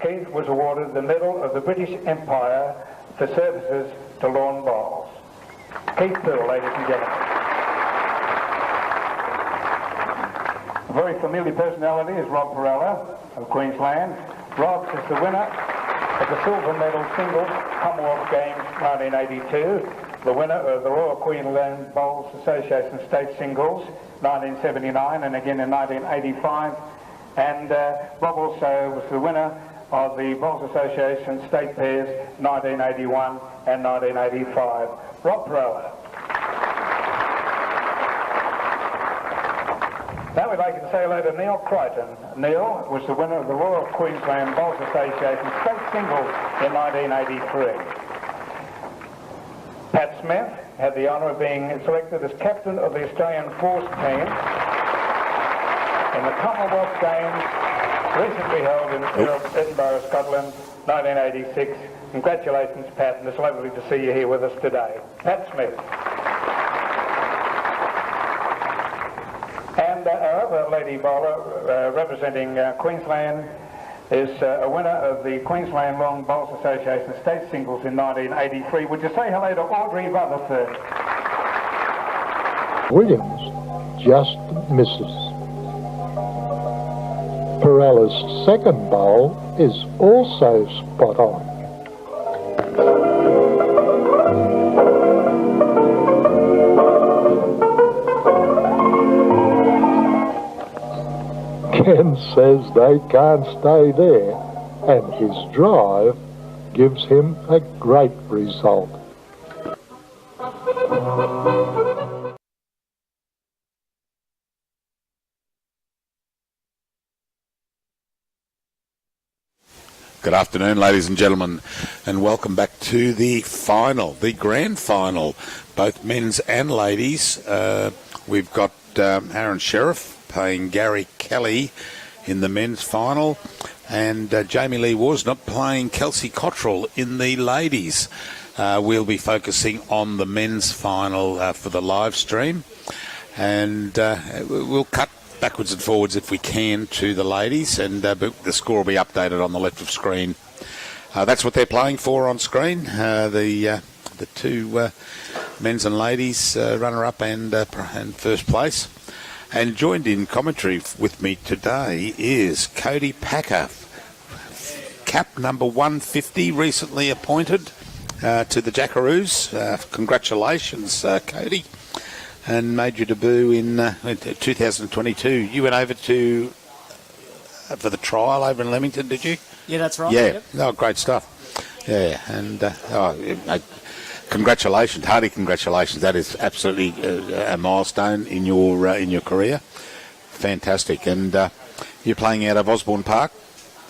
Keith was awarded the Medal of the British Empire for services to lawn bowls. Keith Poole, ladies and gentlemen. A very familiar personality is Rob Perella of Queensland. Rob is the winner of the silver medal singles Commonwealth Games 1982, the winner of the Royal Queensland Bowls Association State Singles 1979 and again in 1985, and Rob also was the winner of the Bowls Association State Pairs 1981 and 1985. Rob Perella. Now we'd like to say hello to Neil Crichton. Neil was the winner of the Royal Queensland Bowls Association State Singles in 1983. Pat Smith had the honour of being selected as captain of the Australian Force team in the Commonwealth Games recently held in Edinburgh, Scotland, 1986. Congratulations, Pat, and it's lovely to see you here with us today. Pat Smith. And our other lady bowler representing Queensland is a winner of the Queensland Long Bowls Association State Singles in 1983. Would you say hello to Audrey Rutherford? Williams just misses. Perella's second bowl is also spot on. Ken says they can't stay there, and his drive gives him a great result. Good afternoon, ladies and gentlemen, and welcome back to the final, the grand final, both men's and ladies. We've got Aron Sherriff playing Gary Kelly in the men's final, and Jamie Lee Worsnop playing Kelsey Cottrell in the ladies. We'll be focusing on the men's final for the live stream, and we'll cut backwards and forwards if we can to the ladies, and the score will be updated on the left of screen. That's what they're playing for on screen. The two men's and ladies runner-up and first place. And joined in commentary with me today is Cody Packer, cap number 150, recently appointed to the Jackaroos. Congratulations, Cody. And made your debut in 2022. You went over to for the trial over in Leamington, did you? Yeah, that's right. Yeah, yep. Oh, great stuff. Yeah, and congratulations, hearty congratulations. That is absolutely a milestone in your career. Fantastic. And you're playing out of Osborne Park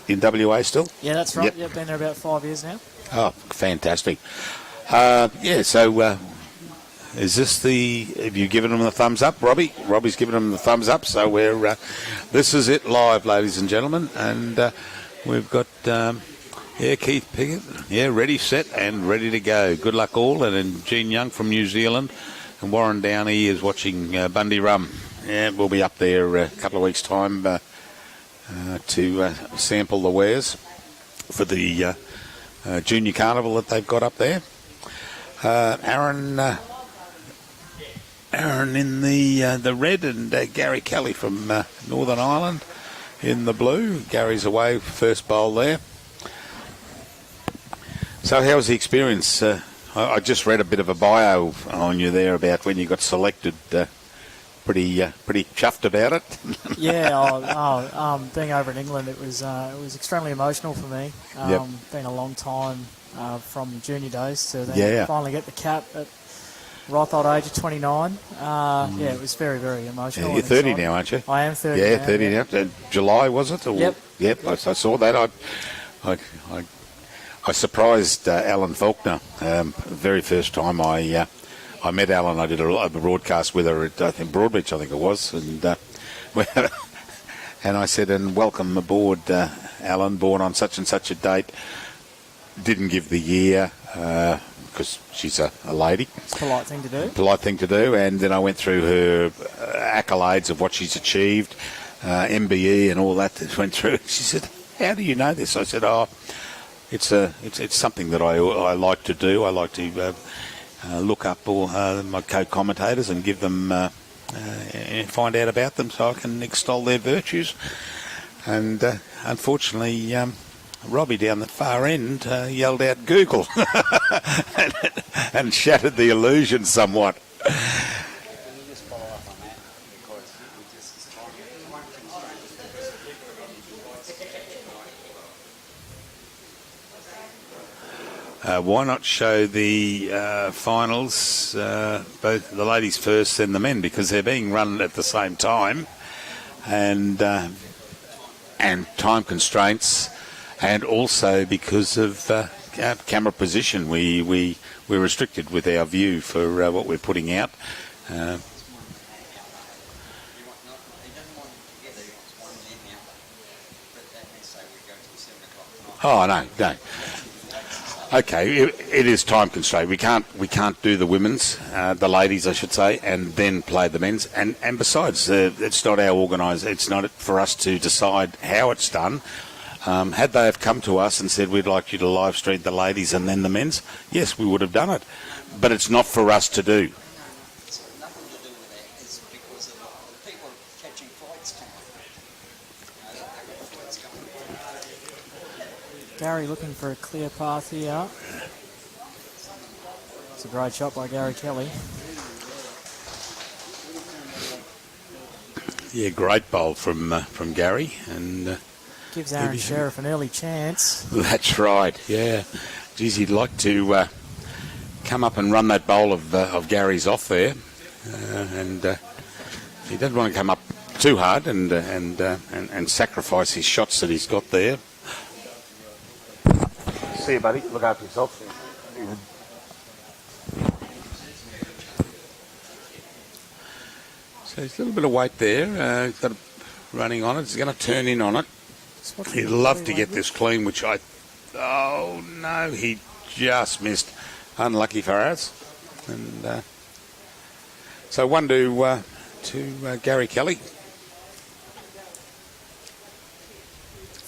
in WA still? Yeah, that's right. Yep. Yeah, been there about 5 years now. Oh, fantastic. So is this have you given them the thumbs up, Robbie? Robbie's given them the thumbs up, so we're this is it live, ladies and gentlemen, and we've got Keith Pickett, ready, set, and ready to go. Good luck all, and then Gene Young from New Zealand, and Warren Downey is watching Bundy Rum. Yeah, we'll be up there a couple of weeks' time to sample the wares for the junior carnival that they've got up there. Aron in the red, and Gary Kelly from Northern Ireland in the blue. Gary's away, first bowl there. So how was the experience? I just read a bit of a bio on you there about when you got selected. Pretty chuffed about it. Yeah, being over in England, it was extremely emotional for me. Been a long time from junior days to then finally get the cap at ripe old age of 29. It was very, very emotional. Yeah, you're 30 now, aren't you? I am 30 Yeah, now, 30 now. July, was it? Or, Yep. I saw that. I surprised Alan Faulkner very first time I met Alan. I did a broadcast with her at, I think, Broadbeach, I think it was. And I said, and welcome aboard, Alan, born on such and such a date. Didn't give the year because she's a lady. Polite thing to do. Polite thing to do. And then I went through her accolades of what she's achieved, MBE and all that went through. She said, how do you know this? I said, oh, it's something that I like to do. I like to look up all my co-commentators and give them find out about them so I can extol their virtues. And unfortunately, Robbie down the far end yelled out Google and shattered the illusion somewhat. Why not show the finals, both the ladies first and the men, because they're being run at the same time, and time constraints, and also because of camera position, we're restricted with our view for what we're putting out. Oh no. Okay, it is time constrained. We can't do the women's, the ladies, I should say, and then play the men's. And besides, it's not our organised. It's not for us to decide how it's done. Had they have come to us and said we'd like you to live stream the ladies and then the men's, yes, we would have done it. But it's not for us to do. It's nothing to do with that. It's because of the people catching flights coming. Gary looking for a clear path here. It's a great shot by Gary Kelly. Yeah, great bowl from Gary, and gives Aron Sherriff an early chance. That's right. Yeah, geez, he'd like to come up and run that bowl of Gary's off there, and he doesn't want to come up too hard and sacrifice his shots that he's got there. See you, buddy. Look after yourself. So there's a little bit of weight there. He's got running on it. He's going to turn in on it. He'd love to get this clean, which oh no, he just missed. Unlucky for us. And so 1 to Gary Kelly.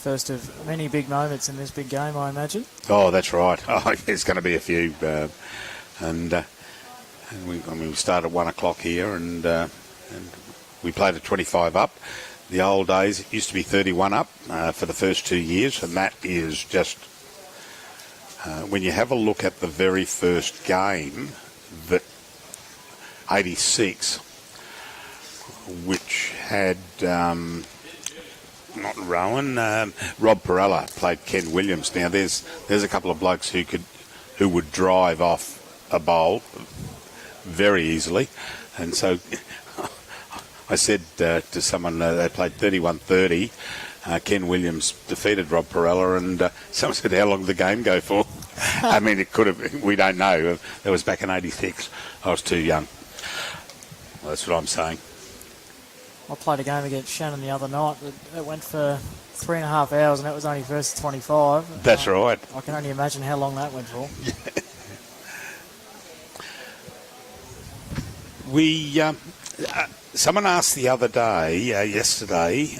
First of many big moments in this big game, I imagine. Oh, that's right. Oh, there's going to be a few. And we start at 1 o'clock here, and we played at 25 up. The old days, it used to be 31 up for the first 2 years, and that is just... when you have a look at the very first game, that 86, which had... not Rowan, Rob Perella played Ken Williams. Now there's a couple of blokes who would drive off a bowl very easily, and so I said to someone they played 31-30. Ken Williams defeated Rob Perella, and someone said, "How long did the game go for?" I mean, it could have. We don't know. That was back in '86. I was too young. Well, that's what I'm saying. I played a game against Shannon the other night. It went for 3.5 hours, and it was only first 25. That's right. I can only imagine how long that went for. We someone asked the other day, yesterday.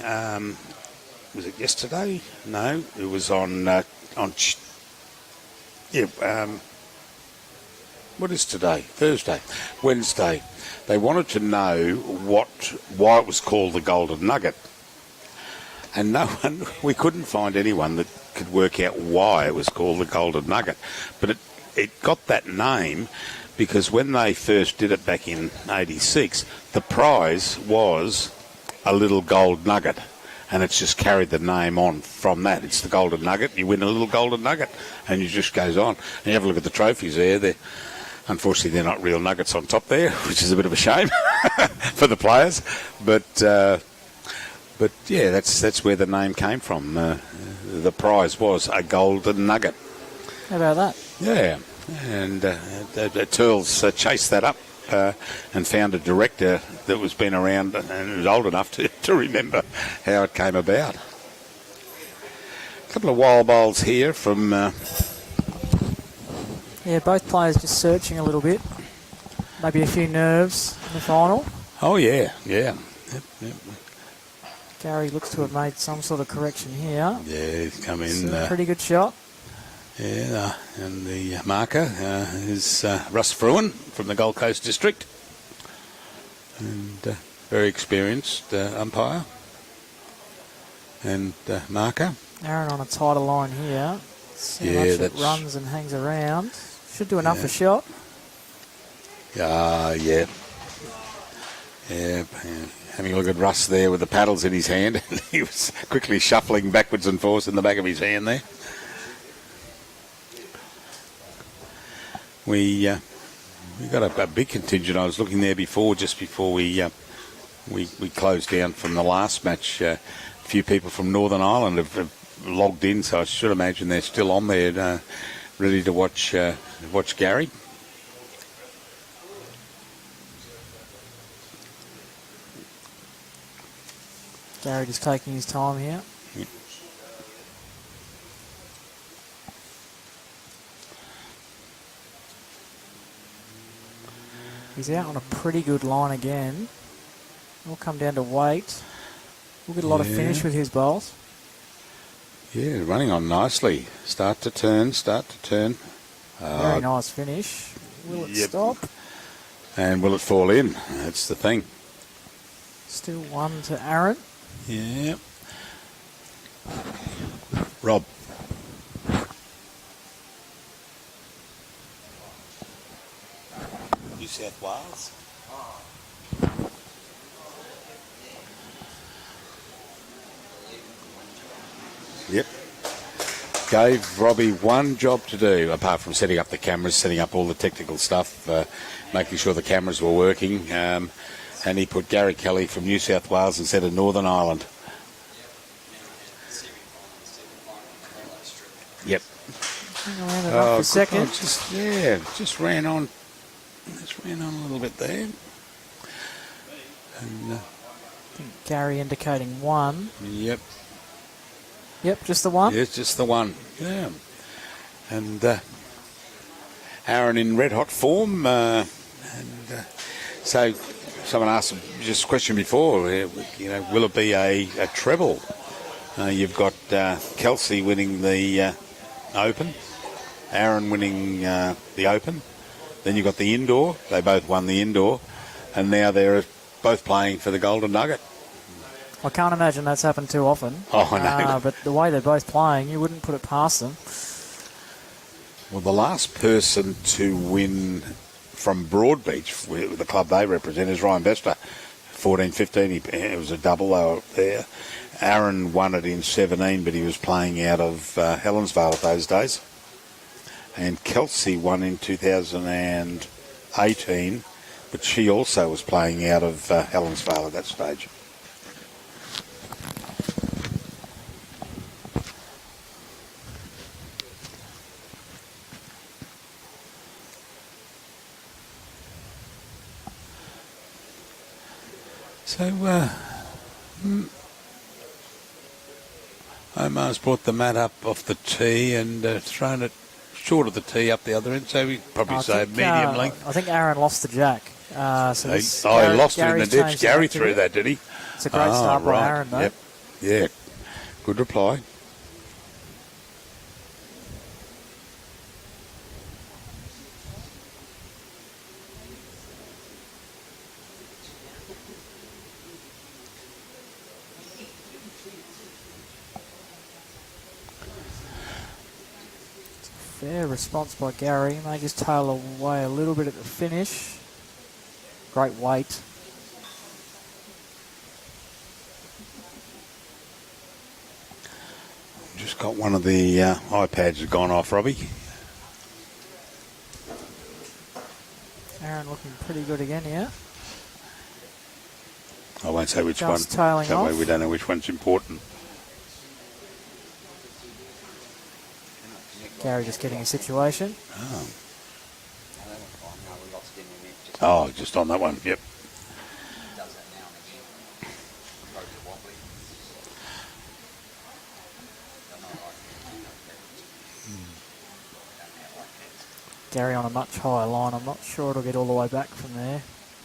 Was it yesterday? No, it was on. What is today? Thursday, Wednesday. They wanted to know why it was called the Golden Nugget, and we couldn't find anyone that could work out why it was called the Golden Nugget. But it got that name because when they first did it back in '86, the prize was a little gold nugget, and it's just carried the name on from that. It's the Golden Nugget. You win a little golden nugget, and it just goes on. And you have a look at the trophies there. Unfortunately, they're not real nuggets on top there, which is a bit of a shame for the players. But yeah, that's where the name came from. The prize was a golden nugget. How about that? Yeah, and Turles chased that up and found a director that was been around and was old enough to remember how it came about. A couple of wild bowls here from... Yeah, both players just searching a little bit. Maybe a few nerves in the final. Oh, yeah. Yep. Gary looks to have made some sort of correction here. Yeah, he's come in. It's a pretty good shot. Yeah, and the marker is Russ Fruin from the Gold Coast District. And very experienced umpire. And marker. Aron on a tighter line here. See how much it runs and hangs around. Should do enough for shot. Yeah. Having a look at Russ there with the paddles in his hand. He was quickly shuffling backwards and forwards in the back of his hand there. We got a big contingent. I was looking there just before we closed down from the last match. A few people from Northern Ireland have logged in, so I should imagine they're still on there, ready to watch Gary. Gary just taking his time here. Yep. He's out on a pretty good line again. We'll come down to weight. We'll get a lot of finish with his bowls. Yeah, running on nicely. Start to turn. Very nice finish. Will it stop? And will it fall in? That's the thing. Still one to Aron. Yeah. Rob. New South Wales. Yep. Gave Robbie one job to do, apart from setting up the cameras, setting up all the technical stuff, making sure the cameras were working. And he put Gary Kelly from New South Wales instead of Northern Ireland. Yep. For a second. Just ran on. Just ran on a little bit there. And, I think Gary indicating one. Yep. Yep, just the one? Yes, just the one. Yeah. And Aron in red hot form. So someone asked just a question before, will it be a treble? You've got Kelsey winning the Open, Aron winning the Open. Then you've got the indoor. They both won the indoor. And now they're both playing for the Golden Nugget. I can't imagine that's happened too often. Oh, I know. But the way they're both playing, you wouldn't put it past them. Well, the last person to win from Broadbeach, with the club they represent, is Ryan Bester. 14-15, it was a double there. Aron won it in 17, but he was playing out of Helensvale at those days. And Kelsey won in 2018, but she also was playing out of Helensvale at that stage. So, Omar's brought the mat up off the tee and thrown it short of the tee up the other end, so we'd probably say medium length. I think Aron lost the jack. He lost it in the ditch. Gary threw that, did he? It's a great start by Aron, though. Yep. Yeah, good reply. Fair response by Gary. May just tail away a little bit at the finish. Great weight. Just got one of the iPads has gone off, Robbie. Aron looking pretty good again here. I won't say which Just one. tailing That off. way we don't know which one's important. Gary just getting a situation. Oh, just on that one, yep. Gary on a much higher line. I'm not sure it'll get all the way back from there.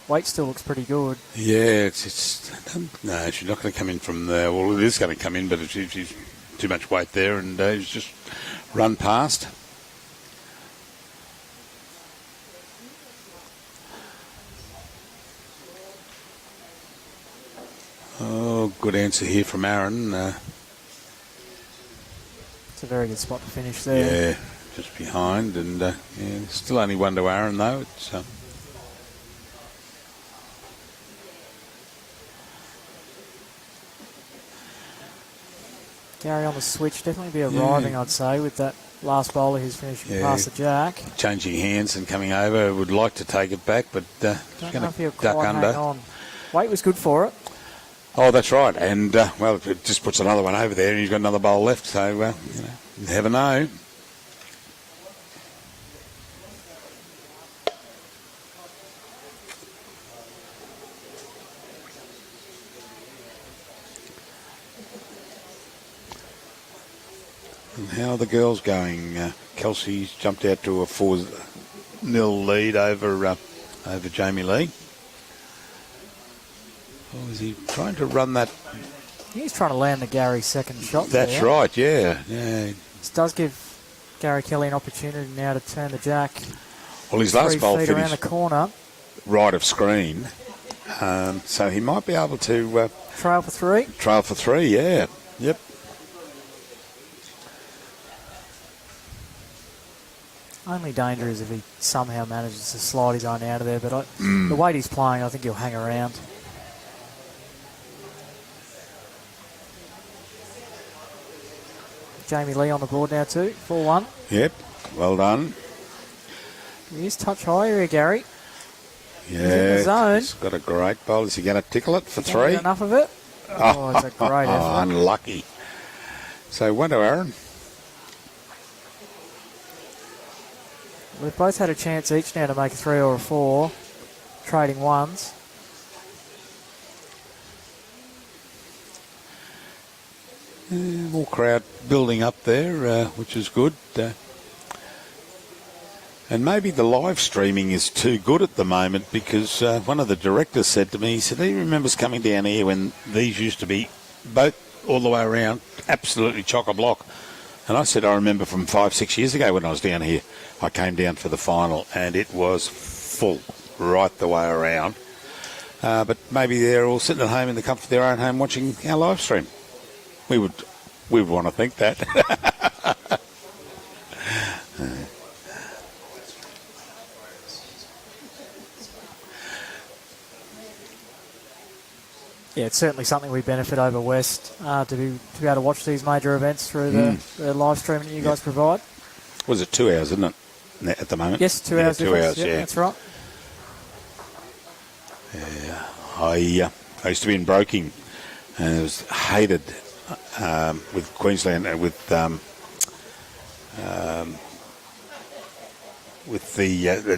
weight still looks pretty good. Yeah, no, she's not going to come in from there. Well, it is going to come in, but she's too much weight there, and he's just run past. Oh, good answer here from Aron. It's a very good spot to finish there. Yeah, just behind, and still only one to Aron though. It's Gary on the switch, definitely be arriving, I'd say, with that last bowler who's finishing past the jack. Changing hands and coming over. Would like to take it back, but she's going to duck under. On. Weight was good for it. Oh, that's right. And, well, it just puts another one over there and he's got another bowl left. So, you never know. And how are the girls going? Kelsey's jumped out to a 4-0 lead over Jamie Lee. Oh, is he trying to run that? He's trying to land the Gary second shot. That's right, yeah. This does give Gary Kelly an opportunity now to turn the jack. Well, his last bowl finished around the corner, right of screen, so he might be able to trail for three. Trail for three, yeah. Yep. Only danger is if he somehow manages to slide his own out of there, but the weight he's playing, I think he'll hang around. Jamie Lee on the board now too, 4-1. Yep, well done. He is touch high here, Gary. Yeah, he's got a great bowl. Is he going to tickle it for three? Enough of it? Oh, it's a great effort. Unlucky. So, one to Aron. We've both had a chance each now to make a 3 or a 4, trading ones. More crowd building up there, which is good. And maybe the live streaming is too good at the moment because one of the directors said to me, he said, he remembers coming down here when these used to be both all the way around, absolutely chock-a-block. And I said, I remember from 5-6 years ago when I was down here, I came down for the final and it was full right the way around. But maybe they're all sitting at home in the comfort of their own home watching our live stream. We would want to think that. Yeah, it's certainly something we benefit over West to be able to watch these major events through the live streaming that you guys provide. Was it 2 hours, isn't it, at the moment? Yes, 2 hours. 2 hours, yeah. That's right. Yeah, I used to be in broking, and it was hated with Queensland and with the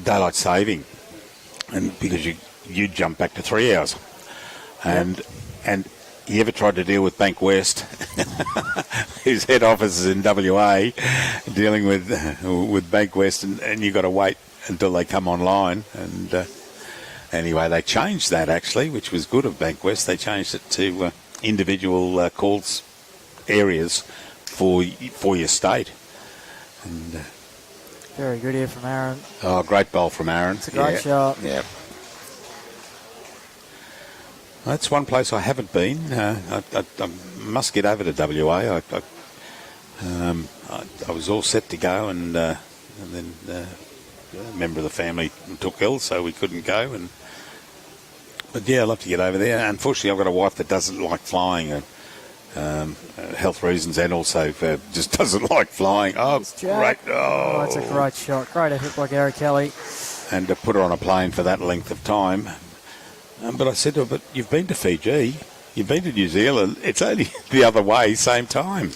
daylight saving, and because you jump back to 3 hours, and you ever tried to deal with Bank West, whose head office is in WA, dealing with Bank West, and you've got to wait until they come online. And anyway, they changed that actually, which was good of Bank West. They changed it to individual calls areas for your state. And very good here from Aron. Oh, great bowl from Aron. It's a great shot. Yeah. That's one place I haven't been. I must get over to WA. I was all set to go, and then a member of the family took ill, so we couldn't go. But yeah, I'd love to get over there. Unfortunately, I've got a wife that doesn't like flying, health reasons, and also just doesn't like flying. Oh, great! Oh, it's a great shot. Great effort by Gary Kelly. And to put her on a plane for that length of time. But I said to her, but you've been to Fiji, you've been to New Zealand, it's only the other way, same time.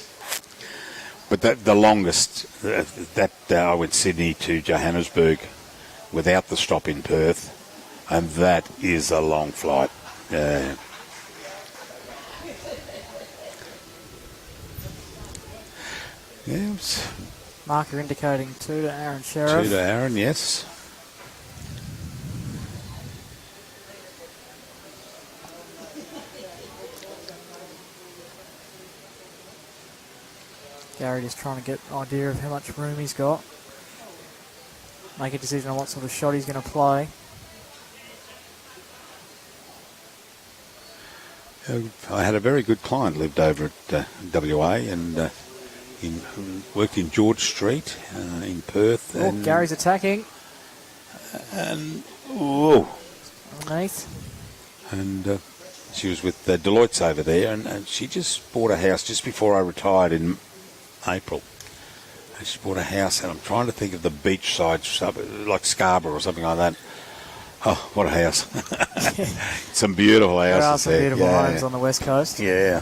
But the longest, I went Sydney to Johannesburg without the stop in Perth, and that is a long flight. Yes. Marker indicating 2 to Aron Sherriff. 2 to Aron, yes. Gary just trying to get an idea of how much room he's got. Make a decision on what sort of shot he's going to play. I had a very good client lived over at WA and worked in George Street in Perth. Oh, and Gary's attacking. And Underneath. And she was with Deloitte's over there, and she just bought a house just before I retired in April. And she bought a house, and I'm trying to think of the beachside suburb, like Scarborough or something like that. Oh, what a house. Some beautiful houses there. There are some beautiful homes on the west coast. Yeah.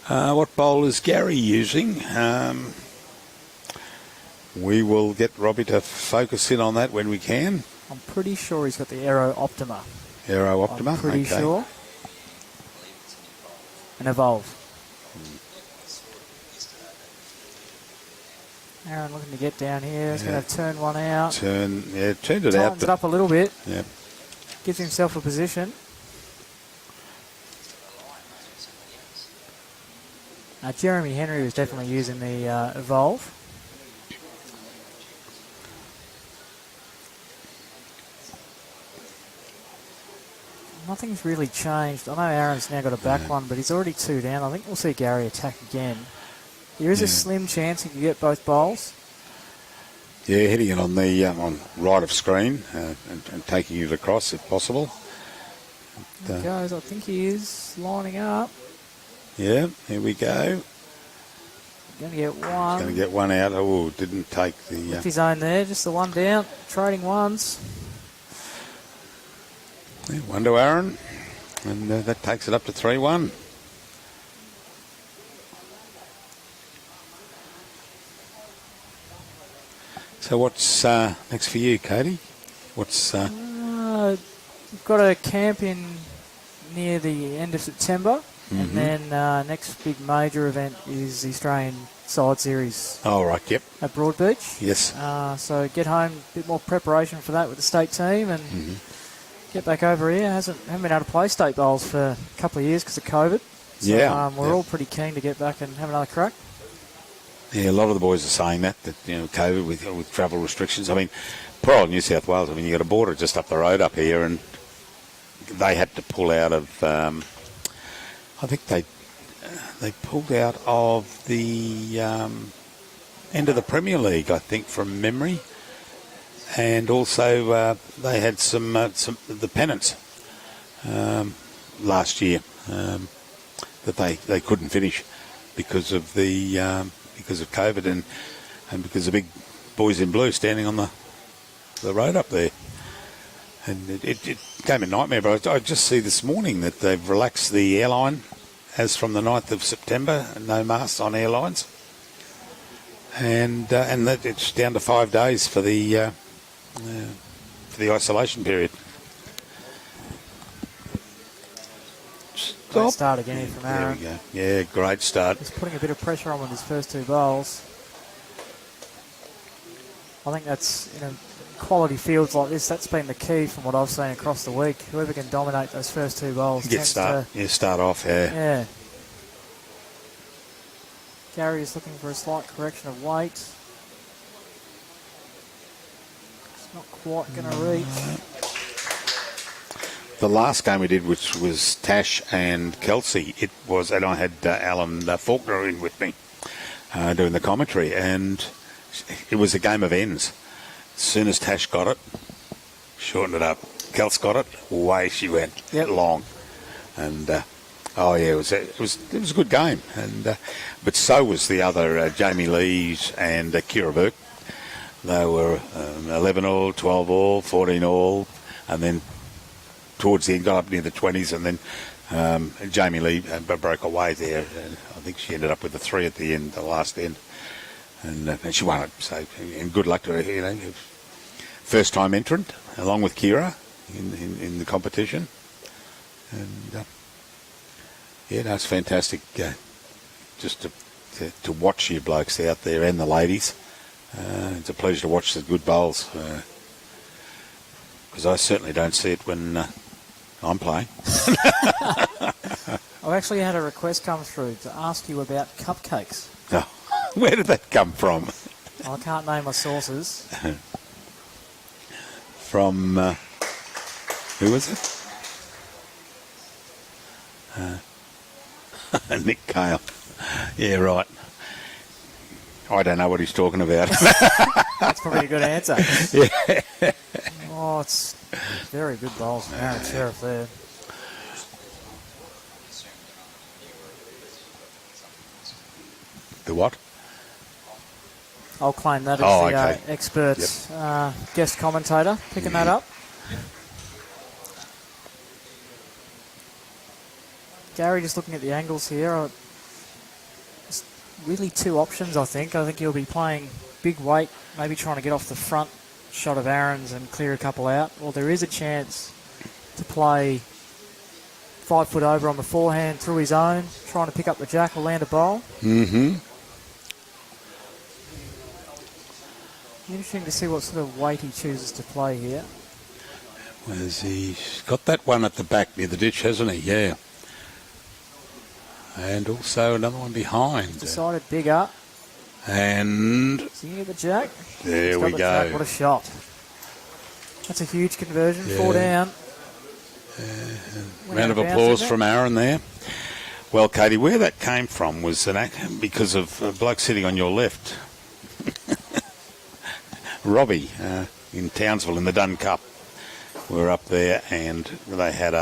What bowl is Gary using? We will get Robbie to focus in on that when we can. I'm pretty sure he's got the Aero Optima. Aero Optima? I'm pretty sure. And Evolve. Aron looking to get down here. He's going to turn one out. Turned it out. Tightens it up a little bit. Yeah. Gives himself a position. Jeremy Henry was definitely using the Evolve. Nothing's really changed. I know Aaron's now got a back one, but he's already 2 down. I think we'll see Gary attack again. There is a slim chance he can get both bowls. Yeah, hitting it on the on right of screen and taking it across if possible. There he goes. I think he is lining up. Yeah, here we go. Going to get one. Going to get one out. Oh, didn't take the... Left his own there, just the one down. Trading ones. Yeah, one to Aron. And that takes it up to 3-1. So what's next for you, Cody? What's... We've got a camp in near the end of September. And then next big major event is the Australian Side Series. Oh, right, yep. At Broadbeach. Yes. So get home, a bit more preparation for that with the state team and get back over here. Haven't been able to play state bowls for a couple of years because of COVID. So, we're all pretty keen to get back and have another crack. Yeah, a lot of the boys are saying that COVID with travel restrictions. I mean, poor old New South Wales, you got a border just up the road up here and they had to pull out of... I think they pulled out of the end of the Premier League, I think, from memory, and also they had some the pennants last year that they couldn't finish because of because of COVID and because the big boys in blue standing on the road up there. And it became a nightmare, but I just see this morning that they've relaxed the airline as from the 9th of September, no masks on airlines. And that it's down to 5 days for the isolation period. Great start again here from Aron. There we go. Yeah, great start. He's putting a bit of pressure on with his first 2 bowls. I think that's quality fields like this, that's been the key from what I've seen across the week. Whoever can dominate those first 2 bowls start off, yeah. Gary is looking for a slight correction of weight. It's not quite going to reach. The last game we did, which was Tash and Kelsey, and I had Alan Faulkner in with me doing the commentary, and it was a game of ends. As soon as Tash got it, shortened it up. Kels got it, away she went, long, and it was a good game. And but so was the other Jamie Lees and Kira Burke. They were 11 all, 12 all, 14 all, and then towards the end got up near the 20s, and then Jamie Lee broke away there. I think she ended up with a 3 at the end, the last end. And she won it. So, and good luck to her. First time entrant, along with Kira, in the competition. And it's fantastic. Just to watch you blokes out there and the ladies. It's a pleasure to watch the good bowls. Because I certainly don't see it when I'm playing. I've actually had a request come through to ask you about cupcakes. Oh, where did that come from? I can't name my sources. From, who was it? Nick Cale. Yeah, right. I don't know what he's talking about. That's probably a good answer. Yeah. Oh, it's very good bowls from Aron Sherriff there. The what? I'll claim that as okay. the expert guest commentator picking that up. Gary, just looking at the angles here, there's really two options, I think. I think he'll be playing big weight, maybe trying to get off the front shot of Aron's and clear a couple out. Or there is a chance to play 5 foot over on the forehand through his own, trying to pick up the jack or land a bowl. Mm-hmm. Interesting to see what sort of weight he chooses to play here. Where's he? He's got that one at the back near the ditch, hasn't he? Yeah. And also another one behind. Decided bigger. And So you get the jack. there we go. Jack. What a shot. That's a huge conversion. 4 down. Round of applause from Aron there. Well, Katie, where that came from was because of a bloke sitting on your left. Robbie in Townsville in the Dun Cup. We were up there and they had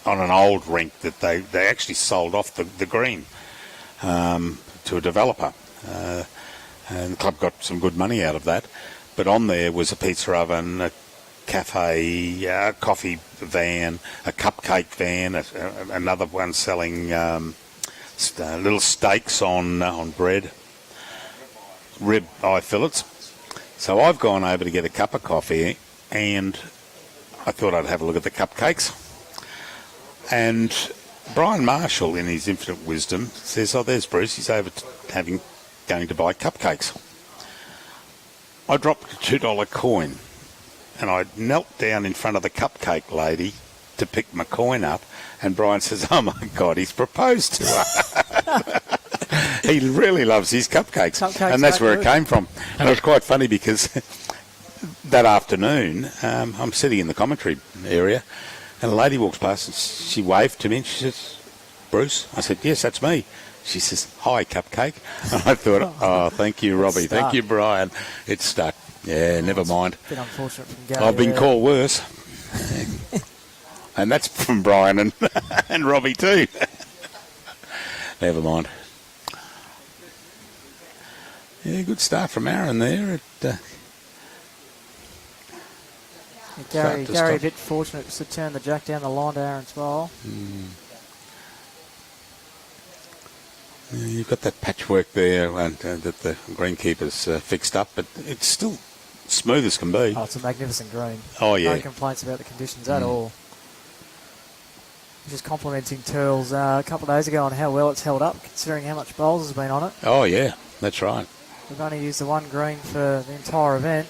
on an old rink that they actually sold off the green to a developer. And the club got some good money out of that. But on there was a pizza oven, a cafe, a coffee van, a cupcake van, another one selling little steaks on bread, rib eye fillets. So I've gone over to get a cup of coffee and I thought I'd have a look at the cupcakes. And Brian Marshall, in his infinite wisdom, says, oh, there's Bruce, he's over going to buy cupcakes. I dropped a $2 coin and I knelt down in front of the cupcake lady to pick my coin up, and Brian says, oh my God, he's proposed to her. He really loves his cupcakes and that's where it came from. And it was quite funny because that afternoon I'm sitting in the commentary area and a lady walks past and she waved to me and she says, Bruce? I said, yes, that's me. She says, hi, cupcake. And I thought, oh, thank you, Robbie. Thank you, Brian. It's stuck. Yeah, never mind. A bit unfortunate from Gary. I've been called worse. And that's from Brian and Robbie too. Never mind. Yeah, good start from Aron there. Gary a bit fortunate to turn the jack down the line to Aron's bowl. Yeah, you've got that patchwork there that the greenkeeper's fixed up, but it's still smooth as can be. Oh, it's a magnificent green. Oh, yeah. No complaints about the conditions at all. Just complimenting Turles a couple of days ago on how well it's held up, considering how much bowls has been on it. Oh, yeah, that's right. We've only used the one green for the entire event,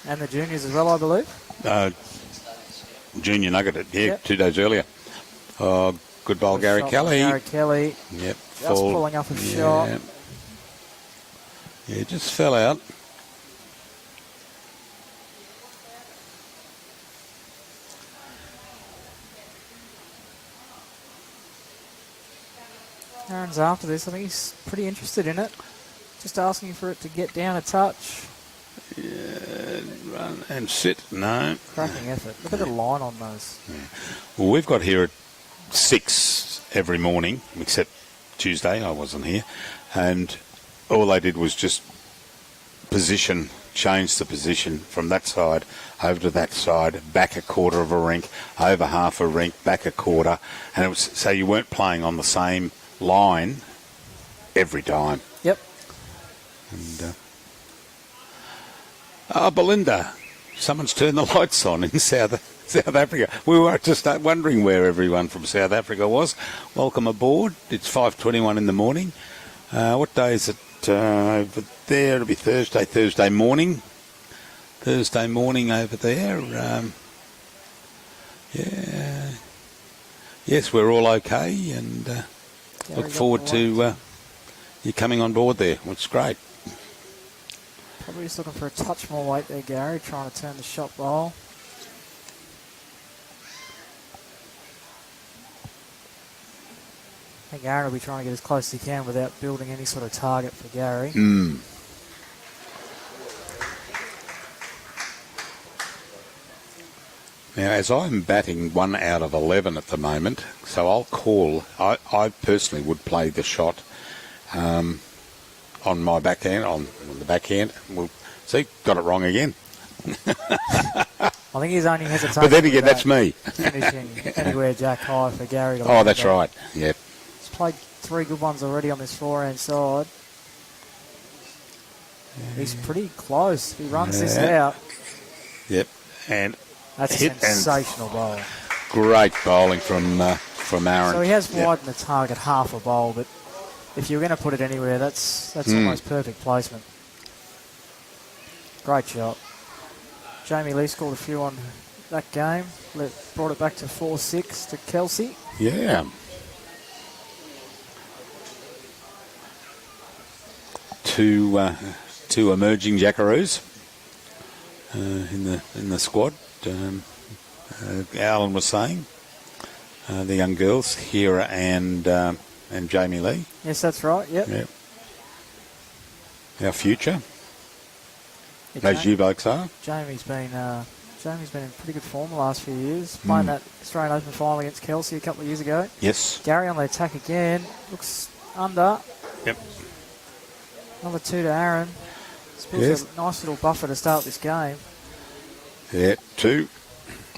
and the juniors as well, I believe. Junior Nugget, yeah, Yep. 2 days earlier. Oh, good bowl, Gary Kelly. Gary Kelly. Yep. Just pulling up a shot. Yeah, just fell out. Aron's after this. I think he's pretty interested in it. Just asking for it to get down a touch. Yeah, run and sit. No. Cracking effort. Look at the line on those. Yeah. Well, we've got here at 6 every morning, except Tuesday, I wasn't here. And all they did was just change the position from that side over to that side, back a quarter of a rink, over half a rink, back a quarter. And it was so you weren't playing on the same line every time. Yep. And Belinda, someone's turned the lights on in South Africa. We were just wondering where everyone from South Africa was. Welcome aboard. It's 5:21 in the morning. What day is it over there? It'll be Thursday morning. Thursday morning over there. Yeah. Yes, we're all okay, and look forward to you coming on board there, which is great. Probably just looking for a touch more weight there, Gary, trying to turn the shot bowl. I think Aaron will be trying to get as close as he can without building any sort of target for Gary. Now, as I'm batting 1 out of 11 at the moment, so I'll call, I personally would play the shot on my backhand, on the backhand. We'll see, got it wrong again. I think he's only hesitating. But then again, that's me. Finishing anywhere jack high for Gary to Oh, that's right, yep. He's played 3 good ones already on this forehand side. He's pretty close. If he runs this out. Yep, and that's a sensational bowl. Great bowling from Aron. So he has widened the target half a bowl, but if you're going to put it anywhere, that's almost perfect placement. Great shot. Jamie Lee scored a few on that game. Brought it back to 4-6 to Kelsey. Yeah. Two emerging Jackaroos in the squad. Alan was saying the young girls, Hera and Jamie Lee. Yes, that's right. Yep. Our future, as you blokes are. Jamie's been in pretty good form the last few years. Playing that Australian Open final against Kelsey a couple of years ago. Yes. Gary on the attack again. Looks under. Yep. Another 2 to Aaron. Yes. A nice little buffer to start this game. Yeah, 2.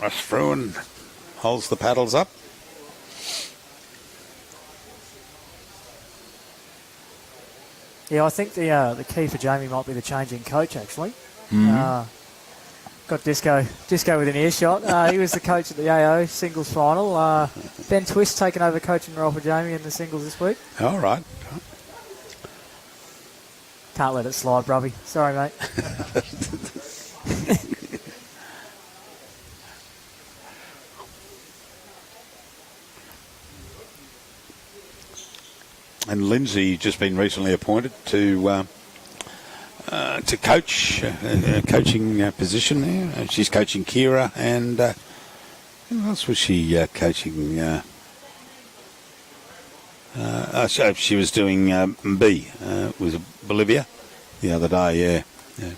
Rush through and holds the paddles up. Yeah, I think the key for Jamie might be the change in coach, actually. Got Disco within earshot. He was the coach at the AO singles final. Ben Twist taking over coaching role for Jamie in the singles this week. All right. Can't let it slide, brubby. Sorry, mate. And Lindsay just been recently appointed to coach, coaching position there. She's coaching Kira and who else was she coaching? She was doing B. Was it Bolivia the other day? Yeah.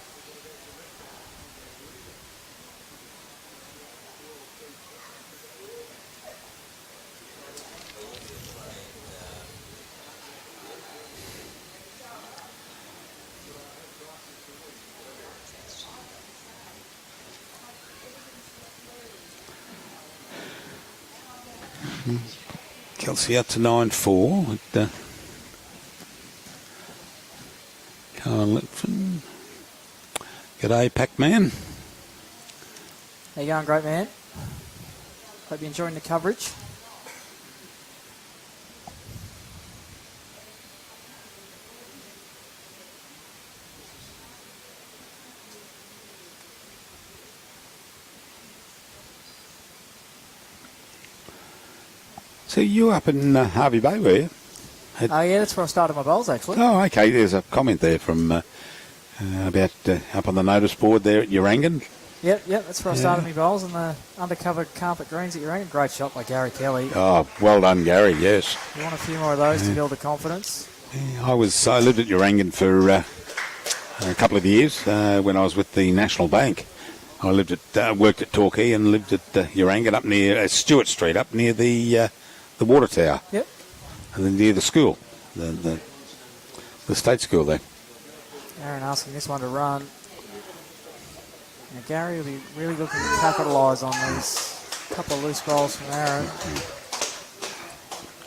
Kelsey up to 9-4 with Carl Litfin. G'day, Pac-Man. How you going, great man? Hope you're enjoying the coverage. So you up in Harvey Bay, were you? Oh, yeah, that's where I started my bowls, actually. Oh, okay. There's a comment there from about up on the notice board there at Urangan. Yep, that's where I started my bowls in the undercover carpet greens at Urangan. Great shot by Gary Kelly. Oh, well done, Gary, yes. You want a few more of those to build the confidence? Yeah, I lived at Urangan for a couple of years when I was with the National Bank. I worked at Torquay and lived at Urangan up near Stewart Street, up near the water tower. Yep. And then near the school, the state school there. Aaron asking this one to run. Now Gary will be really looking to capitalise on these couple of loose bowls from Aaron.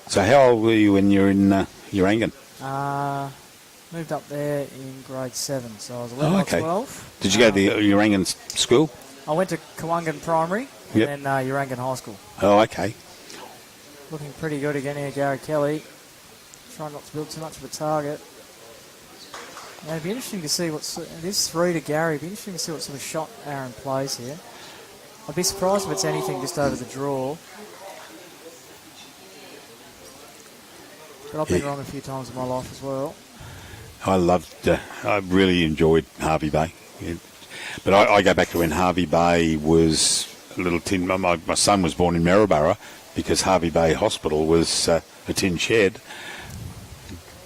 So how old were you when you were in Urangan? Moved up there in grade 7, so I was 11 or 12. Did you go to the Urangan school? I went to Kawungan Primary and then Urangan High School. Oh, okay. Looking pretty good again here, Gary Kelly. Trying not to build too much of a target. Now, it'd be interesting to see it is 3 to Gary. It'd be interesting to see what sort of shot Aaron plays here. I'd be surprised if it's anything just over the draw. But I've been wrong a few times in my life as well. I really enjoyed Harvey Bay. But I go back to when Harvey Bay was a little tin. My son was born in Maryborough because Harvey Bay Hospital was a tin shed.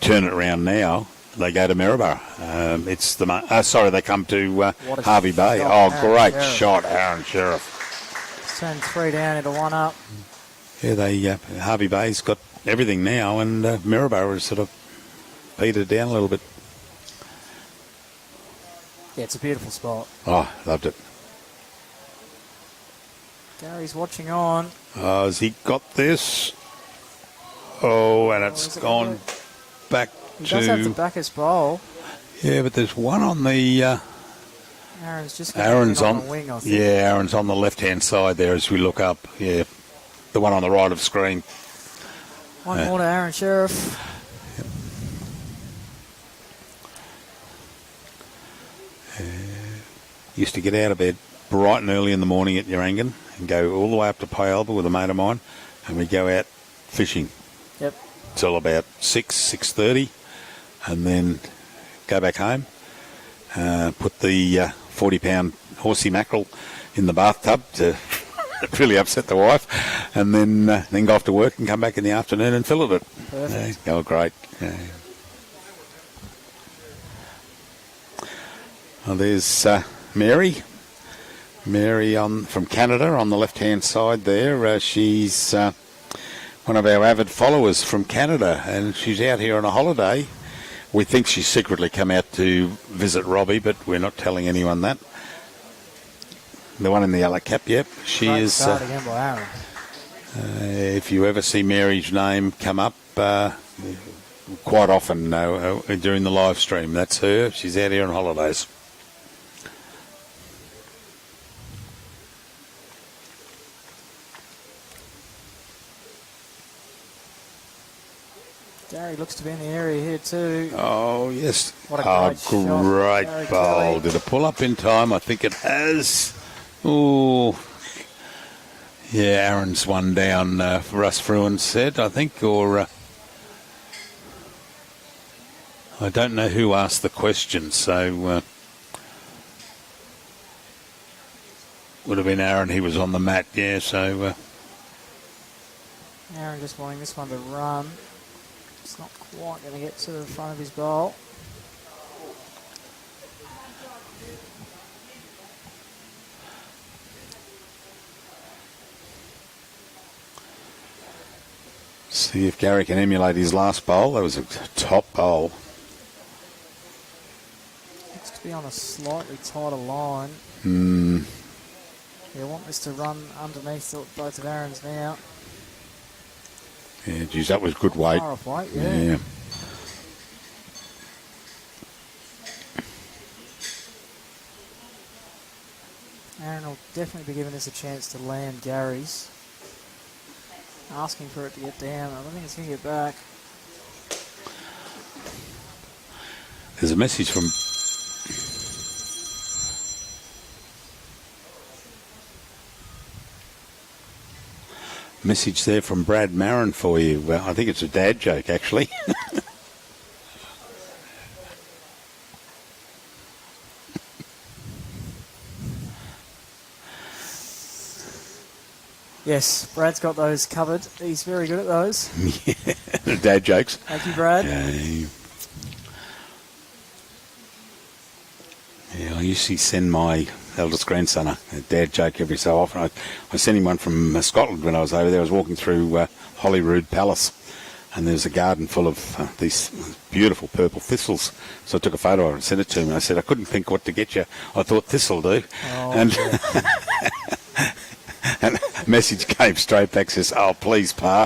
Turn it around now, they go to Maryborough. They come to Harvey Bay. Oh, great shot, Aron Sherriff. Turn 3 down into 1 up. Yeah, Harvey Bay's got everything now, and Maryborough has sort of petered down a little bit. Yeah, it's a beautiful spot. Oh, loved it. Gary's watching on. Has he got this? Oh, and it's gone back he to... He does have to back his bowl. Yeah, but there's one on the... Aron's on the wing, I think. Yeah, Aron's on the left-hand side there as we look up. Yeah, the one on the right of screen. One more to Aron Sherriff. Used to get out of bed bright and early in the morning at Yarangan and go all the way up to Payalba with a mate of mine, and we'd go out fishing. Yep. Till about 6:30, and then go back home. Put the 40-pound horsey mackerel in the bathtub to really upset the wife, and then go off to work and come back in the afternoon and fillet it. Perfect. Oh, great. Well, there's Mary. Mary from Canada on the left-hand side there. She's one of our avid followers from Canada, and she's out here on a holiday. We think she's secretly come out to visit Robbie, but we're not telling anyone that. The one in the yellow cap, yep. She Great is. Start again by Aron. If you ever see Mary's name come up, quite often during the live stream, that's her. She's out here on holidays. Gary looks to be in the area here too. Oh, yes. What a great shot. Great bowl. Did it pull up in time? I think it has. Oh, yeah, Aaron's one down for us, Fruin said, I think, or I don't know who asked the question, so would have been Aron. He was on the mat, yeah, so... Aron just wanting this one to run. It's not quite going to get to the front of his bowl. See if Gary can emulate his last bowl. That was a top bowl. Looks to be on a slightly tighter line. Yeah, I want this to run underneath both of Aron's now. Yeah, geez, that was good weight. Far off weight, yeah. Aron will definitely be giving this a chance to land Gary's. Asking for it to get down. I don't think it's going to get back. There's a message from... Message there from Brad Marin for you. Well, I think it's a dad joke, actually. Yes, Brad's got those covered. He's very good at those. Yeah, dad jokes. Thank you, Brad. Yeah, I usually send my eldest grandson a dad joke every so often. I sent him one from Scotland when I was over there. I was walking through Holyrood Palace, and there's a garden full of these beautiful purple thistles. So I took a photo of it and sent it to him. And I said, I couldn't think what to get you. I thought this'll do. Oh, and and a message came straight back, says, oh, please, Pa.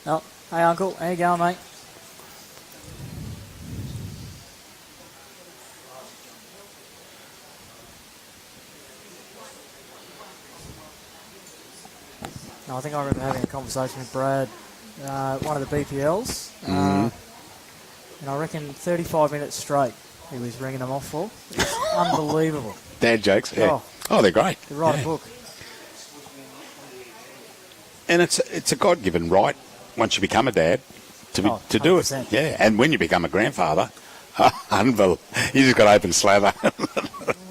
Oh, hey, Uncle. How you going, mate? No, I think I remember having a conversation with Brad, one of the BPLs. And I reckon 35 minutes straight he was ringing them off for. It's unbelievable. Dad jokes, yeah. Oh, they're great. They write a book. And it's a God-given right once you become a dad to do it. Yeah, and when you become a grandfather, unbelievable. You just got to open slather.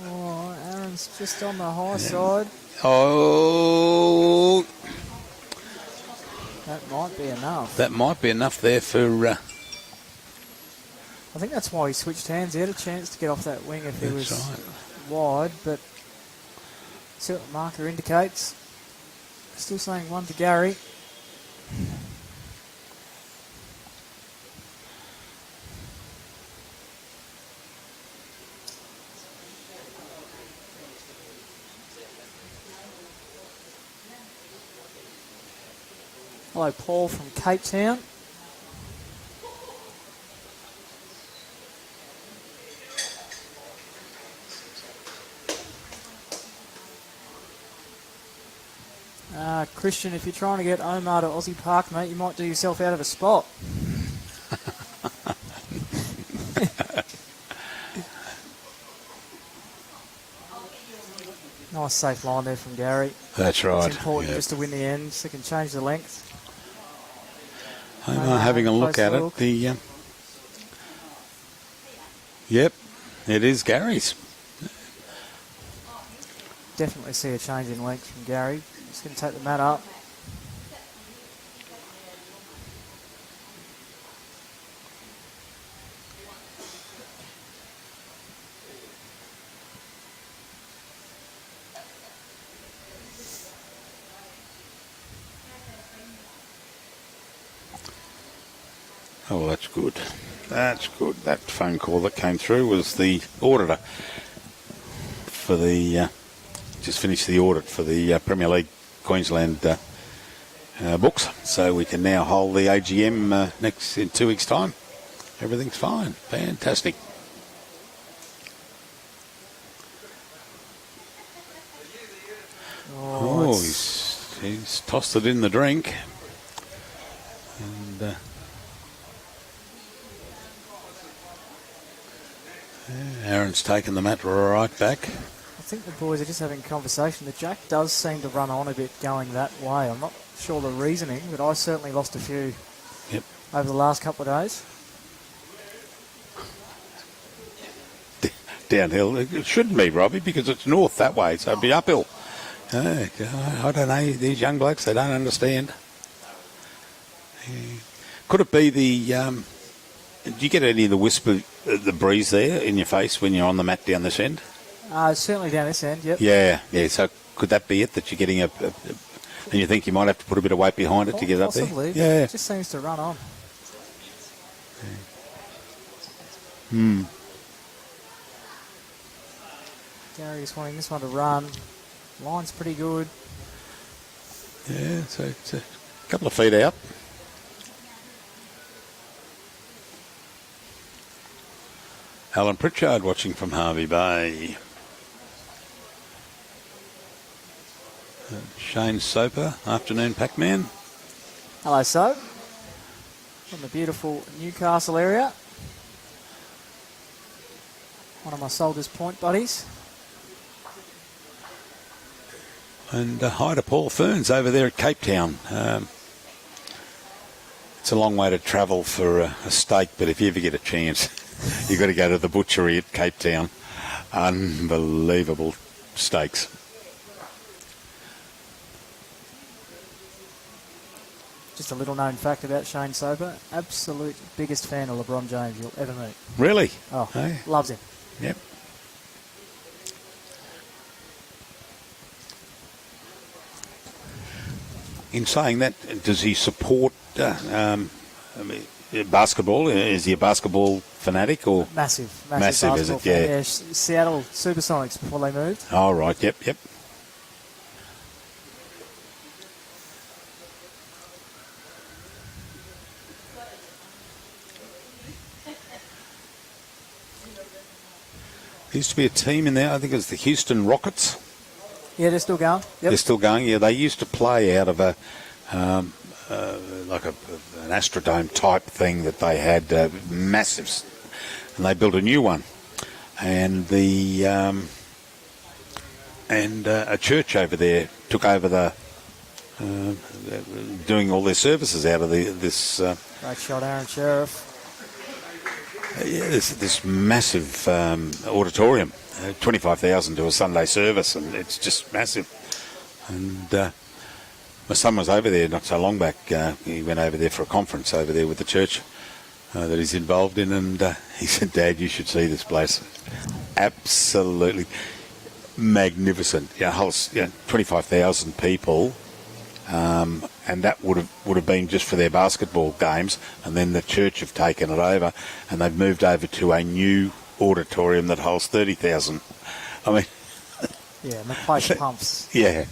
Oh, Aaron's just on the high side. Oh, that might be enough. That might be enough there for. I think that's why he switched hands. He had a chance to get off that wing if he was wide, but see what the marker indicates. Still saying 1 to Gary. Hello, Paul from Cape Town. Christian, if you're trying to get Omar to Aussie Park, mate, you might do yourself out of a spot. Nice safe line there from Gary. That's right. It's important just to win the end, so they can change the length. I'm having a look at it. Yep, it is Gary's. Definitely see a change in length from Gary. He's going to take the mat up. Oh, well, that's good. That's good. That phone call that came through was the auditor for the... just finished the audit for the Premier League Queensland books, so we can now hold the AGM in 2 weeks' time. Everything's fine. Fantastic. Oh, he's tossed it in the drink. And Aaron's taken the mat right back. I think the boys are just having a conversation. The jack does seem to run on a bit going that way. I'm not sure the reasoning, but I certainly lost a few over the last couple of days. Downhill. It shouldn't be, Robbie, because it's north that way, so it'd be uphill. I don't know. These young blokes, they don't understand. Could it be the... do you get any of the whisper, the breeze there in your face when you're on the mat down this end? Certainly down this end, yep. Yeah. So could that be it, that you're getting and you think you might have to put a bit of weight behind it to get up there? Possibly. Yeah. It just seems to run on. Gary's wanting this one to run. Line's pretty good. Yeah, so it's a couple of feet out. Alan Pritchard watching from Harvey Bay. Shane Soper, afternoon Pac-Man. Hello, Soap. From the beautiful Newcastle area. One of my Soldiers Point buddies. And hi to Paul Ferns over there at Cape Town. It's a long way to travel for a steak, but if you ever get a chance, you've got to go to the butchery at Cape Town. Unbelievable steaks. Just a little known fact about Shane Soper. Absolute biggest fan of LeBron James you'll ever meet. Really? Oh, hey. Loves him. Yep. In saying that, does he support basketball? Is he a basketball fanatic or massive is it? Yeah. Seattle Supersonics before they moved. Oh right, yep. There used to be a team in there. I think it was the Houston Rockets. Yeah, they're still going. Yep. They're still going. Yeah, they used to play out of a like an Astrodome type thing that they had, massive, and they built a new one, and a church over there took over the doing all their services out of this. Great shot, Aron Sherriff. This massive auditorium, 25,000 to a Sunday service, and it's just massive. And my son was over there not so long back. He went over there for a conference over there with the church that he's involved in, and he said, "Dad, you should see this place. Absolutely magnificent. 25,000 people." And that would have been just for their basketball games, and then the church have taken it over, and they've moved over to a new auditorium that holds 30,000. I mean, yeah, and the place pumps. Yeah.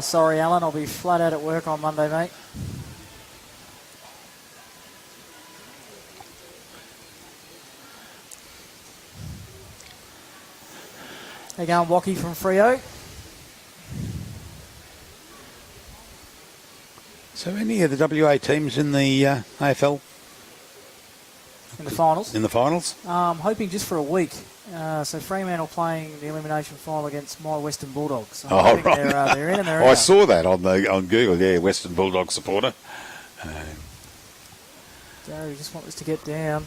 Sorry, Alan, I'll be flat out at work on Monday, mate. How you going, Wacky from Freo? So any of the WA teams in the AFL? In the finals? In the finals? Hoping just for a week. So Fremantle playing the elimination final against my Western Bulldogs. So right. They're in and they're out. I saw that on Google. Yeah, Western Bulldog supporter. Gary, just want this to get down.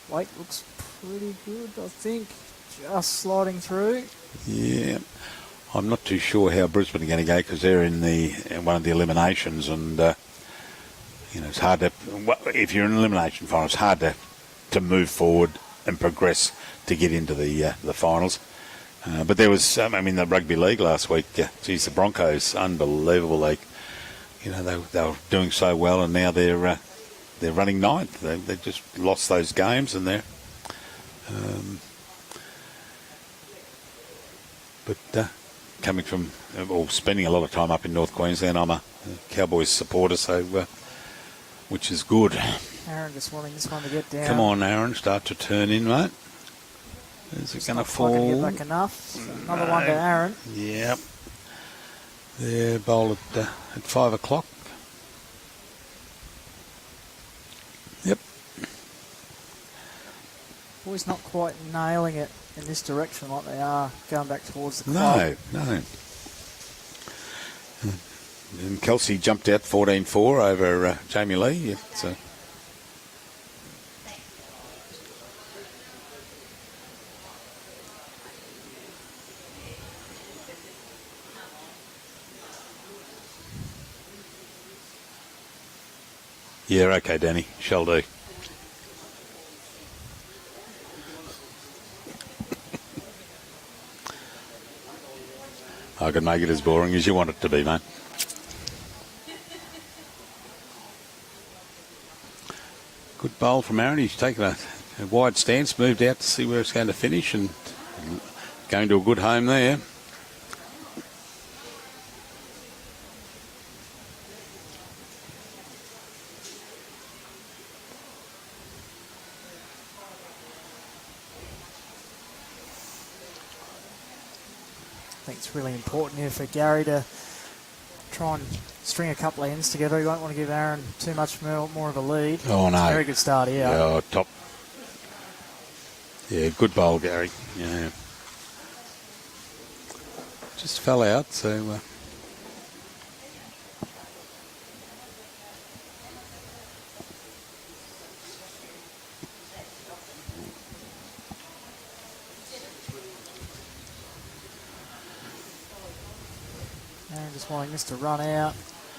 Weight looks pretty good, I think. Just sliding through. Yeah. I'm not too sure how Brisbane are going to go because they're in one of the eliminations, and it's hard to, if you're in an elimination final, it's hard to move forward and progress to get into the finals. But there was, the rugby league last week. Geez, the Broncos, unbelievable. They were doing so well, and now they're running ninth. They just lost those games, and they're. But coming from, spending a lot of time up in North Queensland, I'm a Cowboys supporter, so which is good. Aron just wanting this one to get down. Come on, Aron, start to turn in, mate. Is it going to fall? Not get back enough. So another one to Aron. Yep. They're bowl at 5 o'clock. Yep. Boys not quite nailing it in this direction like they are going back towards the club. No. And Kelsey jumped out 14-4 over Jamie Lee. Yeah, so. Yeah, okay, Danny. Shall do. I can make it as boring as you want it to be, mate. Good bowl from Aron. He's taken a wide stance, moved out to see where it's going to finish, and going to a good home there. I think it's really important here for Gary to try and string a couple of ends together. He won't want to give Aron too much more of a lead. Oh, no. Very good start here. Oh, top. Yeah, good bowl, Gary. Yeah. Just fell out, so... Just wanting this to run out.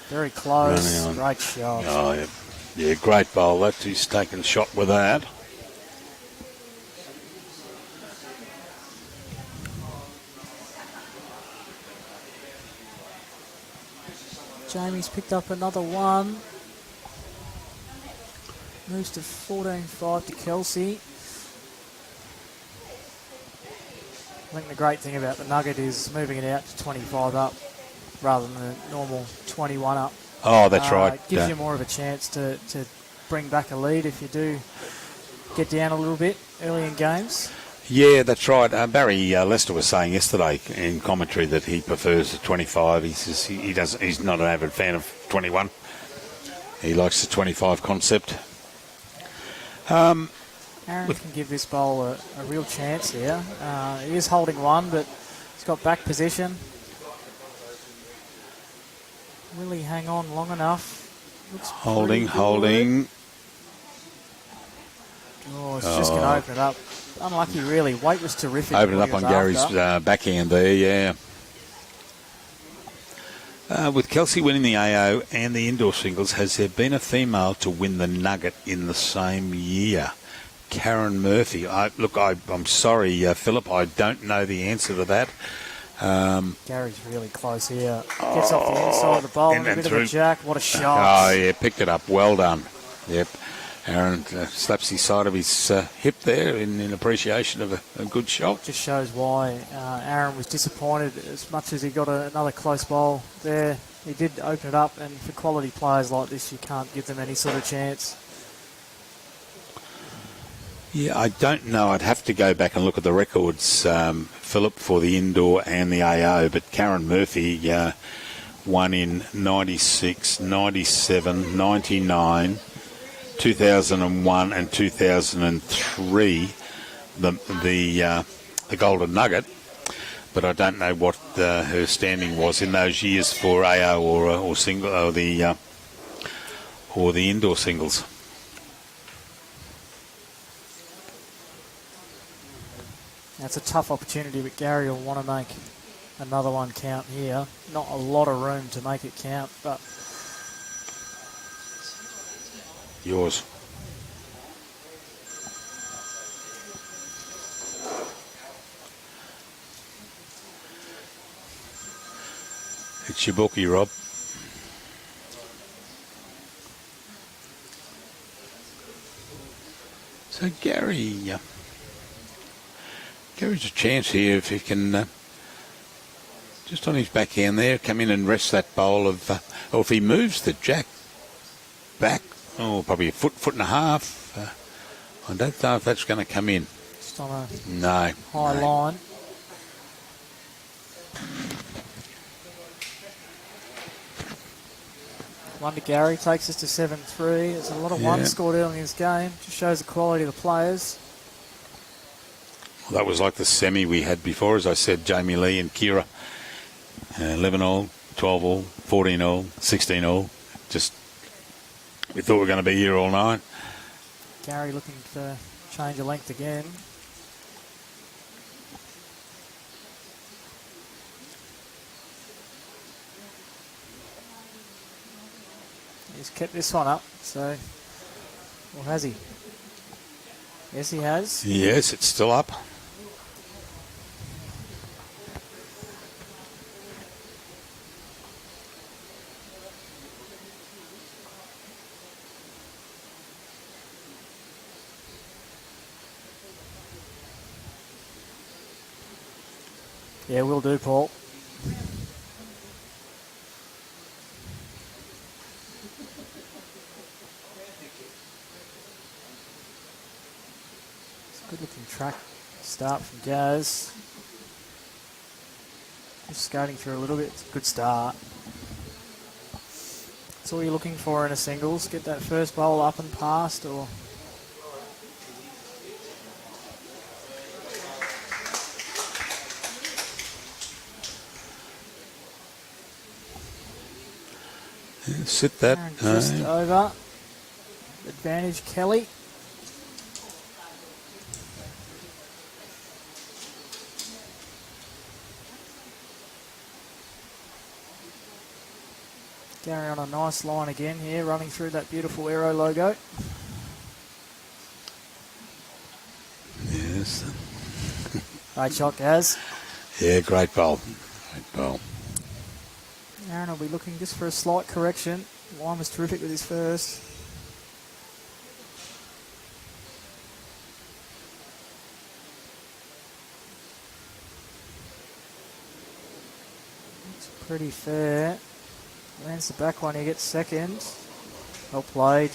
Very close. Great shot. Oh, yeah, great bowl. He's taken a shot with that. Jamie's picked up another one. Moves to 14-5 to Kelsey. I think the great thing about the Nugget is moving it out to 25 up rather than the normal 21 up. Oh, that's right. It gives you more of a chance to bring back a lead if you do get down a little bit early in games. Yeah, that's right. Barry Lester was saying yesterday in commentary that he prefers the 25. He says he's not an avid fan of 21. He likes the 25 concept. Aron can give this bowl a real chance here. He is holding one, but he's got back position. Will he hang on long enough? Looks Holding. Oh, it's just going to open it up. Unlucky, really. Weight was terrific. Open it up on Gary's backhand there, yeah. With Kelsey winning the AO and the indoor singles, has there been a female to win the Nugget in the same year? Karen Murphy. I'm sorry, Philip, I don't know the answer to that. Gary's really close here. Gets off the inside of the bowl and a bit of a jack. What a shot. Oh, yeah, picked it up. Well done. Yep. Aaron slaps his side of his hip there in appreciation of a good shot. Just shows why Aaron was disappointed as much as he got another close bowl there. He did open it up, and for quality players like this, you can't give them any sort of chance. Yeah, I don't know. I'd have to go back and look at the records, Philip, for the indoor and the AO, but Karen Murphy won in 96, 97, 99, 2001 and 2003 the Golden Nugget, but I don't know what her standing was in those years for AO or single or the indoor singles. That's a tough opportunity, but Gary will want to make another one count here. Not a lot of room to make it count, but yours. It's your bookie, Rob. So Gary's a chance here if he can just on his backhand there come in and rest that bowl of, or if he moves the jack back. Oh, probably a foot and a half. I don't know if that's going to come in. Just on a high line. One to Gary, takes us to 7-3. There's a lot of ones scored early in this game. Just shows the quality of the players. Well, that was like the semi we had before, as I said, Jamie Lee and Kira. 11 all, 12 all, 14 all, 16 all. Just... we thought we were going to be here all night. Gary looking to change a length again. He's kept this one up, so... or has he? Yes, he has. Yes, it's still up. Yeah, will do, Paul. It's a good looking track start from Gaz. Just skating through a little bit. It's a good start. That's all you're looking for in a singles. Get that first bowl up and past, or sit that. Just over. Advantage Kelly. Gary on a nice line again here, running through that beautiful Aero logo. Yes. Great shot, Gaz. Yeah, great bowl. Great bowl. Aron will be looking just for a slight correction. Line was terrific with his first. Looks pretty fair. Lands the back one, he gets second. Well played.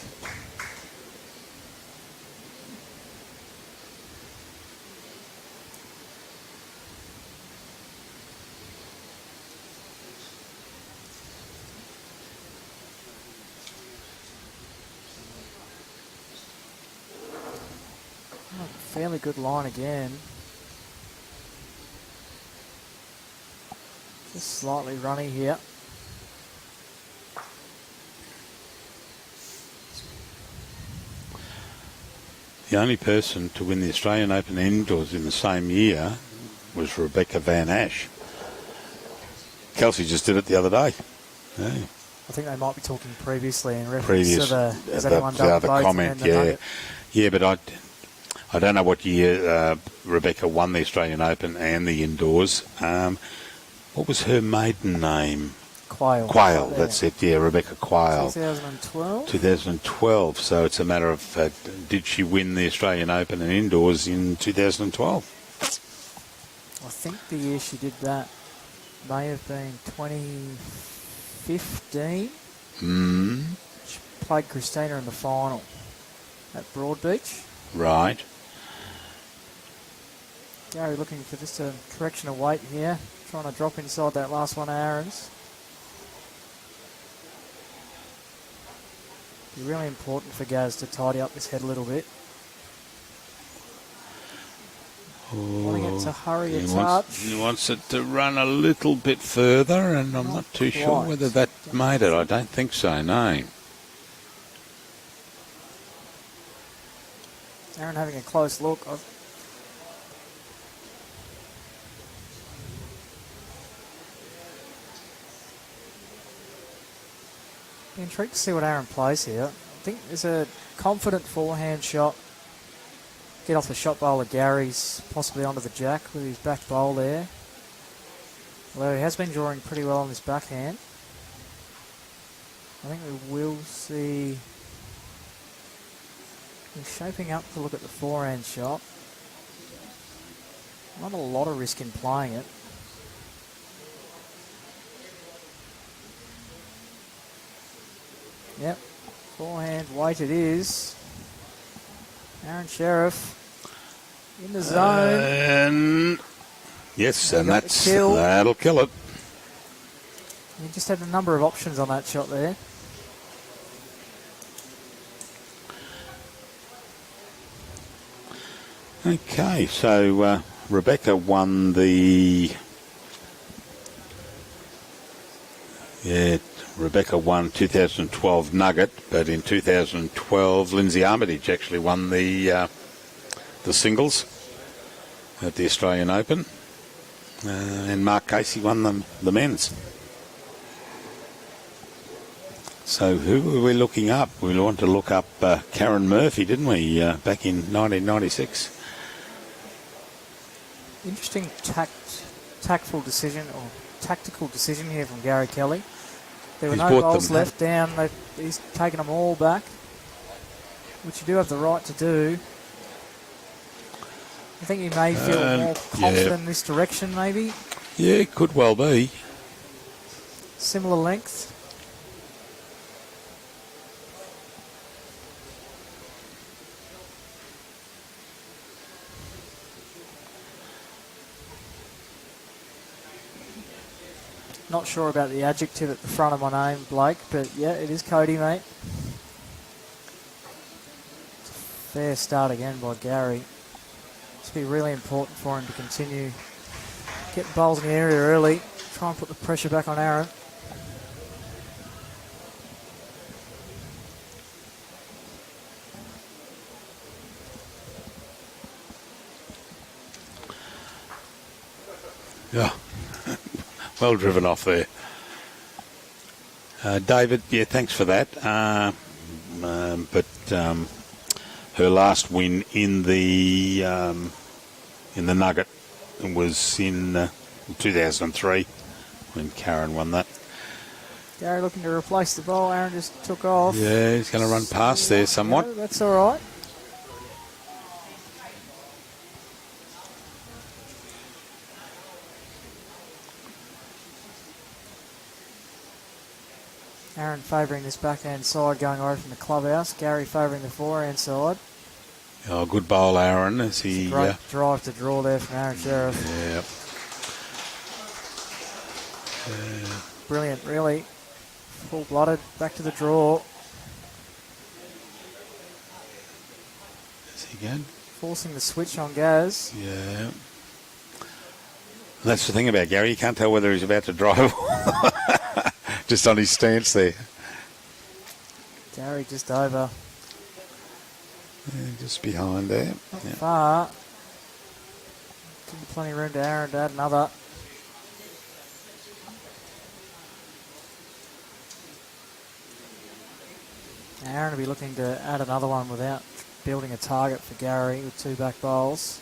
Oh, fairly good line again. Just slightly runny here. The only person to win the Australian Open indoors in the same year was Rebecca Van Ash. Kelsey just did it the other day. Yeah. I think they might be talking previously in reference to has anyone done other both comment, and the Nugget? Yeah, but I don't know what year Rebecca won the Australian Open and the indoors. What was her maiden name? Quayle. Quayle, Yeah. that's it, yeah, Rebecca Quayle. 2012? 2012, so it's a matter of did she win the Australian Open and indoors in 2012? I think the year she did that may have been 2015. She played Christina in the final at Broadbeach. Right. Gary looking for just a correction of weight here, trying to drop inside that last one of Aron's. Be really important for Gaz to tidy up his head a little bit. Wanting it to hurry a touch. He wants it to run a little bit further, and I'm not too sure quite. whether that made it. I don't think so, no. Aron having a close look. Be intrigued to see what Aron plays here. I think there's a confident forehand shot. Get off the shot bowl of Gary's, possibly onto the jack with his back bowl there. Although he has been drawing pretty well on his backhand. I think we will see. He's shaping up to look at the forehand shot. Not a lot of risk in playing it. Yep, forehand weight it is. Aron Sherriff in the zone. And yes, and kill. that'll kill it. He just had a number of options on that shot there. Okay, so Rebecca won the... Yeah, Rebecca won 2012 Nugget, but in 2012 Lindsay Armitage actually won the singles at the Australian Open, and Mark Casey won the men's. So who were we looking up? We wanted to look up Karen Murphy, didn't we, back in 1996? Interesting tactful decision or tactical decision here from Gary Kelly. There were He's no bought bowls them. left down. He's taken them all back, which you do have the right to do. I think he may feel more confident in this direction, maybe. Yeah, it could well be. Similar length. Not sure about the adjective at the front of my name, Blake, but yeah, it is Cody, mate. Fair start again by Gary. It's be really important for him to continue getting bowls in the area early, try and put the pressure back on Aron. Yeah. Well driven off there. David, yeah, thanks for that. But her last win in the Nugget was in 2003 when Karen won that. Gary looking to replace the ball. Aron just took off. Yeah, he's going to run past there somewhat. Yeah, that's all right. Aron favouring this backhand side going away from the clubhouse. Gary favouring the forehand side. Oh, good bowl, Aron. As he Great drive to draw there from Aron Sherriff. Yeah. Brilliant, really. Full-blooded, back to the draw. Is he good? forcing the switch on Gaz. Yeah. That's the thing about Gary. You can't tell whether he's about to drive just on his stance there. Gary just over. Yeah, just behind there. Not Yeah. far. Giving plenty of room to Aron to add another. Aron will be looking to add another one without building a target for Gary with 2 back bowls.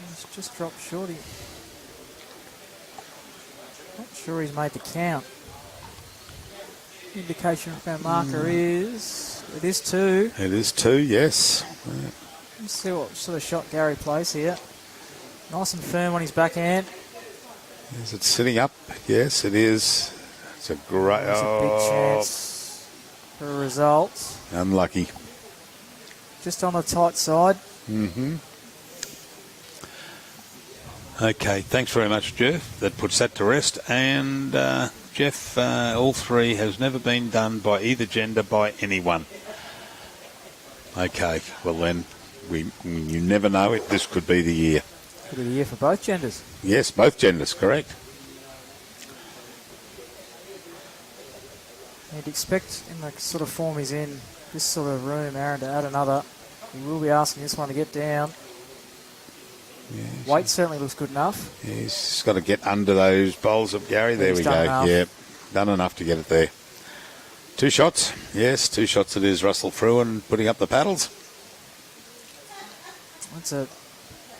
He's just dropped shorty. Not sure he's made the count. Indication of our marker is it is 2. It is 2, yes. Yeah. Let's see what sort of shot Gary plays here. Nice and firm on his backhand. Is it sitting up? Yes, it is. It's a great... There's a big chance for a result. Unlucky. Just on the tight side. Mm-hmm. Okay, thanks very much, Jeff. That puts that to rest. And Jeff, all 3 has never been done by either gender by anyone. Okay, well then, you never know it. This could be the year. Could be the year for both genders. Yes, both genders, correct. You'd expect in the sort of form he's in, this sort of room, Aron to add another. He will be asking this one to get down. Yes. Weight certainly looks good enough. Yeah, he's just got to get under those bowls of Gary. There we go. Enough. Yeah, done enough to get it there. 2 shots. Yes, 2 shots it is. Russell through and putting up the paddles. That's a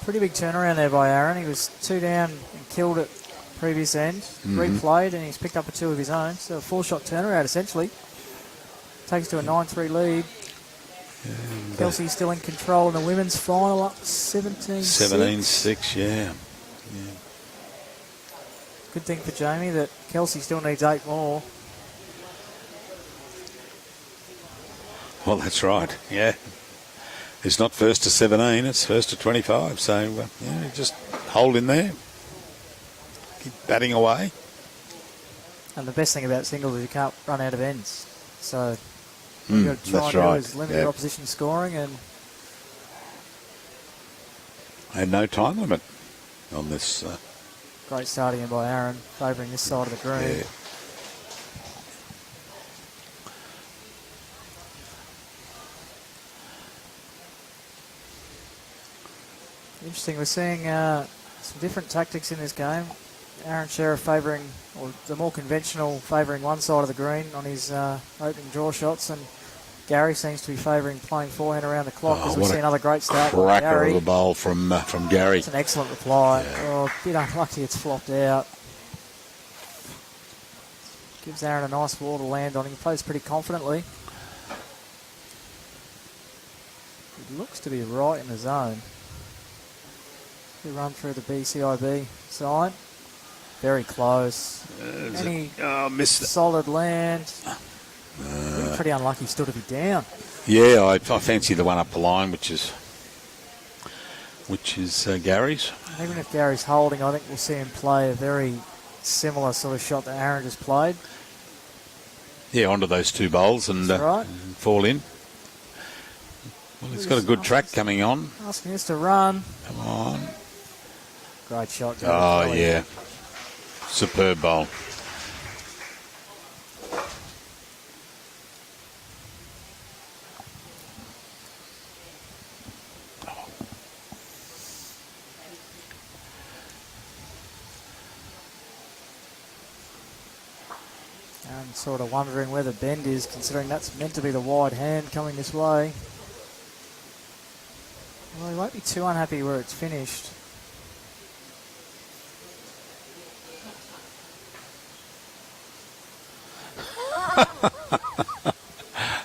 pretty big turnaround there by Aron. He was 2 down and killed it previous end. Replayed and he's picked up a 2 of his own. So a 4-shot turnaround essentially. Takes to a 9-3 lead. And Kelsey still in control in the women's final, up 17-6. 17-6, yeah. Good thing for Jamie that Kelsey still needs 8 more. Well, that's right, yeah. It's not first to 17, it's first to 25. So, yeah, just hold in there. Keep batting away. And the best thing about singles is you can't run out of ends. So what you've got to try and do is limit your opposition scoring. And no time limit on this. Great starting in by Aron, favouring this side of the green. Yeah. Interesting, we're seeing some different tactics in this game. Aron Sherriff favouring, or the more conventional, favouring one side of the green on his opening draw shots, and Gary seems to be favouring playing forehand around the clock, as we see another great start. Cracker of a bowl from Gary. It's an excellent reply. Yeah. Oh, a bit unlucky it's flopped out. Gives Aron a nice wall to land on. He plays pretty confidently. It looks to be right in the zone. He'll run through the BCIB side. Very close. Any solid land. Pretty unlucky still to be down. Yeah, I fancy the one up the line, which is Gary's. Even if Gary's holding, I think we'll see him play a very similar sort of shot that Aron just played. Yeah, onto those 2 bowls and, right. And fall in. Well, he's got a good track coming on. Asking us to run. Come on. Great shot. Oh, yeah. Superb bowl. I'm sort of wondering where the bend is, considering that's meant to be the wide hand coming this way. Well, he won't be too unhappy where it's finished.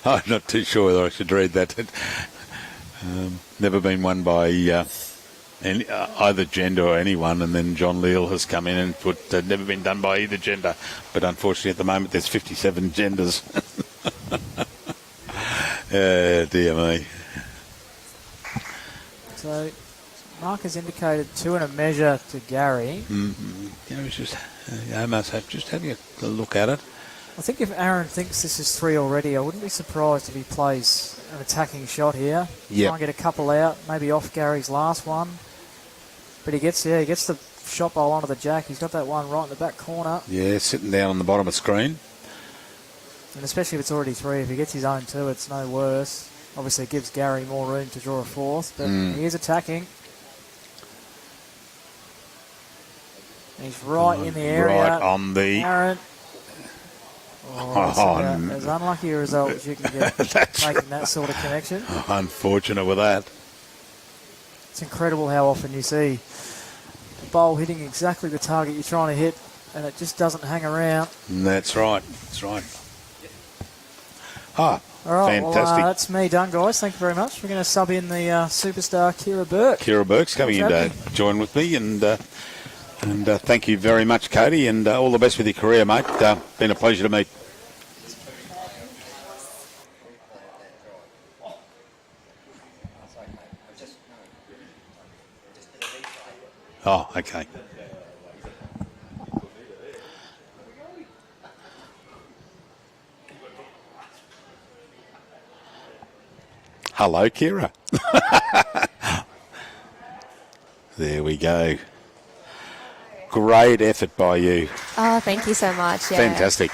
I'm not too sure whether I should read that. Never been won by either gender or anyone, and then John Leal has come in and put never been done by either gender. But unfortunately, at the moment, there's 57 genders. Dear me. So, Mark has indicated 2 and a measure to Gary. Gary's just, I must have just having a look at it. I think if Aron thinks this is 3 already, I wouldn't be surprised if he plays an attacking shot here. Yep. Try and get a couple out, maybe off Gary's last one. But he gets the shot bowl onto the jack. He's got that one right in the back corner. Yeah, sitting down on the bottom of the screen. And especially if it's already 3, if he gets his own 2, it's no worse. Obviously it gives Gary more room to draw a 4th, but he is attacking. And he's right in the area. Right on the... Aron. Oh, as unlucky a result as you can get making that sort of connection. Unfortunate with that. It's incredible how often you see the bowl hitting exactly the target you're trying to hit, and it just doesn't hang around. That's right. That's right. Ah, all right, fantastic. Well, that's me done, guys. Thank you very much. We're going to sub in the superstar Kira Burke. Kira Burke's coming in to join with me, and thank you very much, Cody, and all the best with your career, mate. Been a pleasure to meet. Oh, okay. Hello, Kira. There we go. Great effort by you. Oh, thank you so much. Yeah. Fantastic.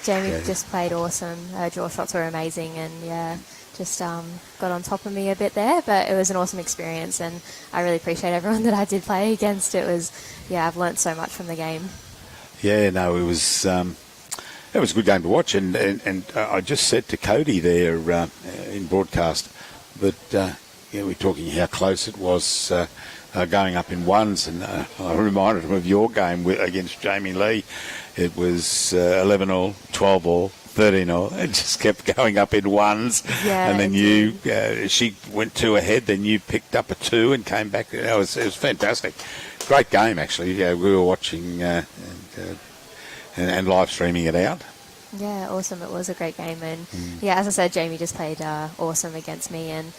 Jamie just played awesome. Draw shots were amazing, and just got on top of me a bit there, but it was an awesome experience, and I really appreciate everyone that I did play against. It was, I've learnt so much from the game. Yeah, no, it was a good game to watch, and I just said to Cody there in broadcast that we're talking how close it was going up in ones, and I reminded him of your game against Jamie Lee. It was 11-all, 12-all, 13-all. It just kept going up in ones. Yeah, and then she went 2 ahead, then you picked up a 2 and came back. It was fantastic. Great game, actually. We were watching and live streaming it out. Yeah, awesome. It was a great game. And, as I said, Jamie just played awesome against me. And,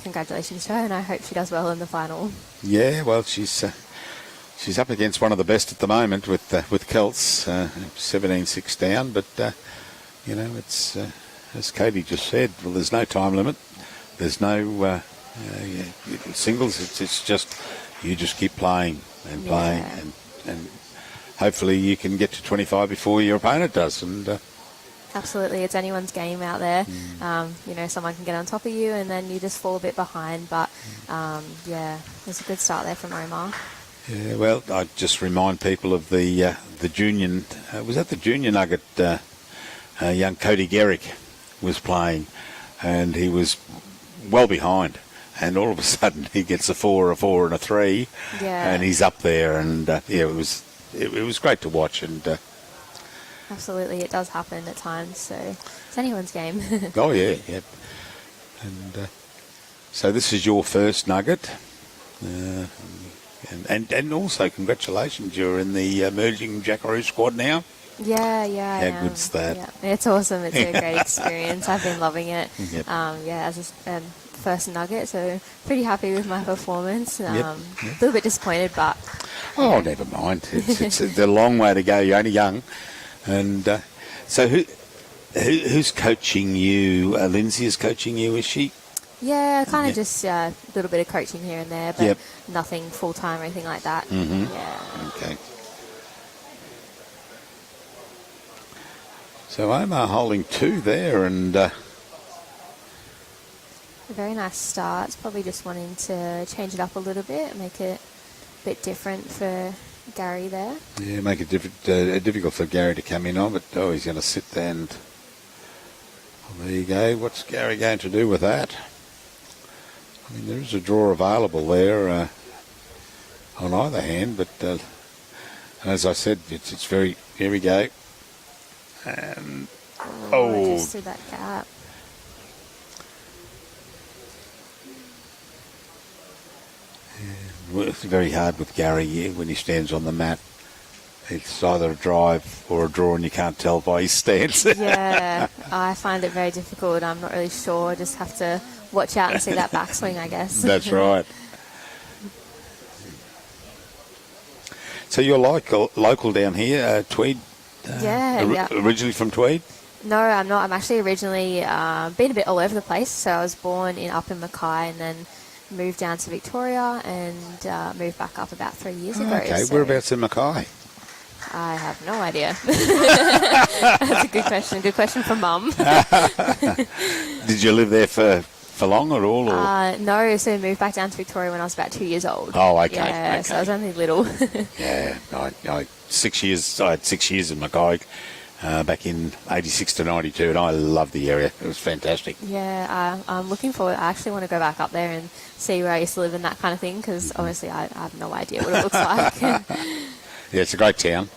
congratulations to her, and I hope she does well in the final. Yeah, well, she's up against one of the best at the moment with Kelsey, 17-6 down. But, it's, as Katie just said, well, there's no time limit. There's no singles. It's just, you just keep playing and playing and hopefully you can get to 25 before your opponent does. And absolutely, it's anyone's game out there. Someone can get on top of you and then you just fall a bit behind. But, there's a good start there from Omar. Yeah, well, I just remind people of the junior, was that the junior Nugget, young Cody Garrick was playing, and he was well behind. And all of a sudden he gets a 4, a 4 and a 3, and he's up there. And, it was great to watch, and absolutely, it does happen at times. So it's anyone's game. Oh yeah. And so this is your first Nugget, and also congratulations, you're in the emerging Jackaroo squad now. Yeah. How good's that? Yeah. It's awesome. It's a great experience. I've been loving it. Yep. As a first Nugget, so pretty happy with my performance. A little bit disappointed, but never mind. It's a long way to go. You're only young, and so who's coaching you? Lindsay is coaching you, is she? Yeah, kind of just a little bit of coaching here and there, but nothing full time or anything like that. Mm-hmm. Yeah. Okay. So Omar holding 2 there, and a very nice start. It's probably just wanting to change it up a little bit, make it a bit different for Gary there. Yeah, make it difficult for Gary to come in on, but he's going to sit there and there you go. What's Gary going to do with that? I mean, there is a draw available there on either hand, but as I said, it's very. Here we go. And just through that gap. Yeah, it's very hard with Gary when he stands on the mat. It's either a drive or a draw, and you can't tell by his stance. Yeah, I find it very difficult. I'm not really sure. I just have to watch out and see that backswing, I guess. That's right. So you're local down here, Tweed? Originally from Tweed? No, I'm not. I'm actually originally been a bit all over the place. So I was born up in Mackay and then moved down to Victoria and moved back up about 3 years ago. Okay, so whereabouts in Mackay? I have no idea. That's a good question. Good question for Mum. Did you live there for long at all? Or? No, so I moved back down to Victoria when I was about 2 years old. Oh, okay. Yeah, okay. so I was only little. Yeah, I 6 years. I had 6 years in Mackay back in 86 to 92, and I loved the area. It was fantastic. Yeah, I'm looking forward. I actually want to go back up there and see where I used to live and that kind of thing, because obviously I have no idea what it looks like. Yeah, it's a great town.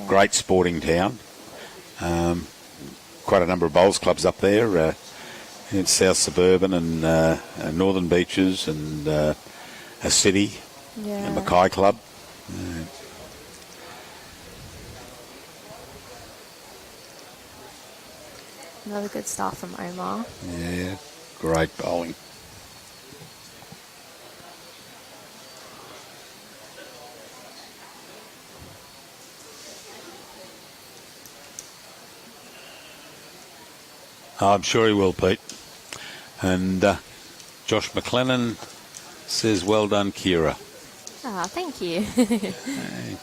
Great sporting town. Quite a number of bowls clubs up there. In South Suburban and Northern Beaches and a city, a Mackay Club. Another good start from Omar. Yeah, great bowling. I'm sure he will, Pete. And Josh McLennan says, well done, Kira. Ah, thank you. Hey.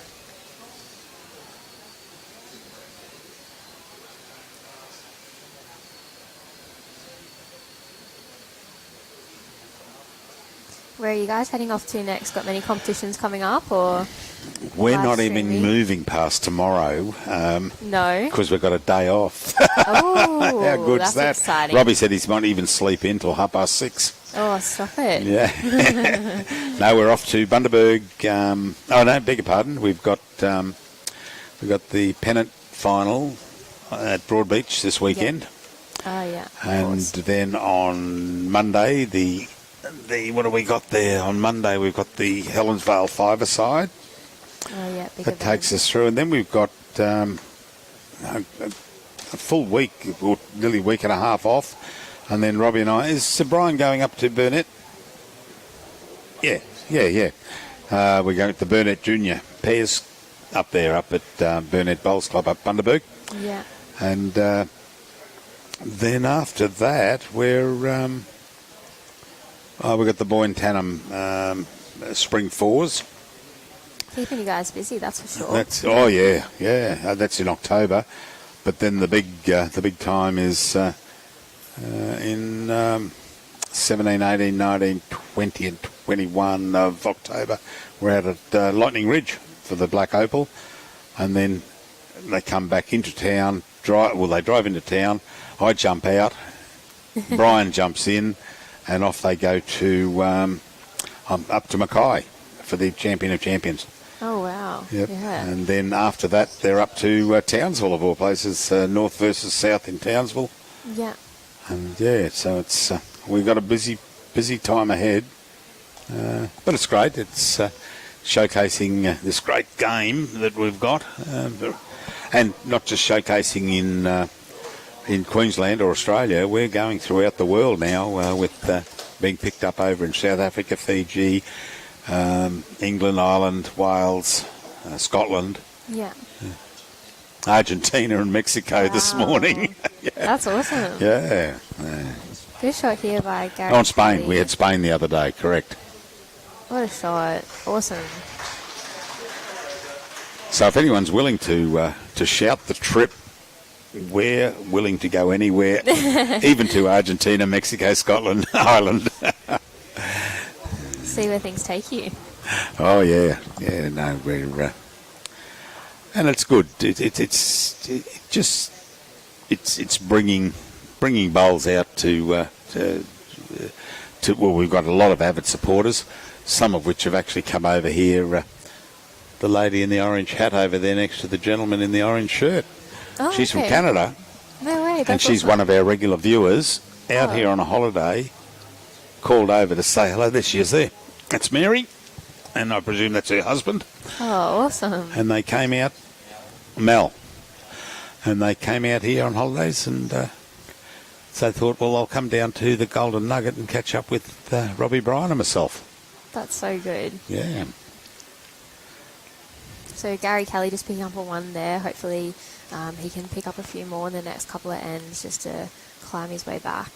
Where are you guys heading off to next? Got many competitions coming up, or? We're not live even streaming? moving past tomorrow. No. Because we've got a day off. Oh, How good's that's that? exciting. Robbie said he might even sleep in till 6:30. Oh, stop it. Yeah. No, we're off to Bundaberg. Beg your pardon. We've got the pennant final at Broadbeach this weekend. Oh, yeah. And then on Monday, what have we got there? On Monday, we've got the Helensvale five-a-side. Oh, yeah. Big That takes us through. And then we've got a full week, or nearly week and a half off. And then Robbie and I, is Sir Brian going up to Burnett? Yeah. We're going to the Burnett Junior Pairs up there, up at Burnett Bowls Club up Bundaberg. Yeah. And then after that, we've got the Boyne Tannum Spring Fours. Keeping you guys busy, that's for sure. That's that's in October. But then the big time is in 17, 18, 19, 20 and 21 of October. We're out at Lightning Ridge for the Black Opal, and then they come back into town. They drive into town. I jump out. Brian jumps in, and off they go to up to Mackay for the Champion of Champions. Oh, wow. Yep. Yeah. And then after that, they're up to Townsville, of all places, north versus south in Townsville. Yeah. And so it's we've got a busy time ahead, but it's great. It's showcasing this great game that we've got, and not just showcasing in Queensland or Australia. We're going throughout the world now with being picked up over in South Africa, Fiji, England, Ireland, Wales, Scotland. Yeah. Argentina and Mexico this morning. Yeah. That's awesome. Yeah. Good shot here by Gary. On Spain. Kelly. We had Spain the other day, correct. What a shot. Awesome. So if anyone's willing to shout the trip, we're willing to go anywhere, even to Argentina, Mexico, Scotland, Ireland. See where things take you. Oh, yeah. Yeah, no, we're... and it's good. It's bringing bowls out to well, we've got a lot of avid supporters, some of which have actually come over here. The lady in the orange hat over there next to the gentleman in the orange shirt. Oh, She's okay. from Canada. No way. That's And she's awesome. one of our regular viewers out here on a holiday, called over to say hello. There she is there. That's Mary, and I presume that's her husband. Oh, awesome. And they came out, Mel, and they came out here on holidays, and so I thought, well, I'll come down to the Golden Nugget and catch up with Robbie Bryan and myself. That's so good. Yeah. So Gary Kelly just picking up a 1 there. Hopefully he can pick up a few more in the next couple of ends just to climb his way back.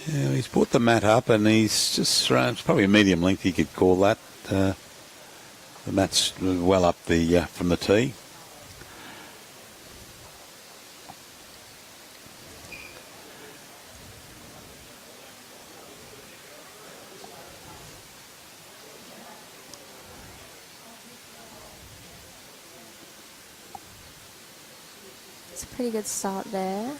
Yeah, he's brought the mat up and he's just thrown, it's probably a medium length you could call that. The mat's well up the from the tee. It's a pretty good start there.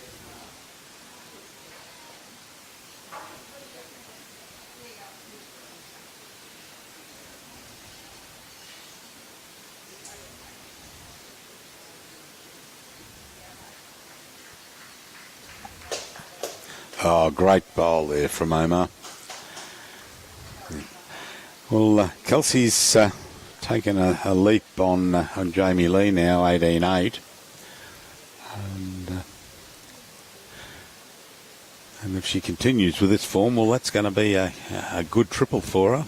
Oh, great bowl there from Omar. Well, Kelsey's taken a leap on Jamie Lee now, 18-8. And if she continues with this form, well, that's going to be a good triple for her.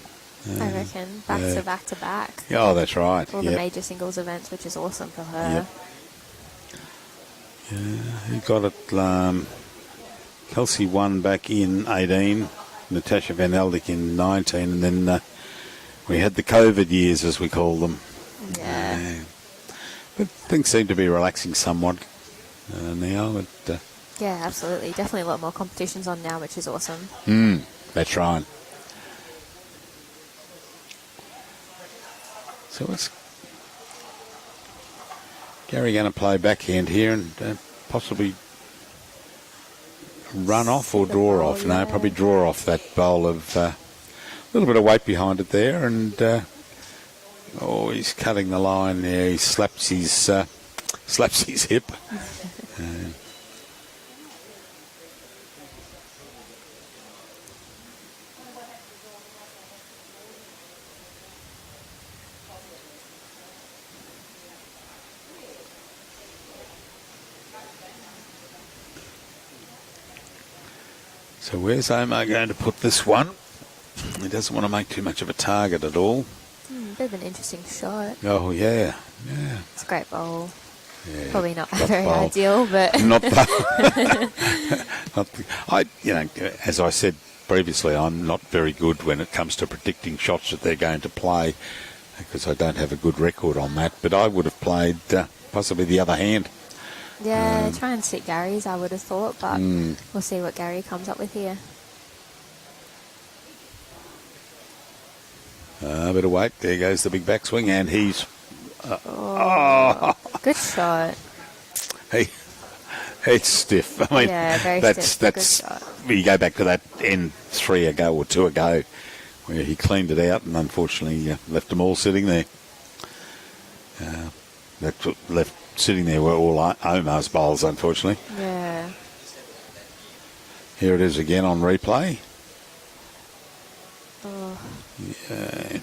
I reckon. Back to back. Oh, that's right. All the major singles events, which is awesome for her. Yep. Yeah, you got it. Kelsey won back in 18, Natasha Van Eldik in 19, and then we had the COVID years, as we call them. Yeah. But things seem to be relaxing somewhat now. Yeah, absolutely. Definitely a lot more competitions on now, which is awesome. That's right. So it's Gary going to play backhand here and possibly run off or draw off. No, probably draw off that bowl of a little bit of weight behind it there. And he's cutting the line there. He slaps his hip. So where's Omar going to put this one? He doesn't want to make too much of a target at all. Bit of an interesting shot. Oh, yeah. It's a great bowl. Yeah, probably not very ideal, but as I said previously, I'm not very good when it comes to predicting shots that they're going to play because I don't have a good record on that. But I would have played possibly the other hand. Yeah, try and sit Gary's, I would have thought, but we'll see what Gary comes up with here. A bit of weight. There goes the big backswing, and he's... Good shot. It's stiff. I mean, yeah, very that's stiff. Good shot. You go back to that end 3 ago or 2 ago where he cleaned it out and unfortunately left them all sitting there. Left sitting there were all Omar's bowls, unfortunately. Yeah. Here it is again on replay. Oh. Yeah.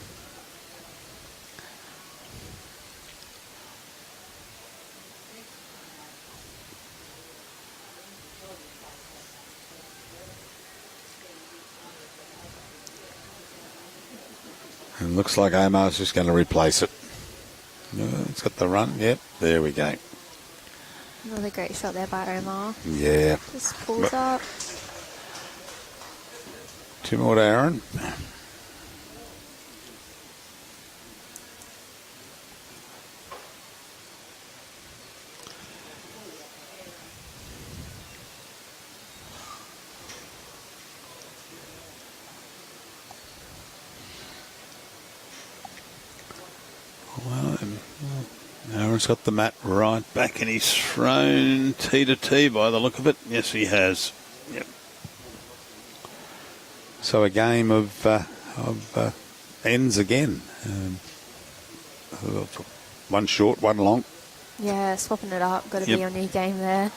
And looks like Omar's just going to replace it. It's got the run. Yep, there we go. Another great shot there by Omar. Yeah. Just pulls up. 2 more to Aron. Aron's got the mat right back and he's thrown tee to tee by the look of it. Yes, he has. Yep. So a game of ends again. One short, one long. Yeah, swapping it up. Got to be on your game there.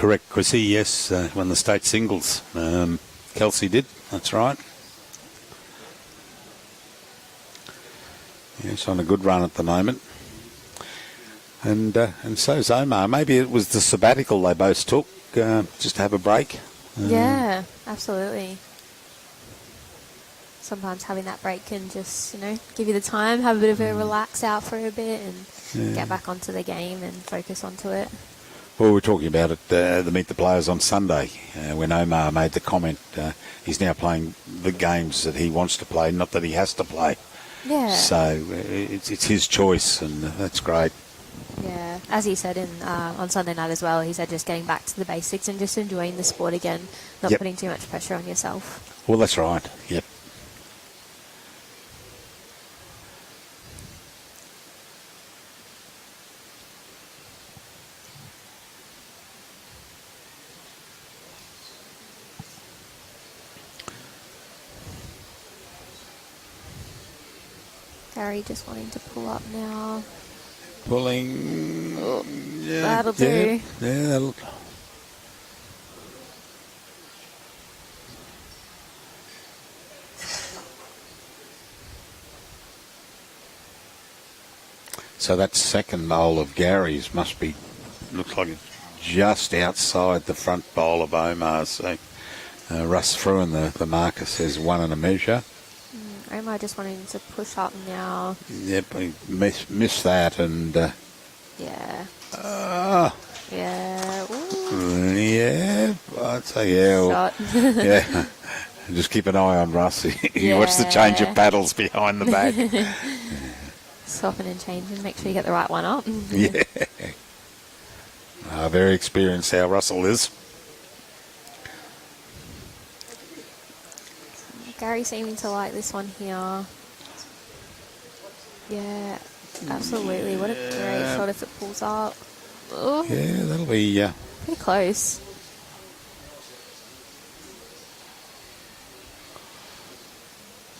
Correct, Chrissy, yes, won the state singles. Kelsey did, that's right. Yeah, she's on a good run at the moment. And so's Omar. Maybe it was the sabbatical they both took, just to have a break. Yeah, absolutely. Sometimes having that break can just, give you the time, have a bit of a relax out for a bit and get back onto the game and focus onto it. Well, we were talking about it, the Meet the Players on Sunday, when Omar made the comment, he's now playing the games that he wants to play, not that he has to play. Yeah. So it's his choice, and that's great. Yeah, as he said on Sunday night as well, he said just getting back to the basics and just enjoying the sport again, not putting too much pressure on yourself. Well, that's right, yep. Gary just wanting to pull up now. Pulling. Oh, yeah, that'll do. Yeah, that'll. So that second bowl of Gary's must be, looks like it's just outside the front bowl of Omar's. So Russ Fruin, the marker, says 1 and a measure. Omar just wanting to push up now. Yep, he missed that and... yeah. Yeah. Ooh. Yeah, I'd say yeah. Shot. Yeah. Just keep an eye on Russ. He wants to change your paddles behind the back. Swapping and changing. Make sure you get the right one up. Yeah. Very experienced, how Russell is. Gary seeming to like this one here. Yeah, absolutely. What a great shot if it pulls up. Ooh. Yeah, that'll be... pretty close.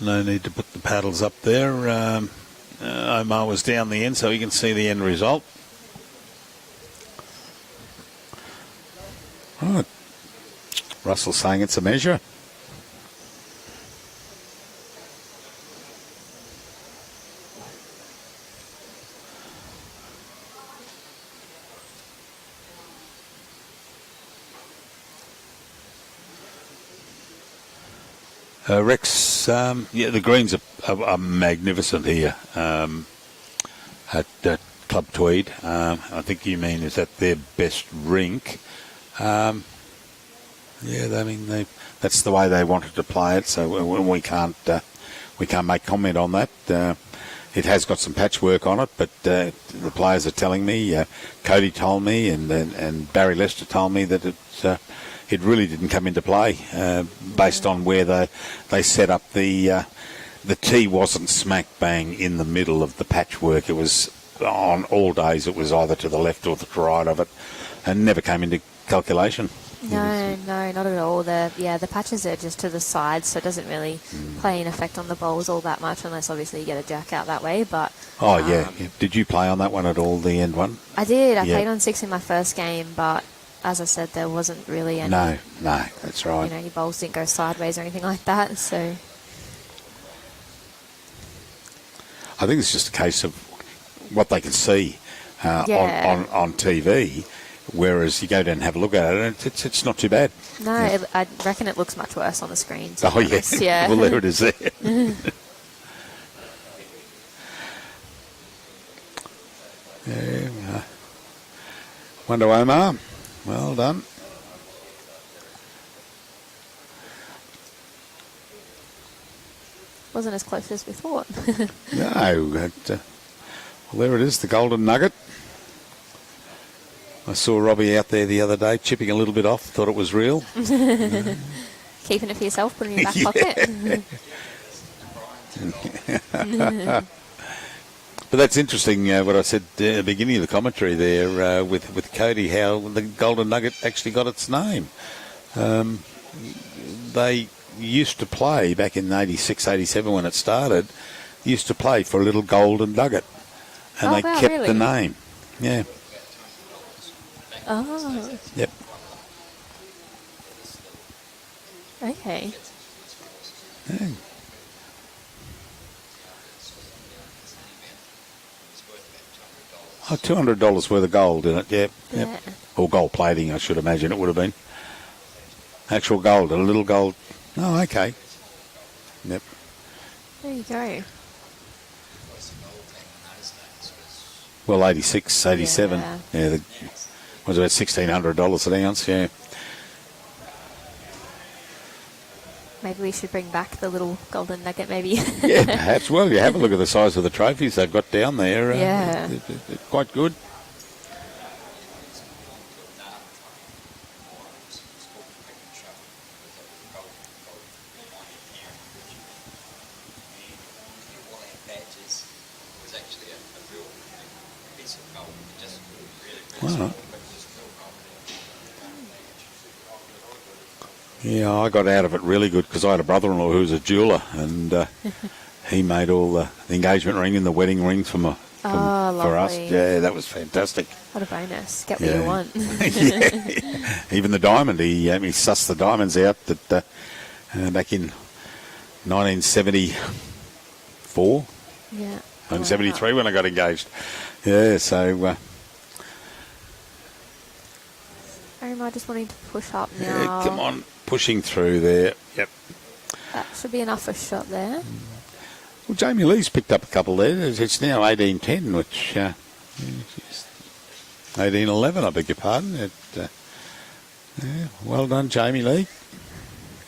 No need to put the paddles up there. Omar was down the end, so you can see the end result. Right. Russell saying it's a measure. Rex, the greens are magnificent here at Coast-Tweed. I think you mean is that their best rink. That's the way they wanted to play it. So we can't make comment on that. It has got some patchwork on it, but the players are telling me. Cody told me, and Barry Lester told me that it really didn't come into play based on where they set up the tee wasn't smack bang in the middle of the patchwork. It was on all days. It was either to the left or the right of it, and never came into calculation. No, not at all. The patches are just to the sides, so it doesn't really play an effect on the bowls all that much, unless obviously you get a jack out that way. But yeah. Did you play on that one at all? The end one? I did. I played on 6 in my first game, but as I said, there wasn't really any. No, that's right. Your bowls didn't go sideways or anything like that. So I think it's just a case of what they can see on TV. Whereas you go down and have a look at it, and it's not too bad. No, I reckon it looks much worse on the screen. Oh, yes. Yeah. Well, there it is there. Yeah. Wonder Omar. Well done. Wasn't as close as we thought. No. Well, there it is, the golden nugget. I saw Robbie out there the other day chipping a little bit off, thought it was real. Keeping it for yourself, putting it in your back pocket. But that's interesting, what I said at the beginning of the commentary there with Cody, how the golden nugget actually got its name. They used to play back in 86, 87 when it started, used to play for a little golden nugget. And they kept the name. Yeah. Oh. Yep. Okay. Yeah. Oh, $200 worth of gold in it, yep. Yeah. Or gold plating, I should imagine it would have been. Actual gold, a little gold. Oh, okay. Yep. There you go. Well, 86, 87. Yeah. Yeah, was about $1,600 an ounce, yeah. Maybe we should bring back the little golden nugget, maybe. Yeah, perhaps. Well, you have a look at the size of the trophies they've got down there. Yeah. They're quite good. Wow. Yeah, I got out of it really good because I had a brother-in-law who was a jeweller, and he made all the engagement ring and the wedding rings for us. Yeah, that was fantastic. What a bonus. Get what you want. Yeah. Even the diamond, he sussed the diamonds out that back in 1974. Yeah. 1973 when I got engaged. Yeah, so... Am I just wanting to push up now? Yeah, come on, pushing through there. Yep. That should be enough for a shot there. Well, Jamie Lee's picked up a couple there. It's now 18.10, which... 18.11, I beg your pardon. Yeah, well done, Jamie Lee.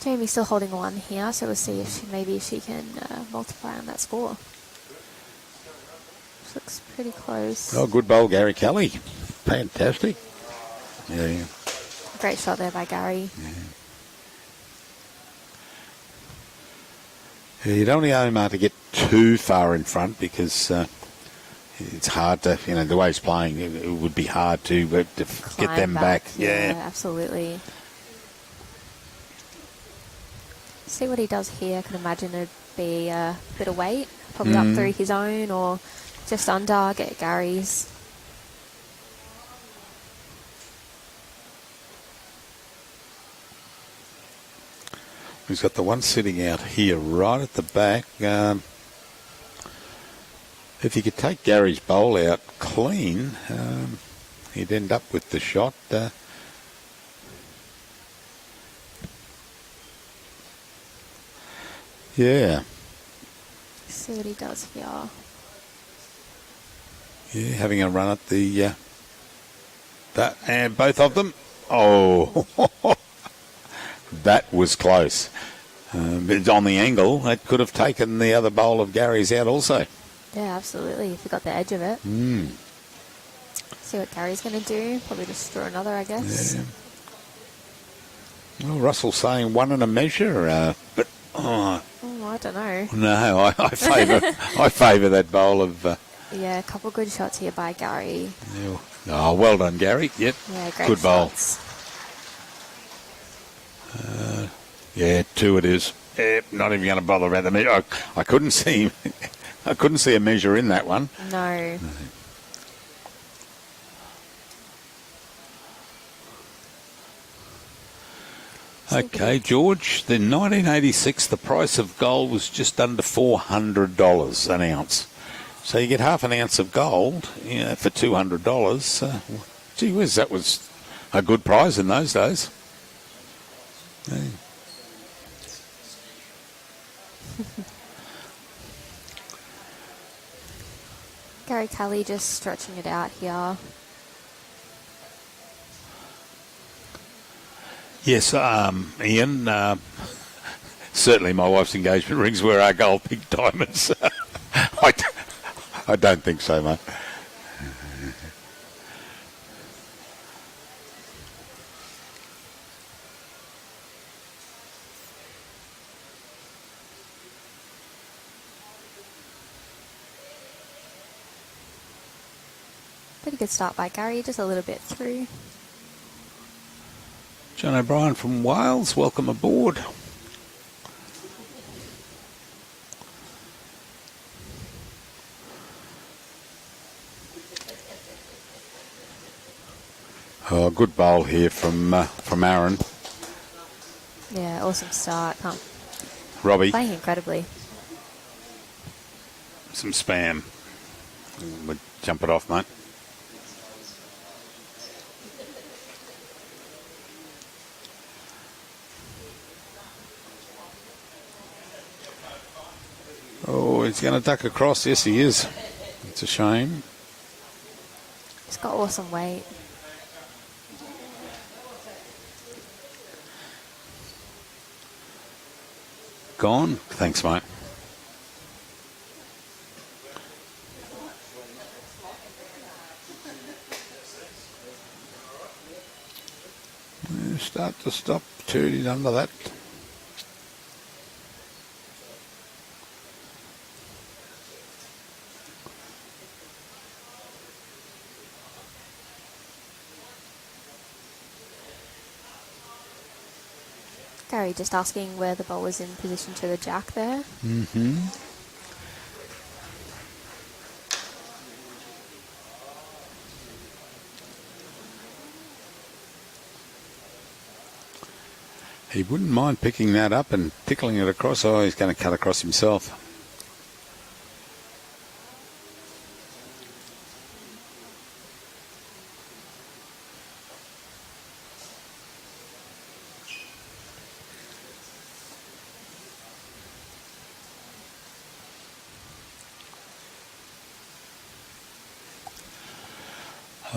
Jamie's still holding one here, so we'll see if she can multiply on that score. This looks pretty close. Oh, good bowl, Gary Kelly. Fantastic. Yeah. Great shot there by Gary. Yeah, you don't want Omar to get too far in front because it's hard to, the way he's playing, it would be hard to get them back. Yeah, absolutely. See what he does here. I can imagine it'd be a bit of weight, probably up through his own or just under, get Gary's. He's got the one sitting out here right at the back. If you could take Gary's bowl out clean, he'd end up with the shot. Yeah. See what he does here. Yeah, having a run at the... and both of them. Oh, that was close. But on the angle, that could have taken the other bowl of Gary's out also. Yeah, absolutely. If you got the edge of it. See what Gary's going to do. Probably just draw another, I guess. Yeah. Well, Russell's saying one and a measure, but... I don't know. No, I favour that bowl of... Yeah, a couple good shots here by Gary. Yeah. Oh, well done, Gary. Yep. Yeah, great good bowl. shots. Yeah, 2 it is. Not even going to bother about the measure. I couldn't see. I couldn't see a measure in that one. No. Okay, George. In 1986, the price of gold was just under $400 an ounce. So you get half an ounce of gold for $200. Gee whiz, that was a good price in those days. Yeah. Gary Kelly just stretching it out here. Yes, Ian, certainly my wife's engagement rings were our gold pink diamonds. I don't think so, mate. Pretty good start by Gary, just a little bit through. John O'Brien from Wales, welcome aboard. Oh, good bowl here from Aron. Yeah, Yeah, awesome start. Robbie. Playing incredibly. Some spam. We'll jump it off, mate. Oh, he's going to duck across. Yes, he is. It's a shame. He's got awesome weight. Gone. Thanks, mate. Start to stop. Tooted under that. Gary just asking where the ball was in position to the jack there. Mm-hmm. He wouldn't mind picking that up and tickling it across. Oh, he's going to cut across himself.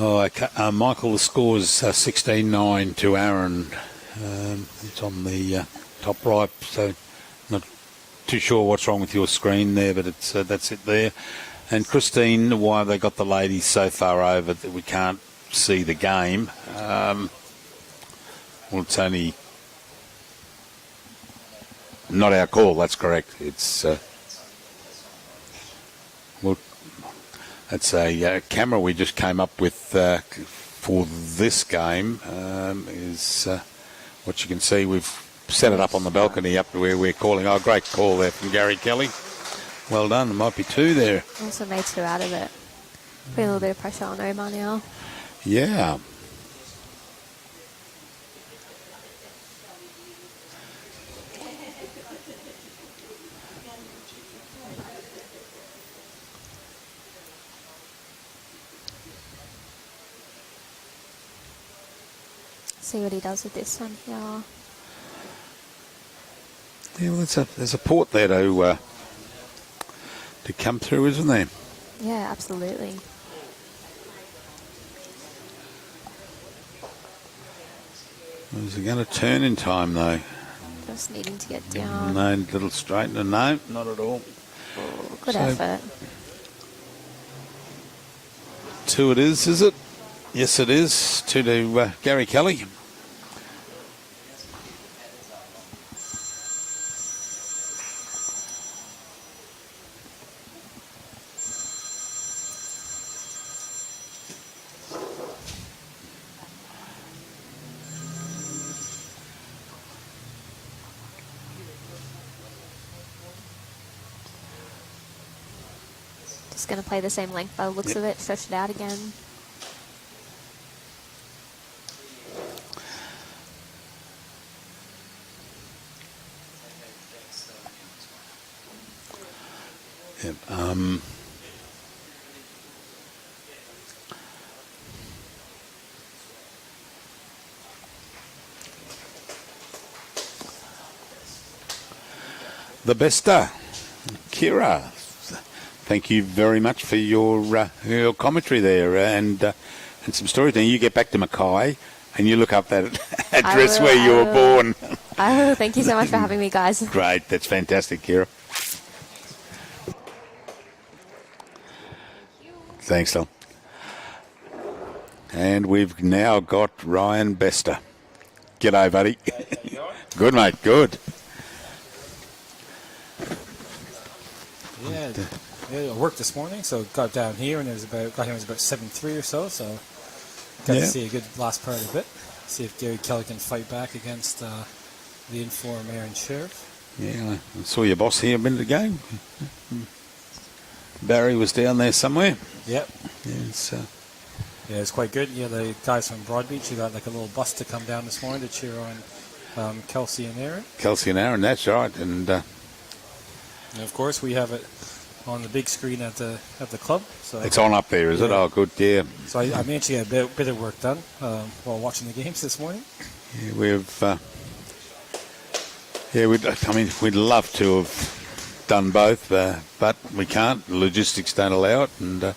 Oh, okay. Michael, the score's 16-9 to Aron. It's on the top right, so not too sure what's wrong with your screen there, but it's that's it there. And Christine, why have they got the ladies so far over that we can't see the game? Well, it's only not our call. That's correct. It's well, that's a camera we just came up with for this game. Is what you can see. We've set it up on the balcony up where we're calling. Oh, great call there from Gary Kelly. Well done. There might be two there. Also made two out of it. Put a little bit of pressure on Omar now. Yeah. See what he does with this one here. Yeah, well, there's a port there to come through, isn't there? Yeah, absolutely. Is he going to turn in time, though? Just needing to get down. No, little straightener. No, not at all. Oh, good effort. Two it is it? Yes, it is. Two to Gary Kelly. Just going to play the same length by the looks of it, stretch it out again. Yep. The bester, Kira. Thank you very much for your commentary there and some stories. Now you get back to Mackay and you look up that address where you were born. I will. Thank you so much for having me, guys. Great, that's fantastic, Kira. Thanks, Tom. And we've now got Ryan Bester. G'day, buddy. Good, mate, good. Yeah, I worked this morning, so got down here and got here about 7:03 or so. So got to see a good last part of it. See if Gary Kelly can fight back against the inform Aron Sherriff. Yeah, I saw your boss here a minute ago. Barry was down there somewhere. Yep. Yeah, it's quite good. Yeah, the guys from Broadbeach, you got like a little bus to come down this morning to cheer Kelsey and Aron. Kelsey and Aron, that's right. And And of course, we have it on the big screen at the club. So it's on up there, is it? Oh, good, yeah. So I managed to get a bit of work done while watching the games this morning. Yeah, we'd love to have done both, but we can't. The logistics don't allow it. And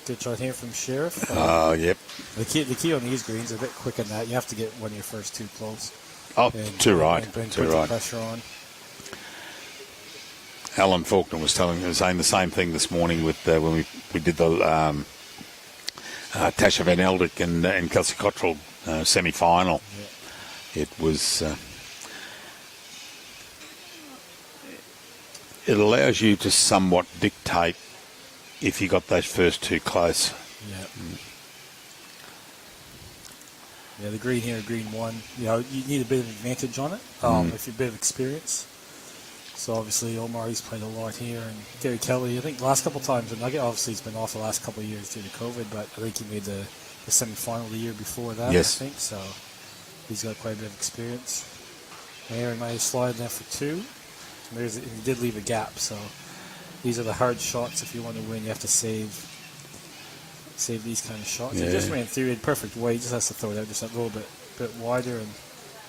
good shot here from Sherriff. oh, yep. The key on these greens are a bit quicker than that. You have to get one of your first two close. Oh, too right. And put Too the right. pressure on. Alan Faulkner was saying the same thing this morning with when we did the Tasha Van Eldick and Kelsey Cottrell semi-final. Yeah. It was. It allows you to somewhat dictate if you got those first two close. Yeah. Yeah, the green here, green one. You know, you need a bit of advantage on it if you're a bit of experience. So obviously Omar, he's played a lot here, and Gary Kelly, I think the last couple of times, and Nugget obviously he's been off the last couple of years due to COVID, but I think he made the semi-final the year before that, yes. I think, so he's got quite a bit of experience. Aaron might have slid there for two. And he did leave a gap, so these are the hard shots. If you want to win, you have to save these kind of shots. Yeah. He just ran through it perfect way. He just has to throw it out just a little bit wider and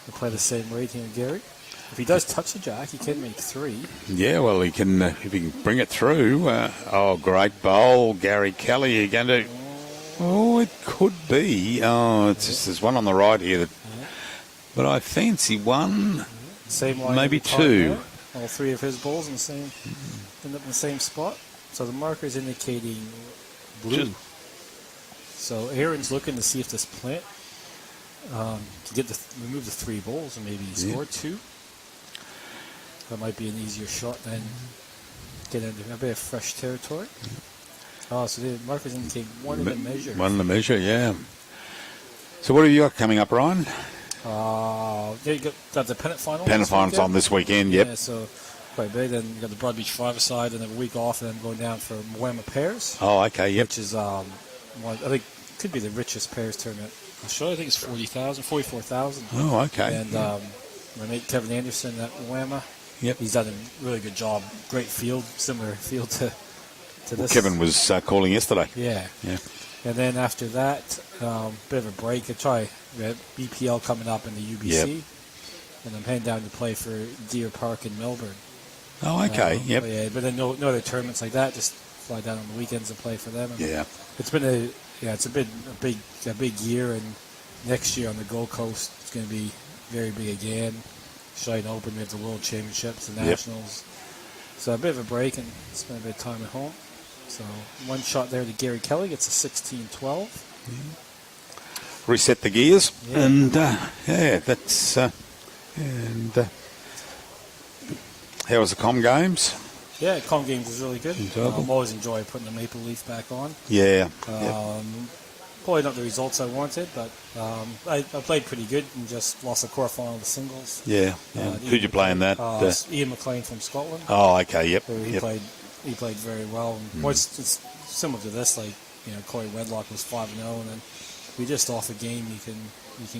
play the same rate here, Gary. If he does touch the jack, he can make three. Yeah, well, he can if he can bring it through. Great bowl, Gary Kelly. You're going to. Oh, it could be. Oh, it's just there's one on the right here that. But I fancy one. Same line. Maybe two. All three of his balls in the same, end up in the same spot. So the marker is indicating blue. So Aaron's looking to see if this plant can remove the three balls and maybe score two. That might be an easier shot than get into a bit of fresh territory. Oh, so the markers indicate one in the measure. One in the measure, yeah. So what have you got coming up, Ryan? Yeah, you got the pennant final. Pennant finals on this weekend, yep. Yeah, so quite big. Then you got the Broad Beach 5-a-side, and then a week off, and then going down for Moama Pairs. Oh, okay, yep. Which is, I think, could be the richest pairs tournament. I'm sure I think it's 44,000. Oh, okay. And my mate Kevin Anderson at Moama. Yep. He's done a really good job. Great field, similar field to this. Well, Kevin was calling yesterday. Yeah. And then after that, bit of a break. We had BPL coming up in the UBC. And I'm heading down to play for Deer Park in Melbourne. Oh, okay. Yeah, but then no other tournaments like that. Just fly down on the weekends and play for them. And it's been a big year, and next year on the Gold Coast it's going to be very big again. Shine Open, we have the World Championships, the Nationals. So a bit of a break and spend a bit of time at home. So one shot there to Gary Kelly, gets a 16-12. Reset the gears, and that's how was the Com Games? Yeah, Com Games was really good. I'm always enjoy putting the Maple Leaf back on. Yeah. Probably not the results I wanted, but I played pretty good and just lost the quarterfinal of the singles. Yeah. Who'd you play in that? Ian McLean from Scotland. Oh, okay. Yep. He played very well. And it's similar to this, like Corey Wedlock was 5-0, and then if you just off a game, you can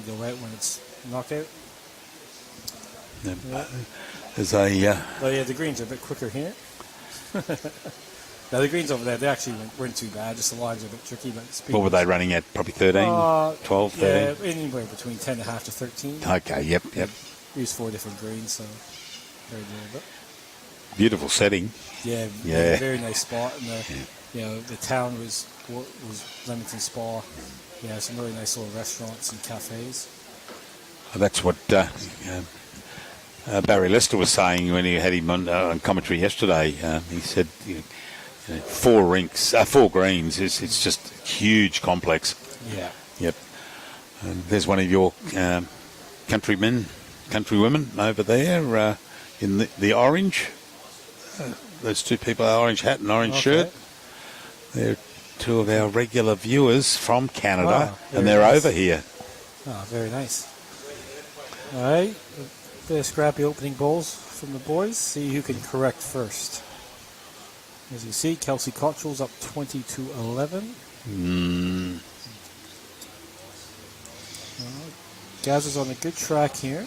go out when it's knockout. There's the greens are a bit quicker here. Now the greens over there, they actually weren't too bad. Just the lines are a bit tricky. But what were they running at? Probably 13, 12, 13? Yeah, anywhere between 10.5 to 13. Okay, yep. Used 4 different greens, so very good. Beautiful setting. Yeah. Very nice spot. And the town was Leamington Spa. Yeah, some really nice little restaurants and cafes. That's what Barry Lester was saying when he had him on commentary yesterday. He said, 4 greens. It's just a huge complex. Yeah. Yep. And there's one of your countrywomen over there in the orange. Those two people, orange hat and orange shirt. They're two of our regular viewers from Canada, and they're over here. Oh, very nice. All right. Bit of scrappy opening balls from the boys. See who can correct first. As you see, Kelsey Cottrell's up 20-11. Gaz is on a good track here.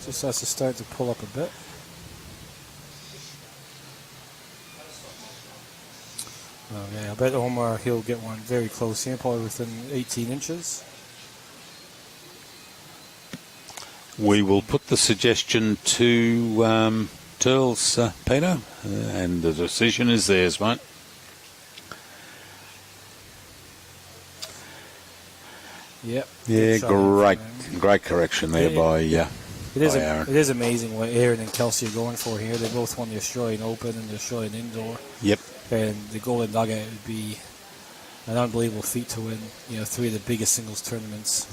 Just has to start to pull up a bit. Okay, I bet Omar, he'll get one very close here, probably within 18 inches. We will put the suggestion to Turles, Peter, and the decision is theirs, mate. Yep. Yeah, great correction there by It Aron. It is amazing what Aron and Kelsey are going for here. They both won the Australian Open and the Australian Indoor. Yep. And the Golden Nugget would be an unbelievable feat to win, 3 of the biggest singles tournaments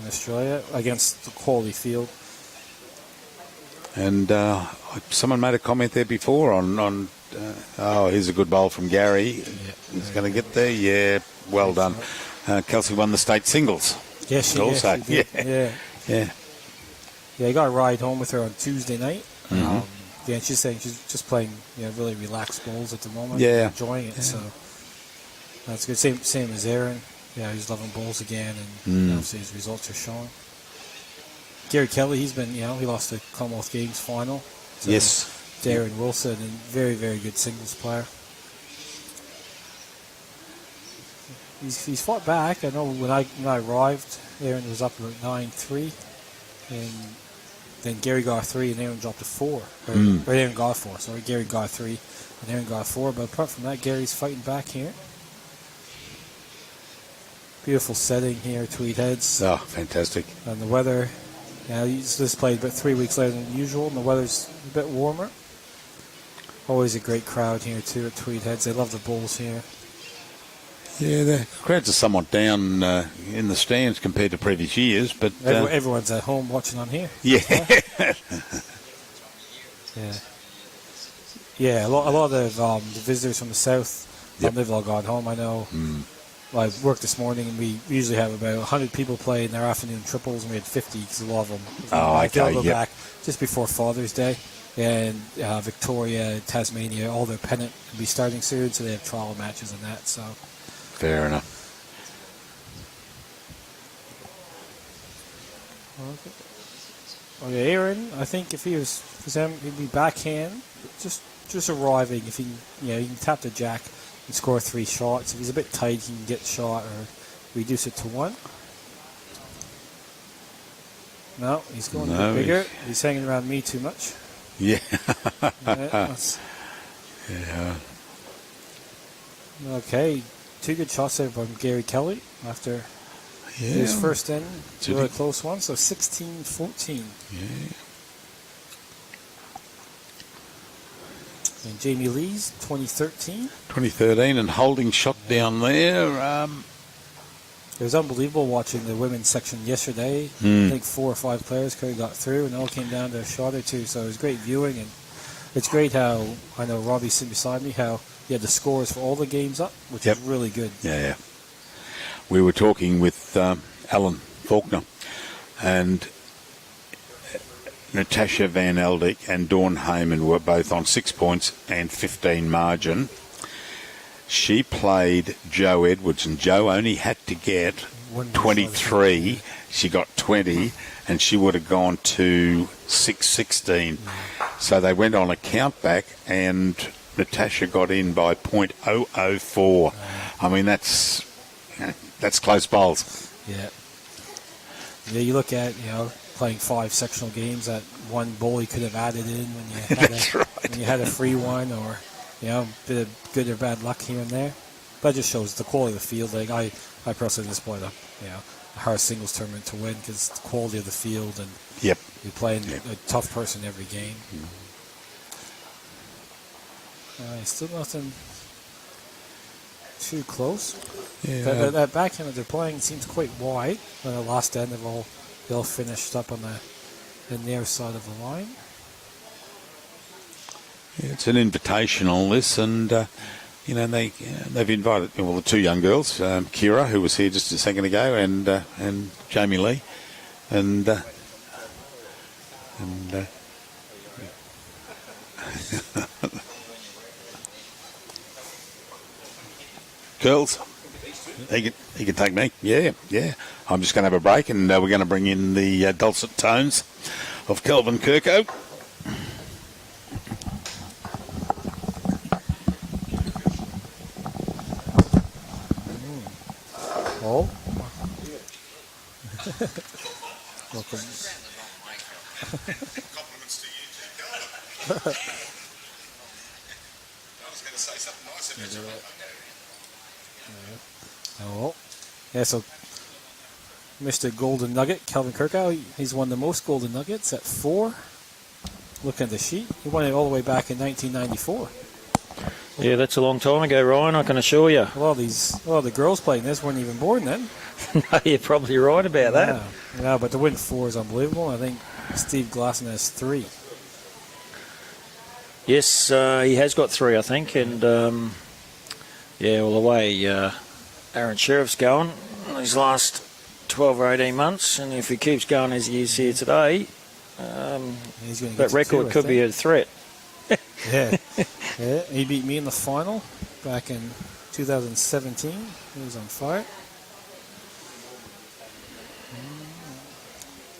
in Australia against the quality field. And someone made a comment there before on here's a good bowl from Gary. Yeah. He's going to get there. Yeah, well done. Kelsey won the state singles. Yes, she did. Yeah, I got a ride home with her on Tuesday night. Yeah, and she's saying she's just playing really relaxed bowls at the moment. Yeah. Enjoying it, so that's good. Same as Aron. Yeah, he's loving bowls again, and obviously his results are showing. Gary Kelly, he's been, he lost the Commonwealth Games final. So Yes. Darren Wilson, and very, very good singles player. He's fought back. I know when I arrived, Aron was up about 9-3, and then Gary got 3, and Aron dropped to 4. Or Aron got 4. Sorry, Gary got 3, and Aron got 4. But apart from that, Gary's fighting back here. Beautiful setting here, Tweed Heads. Oh, fantastic. And the weather, this played about 3 weeks later than usual, and the weather's a bit warmer. Always a great crowd here too at Tweed Heads. They love the bowls here. Yeah, the crowds are somewhat down in the stands compared to previous years, but everyone's at home watching on here. Yeah. Yeah, a lot of the visitors from the south they've all gone home. I know. I worked this morning, and we usually have about 100 people play in their afternoon triples, and we had 50 because a lot of them. They'll go back just before Father's Day. And Victoria, Tasmania, all their pennant will be starting soon, so they have trial matches and that. So. Fair enough. Okay, Aron, I think if he was for them, he'd be backhand, just arriving. If he can tap the jack and score 3 shots. If he's a bit tight, he can get shot or reduce it to 1. No, he's going a bit bigger. He's hanging around me too much. Yeah. Yeah. Okay, 2 good shots there from Gary Kelly after his first in. Really close one, so 16-14. Yeah. And Jamie Lee's 2013. 2013, and holding shot down there. It was unbelievable watching the women's section yesterday. I think 4 or 5 players could have got through, and it all came down to a shot or 2. So it was great viewing, and it's great how I know Robbie's sitting beside me. How he had the scores for all the games up, which is really good. Yeah. We were talking with Alan Faulkner, and Natasha Van Eldik and Dawn Heyman were both on 6 points and 15 margin. She played Joe Edwards, and Joe only had to get 23. She got 20, and she would have gone to 6-16. So they went on a count back, and Natasha got in by .004. I mean, that's close bowls. Yeah. Yeah, you look at, playing 5 sectional games, that one bowlie could have added in when you had, when you had a free one, or a bit of good or bad luck here and there. That just shows the quality of the field. Like I personally just played a hard singles tournament to win because the quality of the field, and you're playing a tough person every game. Still nothing too close. Yeah. That backhand that they're playing seems quite wide. On the last end, they all finished up on the near side of the line. Yeah, it's an invitational, this, and they've invited the 2 young girls, Kira, who was here just a second ago, and Jamie Lee, and girls. He can take me. Yeah. I'm just going to have a break, and we're going to bring in the dulcet tones of Kelvin Kirko. Oh. Welcome. Compliments to you too, Kelvin. I was going to say something nice about you. Oh. Yeah, so Mr. Golden Nugget, Kelvin Kirko, he's won the most Golden Nuggets at 4. Looking at the sheet, he won it all the way back in 1994. Yeah, that's a long time ago, Ryan, I can assure you. A lot of the girls playing this weren't even born then. No, you're probably right about that. Yeah, but to win 4 is unbelievable. I think Steve Glasson has 3. Yes, he has got 3, I think, and yeah, well, the way Aron Sherriff's going these last 12 or 18 months, and if he keeps going as he is here today, that record could be a threat. Yeah. Yeah, he beat me in the final back in 2017. He was on fire.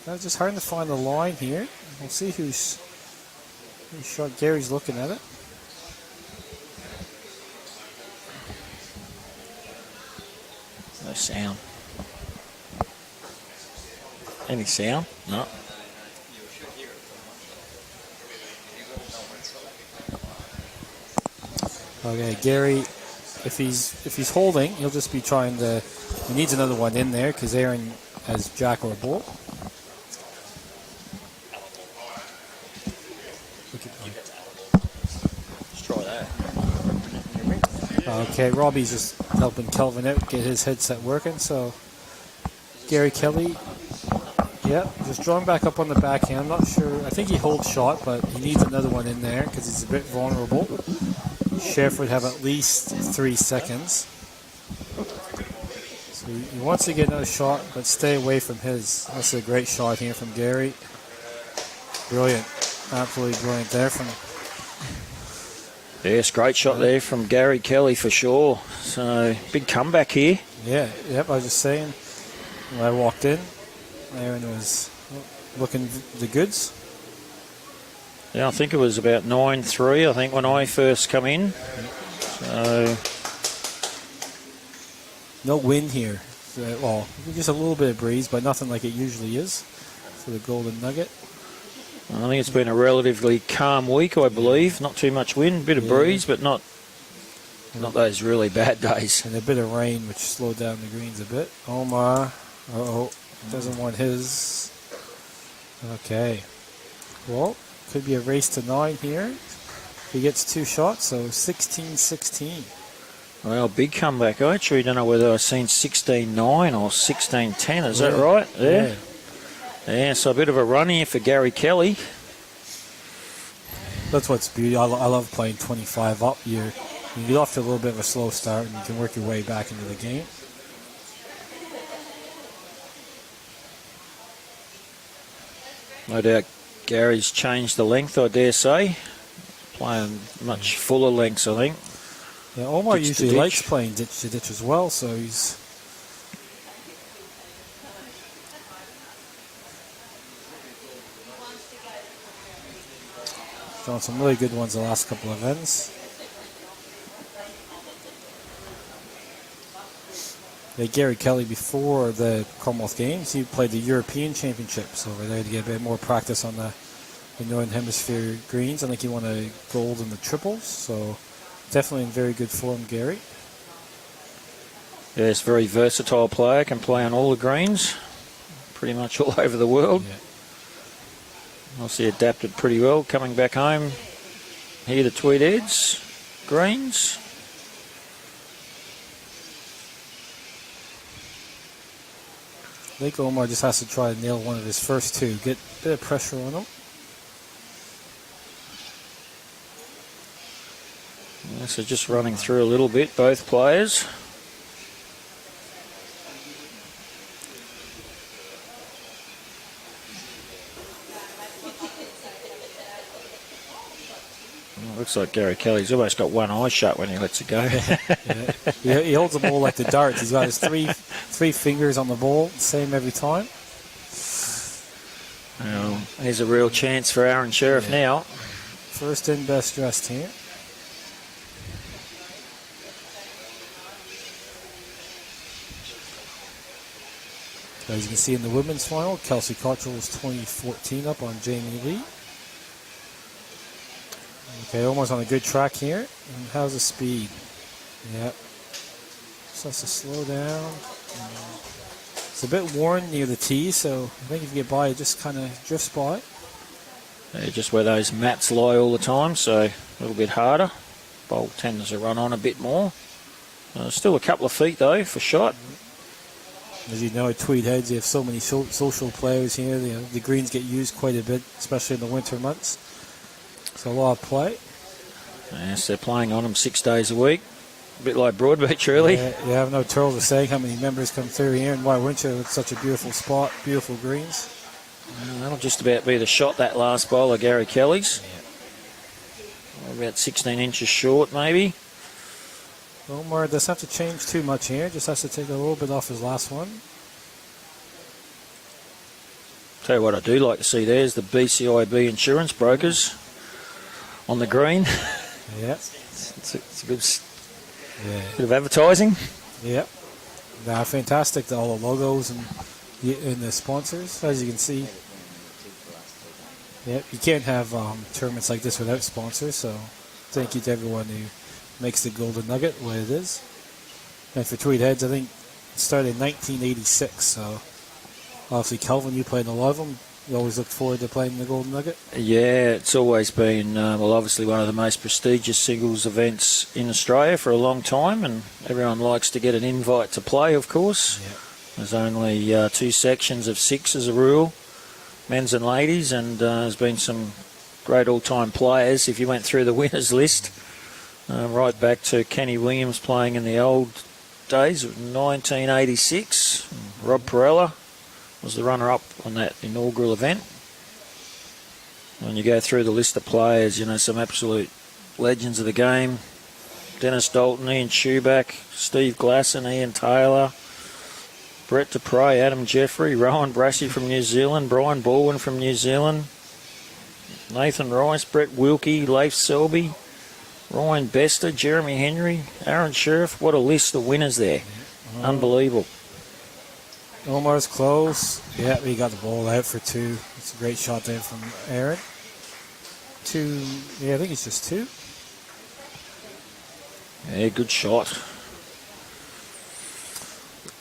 It's just hard to find the line here. We'll see who's shot. Gary's looking at it. No sound. Any sound? No. Okay, Gary, if he's holding, he'll just be trying to. He needs another one in there because Aron has jack or bull. Let's try that. Okay, Robbie's just helping Kelvin out, get his headset working. So, Gary Kelly, yeah, just drawing back up on the backhand. I'm not sure. I think he holds shot, but he needs another one in there because he's a bit vulnerable. Sherriff would have at least 3 seconds. So he wants to get another shot, but stay away from his. That's a great shot here from Gary. Brilliant. Absolutely brilliant there from... Yes, great shot there from Gary Kelly for sure. So, big comeback here. Yeah, yep, I was just saying, when I walked in, Aron was looking the goods. Yeah, I think it was about 9-3, I think, when I first come in. So, no wind here. So, well, just a little bit of breeze, but nothing like it usually is for the Golden Nugget. I think it's been a relatively calm week, I believe. Not too much wind, bit of breeze, but not those really bad days. And a bit of rain, which slowed down the greens a bit. Omar, doesn't want his. Okay. Well, could be a race to 9 here. He gets 2 shots, so 16-16. Well, big comeback. I actually don't know whether I've seen 16-9 or 16-10. Is that right? Yeah. Yeah, so a bit of a run here for Gary Kelly. That's what's beautiful. I love playing 25 up. You get off to a little bit of a slow start, and you can work your way back into the game. No doubt Gary's changed the length, I dare say. Playing much fuller lengths, I think. Yeah, Omar Ditch to usually ditch. likes playing ditch to ditch as well, so he's... Drawn some really good ones the last couple of ends. Yeah, Gary Kelly, before the Commonwealth Games, he played the European Championships over there to get a bit more practice on the Northern Hemisphere greens. I think he won a gold in the triples, so definitely in very good form, Gary. Yeah, he's a very versatile player, can play on all the greens, pretty much all over the world. Yeah. Obviously adapted pretty well, coming back home here to Tweed Heads, greens. I think Omar just has to try to nail one of his first 2, get a bit of pressure on him. Yeah, so just running through a little bit, both players. Looks like Gary Kelly's almost got one eye shut when he lets it go. He holds the ball like the darts. He's got his three fingers on the ball, same every time. Well, here's a real chance for Aron Sherriff now. First in, best dressed here. As you can see in the women's final, Kelsey Cottrell was 2014 up on Jamie Lee. Okay, almost on a good track here. And how's the speed? Yep. Starts to slow down. It's a bit worn near the tee, so I think if you get by, it just kind of drifts by. Yeah, just where those mats lie all the time, so a little bit harder. Bowl tends to run on a bit more. Still a couple of feet though for shot. As you know, at Tweed Heads, you have so many social players here. The greens get used quite a bit, especially in the winter months. So a lot of play. Yes, they're playing on them 6 days a week. A bit like Broadbeach, really. Yeah, you have no trouble saying how many members come through here and why winter it's such a beautiful spot, beautiful greens. That'll just about be the shot, that last bowl of Gary Kelly's. Yeah. About 16 inches short, maybe. Omar doesn't have to change too much here, just has to take a little bit off his last one. Tell you what I do like to see there is the BCIB insurance brokers on the green. Yeah. It's a good bit of advertising. Yep. Nah, fantastic, all the logos and the sponsors, as you can see. Yep, you can't have tournaments like this without sponsors, so thank you to everyone who makes the Golden Nugget what it is. And for Tweed Heads, I think it started in 1986, so obviously Kelvin, you played in a lot of them. You always look forward to playing the Golden Nugget? Yeah, it's always been, obviously one of the most prestigious singles events in Australia for a long time, and everyone likes to get an invite to play, of course. Yep. There's only 2 sections of 6 as a rule, men's and ladies, and there's been some great all-time players. If you went through the winners list, right back to Kenny Williams playing in the old days of 1986, Rob Perella was the runner-up on that inaugural event. When you go through the list of players, you know, some absolute legends of the game. Dennis Dalton, Ian Schuback, Steve Glasson, Ian Taylor, Brett Dupre, Adam Jeffrey, Rowan Brassey from New Zealand, Brian Baldwin from New Zealand, Nathan Rice, Brett Wilkie, Leif Selby, Ryan Bester, Jeremy Henry, Aron Sherriff. What a list of winners there. Unbelievable. Omar's close. Yeah, he got the ball out for 2. It's a great shot there from Aron. 2, yeah, I think it's just 2. Yeah, good shot.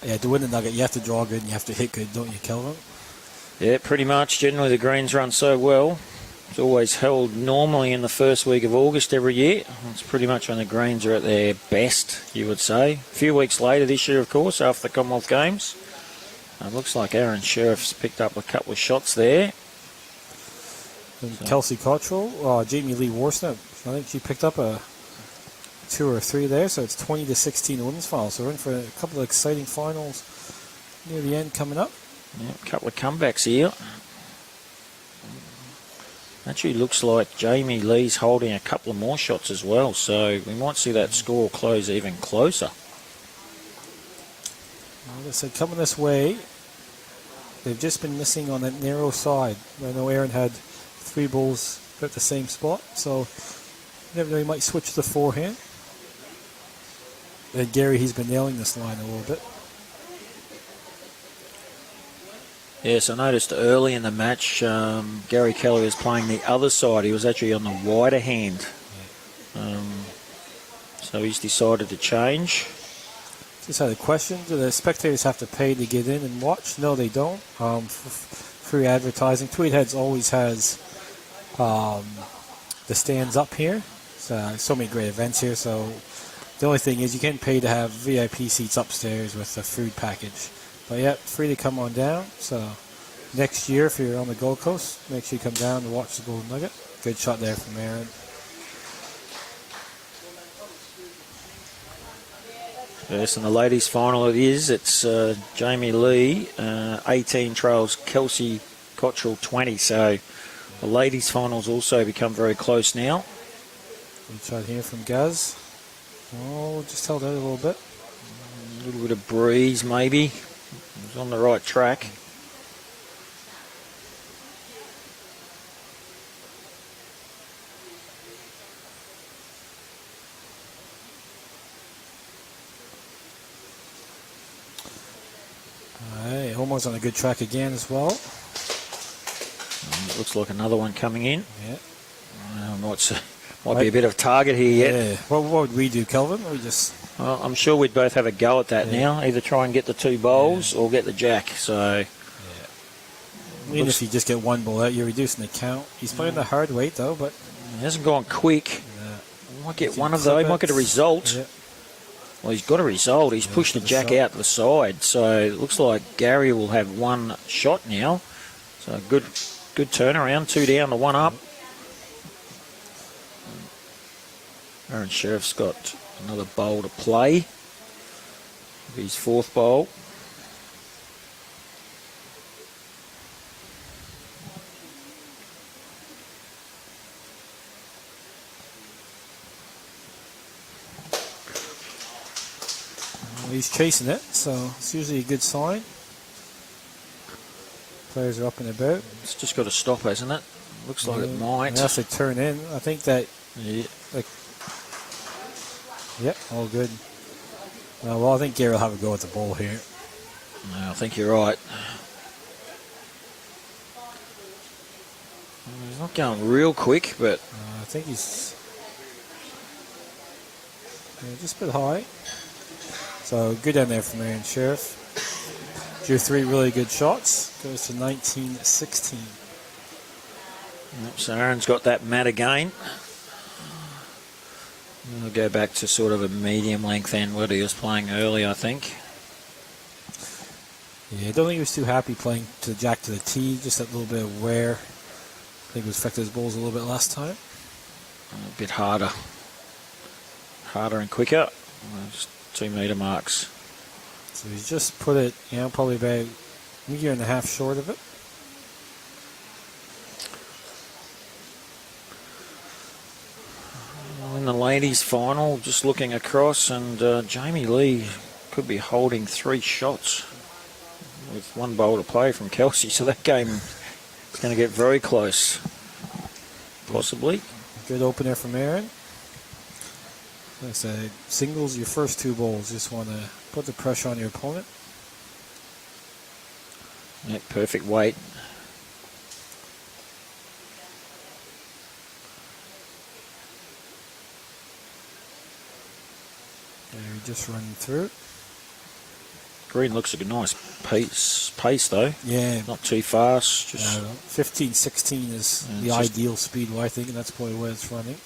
Yeah, to win the Nugget, you have to draw good and you have to hit good, don't you, Kelvin? Yeah, pretty much. Generally, the greens run so well. It's always held normally in the first week of August every year. It's pretty much when the greens are at their best, you would say. A few weeks later this year, of course, after the Commonwealth Games. It looks like Aron Sherriff's picked up a couple of shots there. And Kelsey Cottrell, Jamie Lee Worsnop, I think she picked up a 2 or 3 there, so it's 20-16 women's final. So we're in for a couple of exciting finals near the end coming up. Yeah, a couple of comebacks here. Actually looks like Jamie Lee's holding a couple of more shots as well, so we might see that score close even closer. Like I said, coming this way, they've just been missing on that narrow side. I know Aron had 3 balls at the same spot, so never know, he might switch to the forehand. And Gary, he's been nailing this line a little bit. Yes, I noticed early in the match, Gary Kelly was playing the other side. He was actually on the wider hand. So he's decided to change. Just had a question. Do the spectators have to pay to get in and watch? No, they don't. Free advertising. Tweed Heads always has the stands up here. So many great events here. So the only thing is you can't pay to have VIP seats upstairs with a food package. But yeah, free to come on down. So next year, if you're on the Gold Coast, make sure you come down to watch the Golden Nugget. Good shot there from Aron. Yes, and the ladies' final it is. It's Jamie Lee, 18 trails Kelsey Cottrell 20. So the ladies' finals also become very close now. Good shot here from Gaz. Oh, just held out a little bit. A little bit of breeze, maybe. He's on the right track. Alright, almost on a good track again as well. It looks like another one coming in. Yeah. Might be a bit of target here yet. Yeah. What would we do, Kelvin? We just... Well, I'm sure we'd both have a go at that now. Either try and get the 2 bowls or get the jack. So, even if you just get 1 ball out, you're reducing the count. He's playing the hard weight though, but he hasn't gone quick. Yeah. Might get one of those. Might get a result. Yeah. Well, he's got a result. He's pushed the jack out to the side. So it looks like Gary will have 1 shot now. So good turnaround. 2 down to 1 up. Aron Sherriff's got another bowl to play. His 4th bowl. Well, he's chasing it, so it's usually a good sign. Players are up and about. It's just got to stop, hasn't it? Looks like it might. Unless they turn in. I think that... Yeah. Yep, all good. Well, I think Gary will have a go at the ball here. No, I think you're right. He's not going real quick, but... I think he's just a bit high. So good down there from Aron Sherriff. Drew 3 really good shots. Goes to 19-16. Yep, so Aaron's got that mat again. We'll go back to sort of a medium length end what he was playing early, I think. Yeah, I don't think he was too happy playing to the jack to the tee. Just that little bit of wear. I think it was affected his balls a little bit last time. A bit harder. Harder and quicker. Just 2 metre marks. So he's just put it, probably about a year and a half short of it. In the ladies' final, just looking across, and Jamie Lee could be holding 3 shots with 1 bowl to play from Kelsey, so that game is going to get very close, possibly. Good opener from Aron. Like I said, singles your first 2 bowls. Just want to put the pressure on your opponent. Yeah, perfect weight. Just running through. Green looks like a nice pace though. Yeah. Not too fast. Just 15, 16 is the ideal speed, I think, and that's probably where it's running.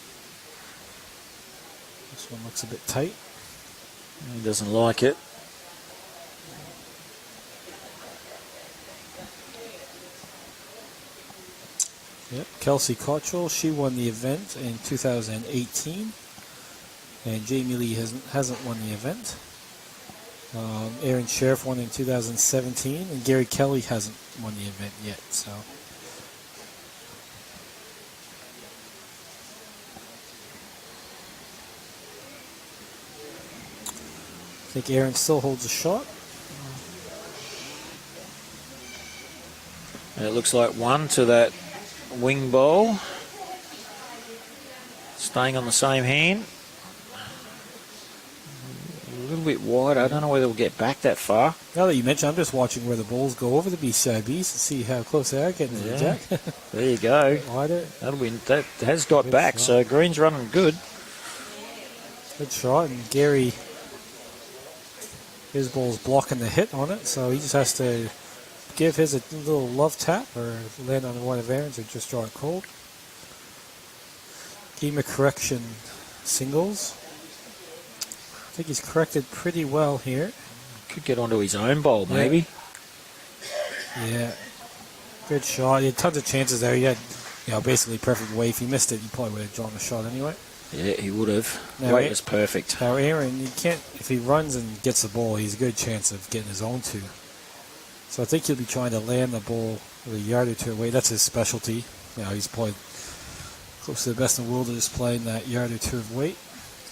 This one looks a bit tight. He doesn't like it. Yep, Kelsey Cottrell, she won the event in 2018. And Jamie Lee hasn't won the event. Aron Sherriff won in 2017, and Gary Kelly hasn't won the event yet. So, I think Aron still holds a shot. And it looks like 1 to that wing bowl. Staying on the same hand. A little bit wide. I don't know whether we'll get back that far. Now that you mention, I'm just watching where the balls go over the BCIBs to see how close they are getting to the jack. There you go. Wider. That has got back, so Green's running good. Good shot, and Gary, his ball's blocking the hit on it, so he just has to give his a little love tap or land on one of Aron's or just draw it cold. Game of correction singles. I think he's corrected pretty well here. Could get onto his own bowl, maybe. Yeah. Good shot. He had tons of chances there. He had, basically perfect way. If he missed it, he probably would have drawn the shot anyway. Yeah, he would have. Now, Weight was perfect. Now, Aron, you can't, if he runs and gets the ball, he's a good chance of getting his own 2. So I think he'll be trying to land the ball with a yard or 2 away. That's his specialty. He's probably Close to the best in the world, is playing that yard or two of weight.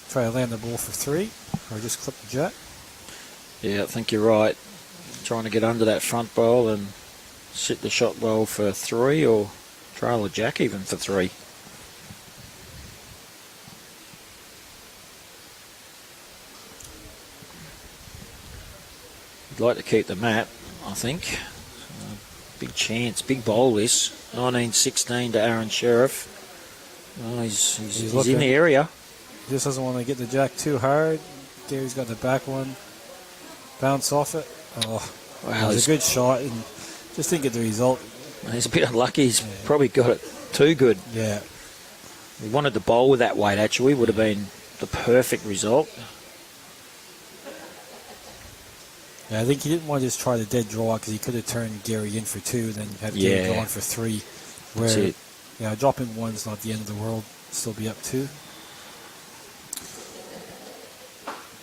Try to land the ball for 3, or just clip the jack. Yeah, I think you're right. Trying to get under that front bowl and sit the shot bowl for 3, or trail a jack even for 3. You'd like to keep the mat, I think. Big chance, big bowl this. 19-16 to Aron Sherriff. Oh, he's in the area. He just doesn't want to get the jack too hard. Gary's got the back one. Bounce off it. Oh, wow, it's a good shot, and just think of the result. He's a bit unlucky. He's probably got it too good. Yeah. He wanted to bowl with that weight, actually. Would have been the perfect result. Yeah, I think he didn't want to just try the dead draw, because he could have turned Gary in for 2 and then have Gary go on for 3. That's it. Yeah, dropping 1's not the end of the world. Still be up 2.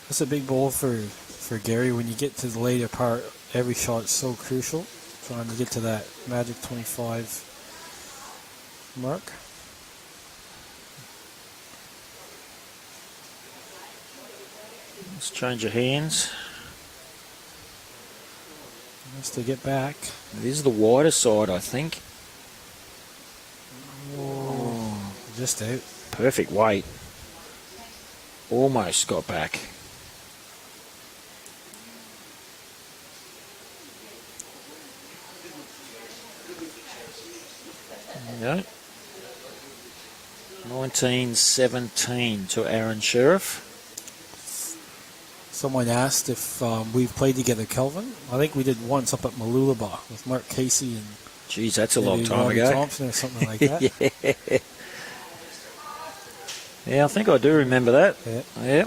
That's a big ball for Gary. When you get to the later part, every shot is so crucial. Trying to get to that magic 25 mark. Let's change your hands. Nice to get back. It is the wider side, I think. Oh, just out. Perfect weight. Almost got back. There you go. 19-17 to Aron Sherriff. Someone asked if we've played together, Kelvin. I think we did once up at Mooloolaba with Mark Casey and... Geez, that's a long time ago. Thompson or something like that. Yeah, I think I do remember that. Yeah.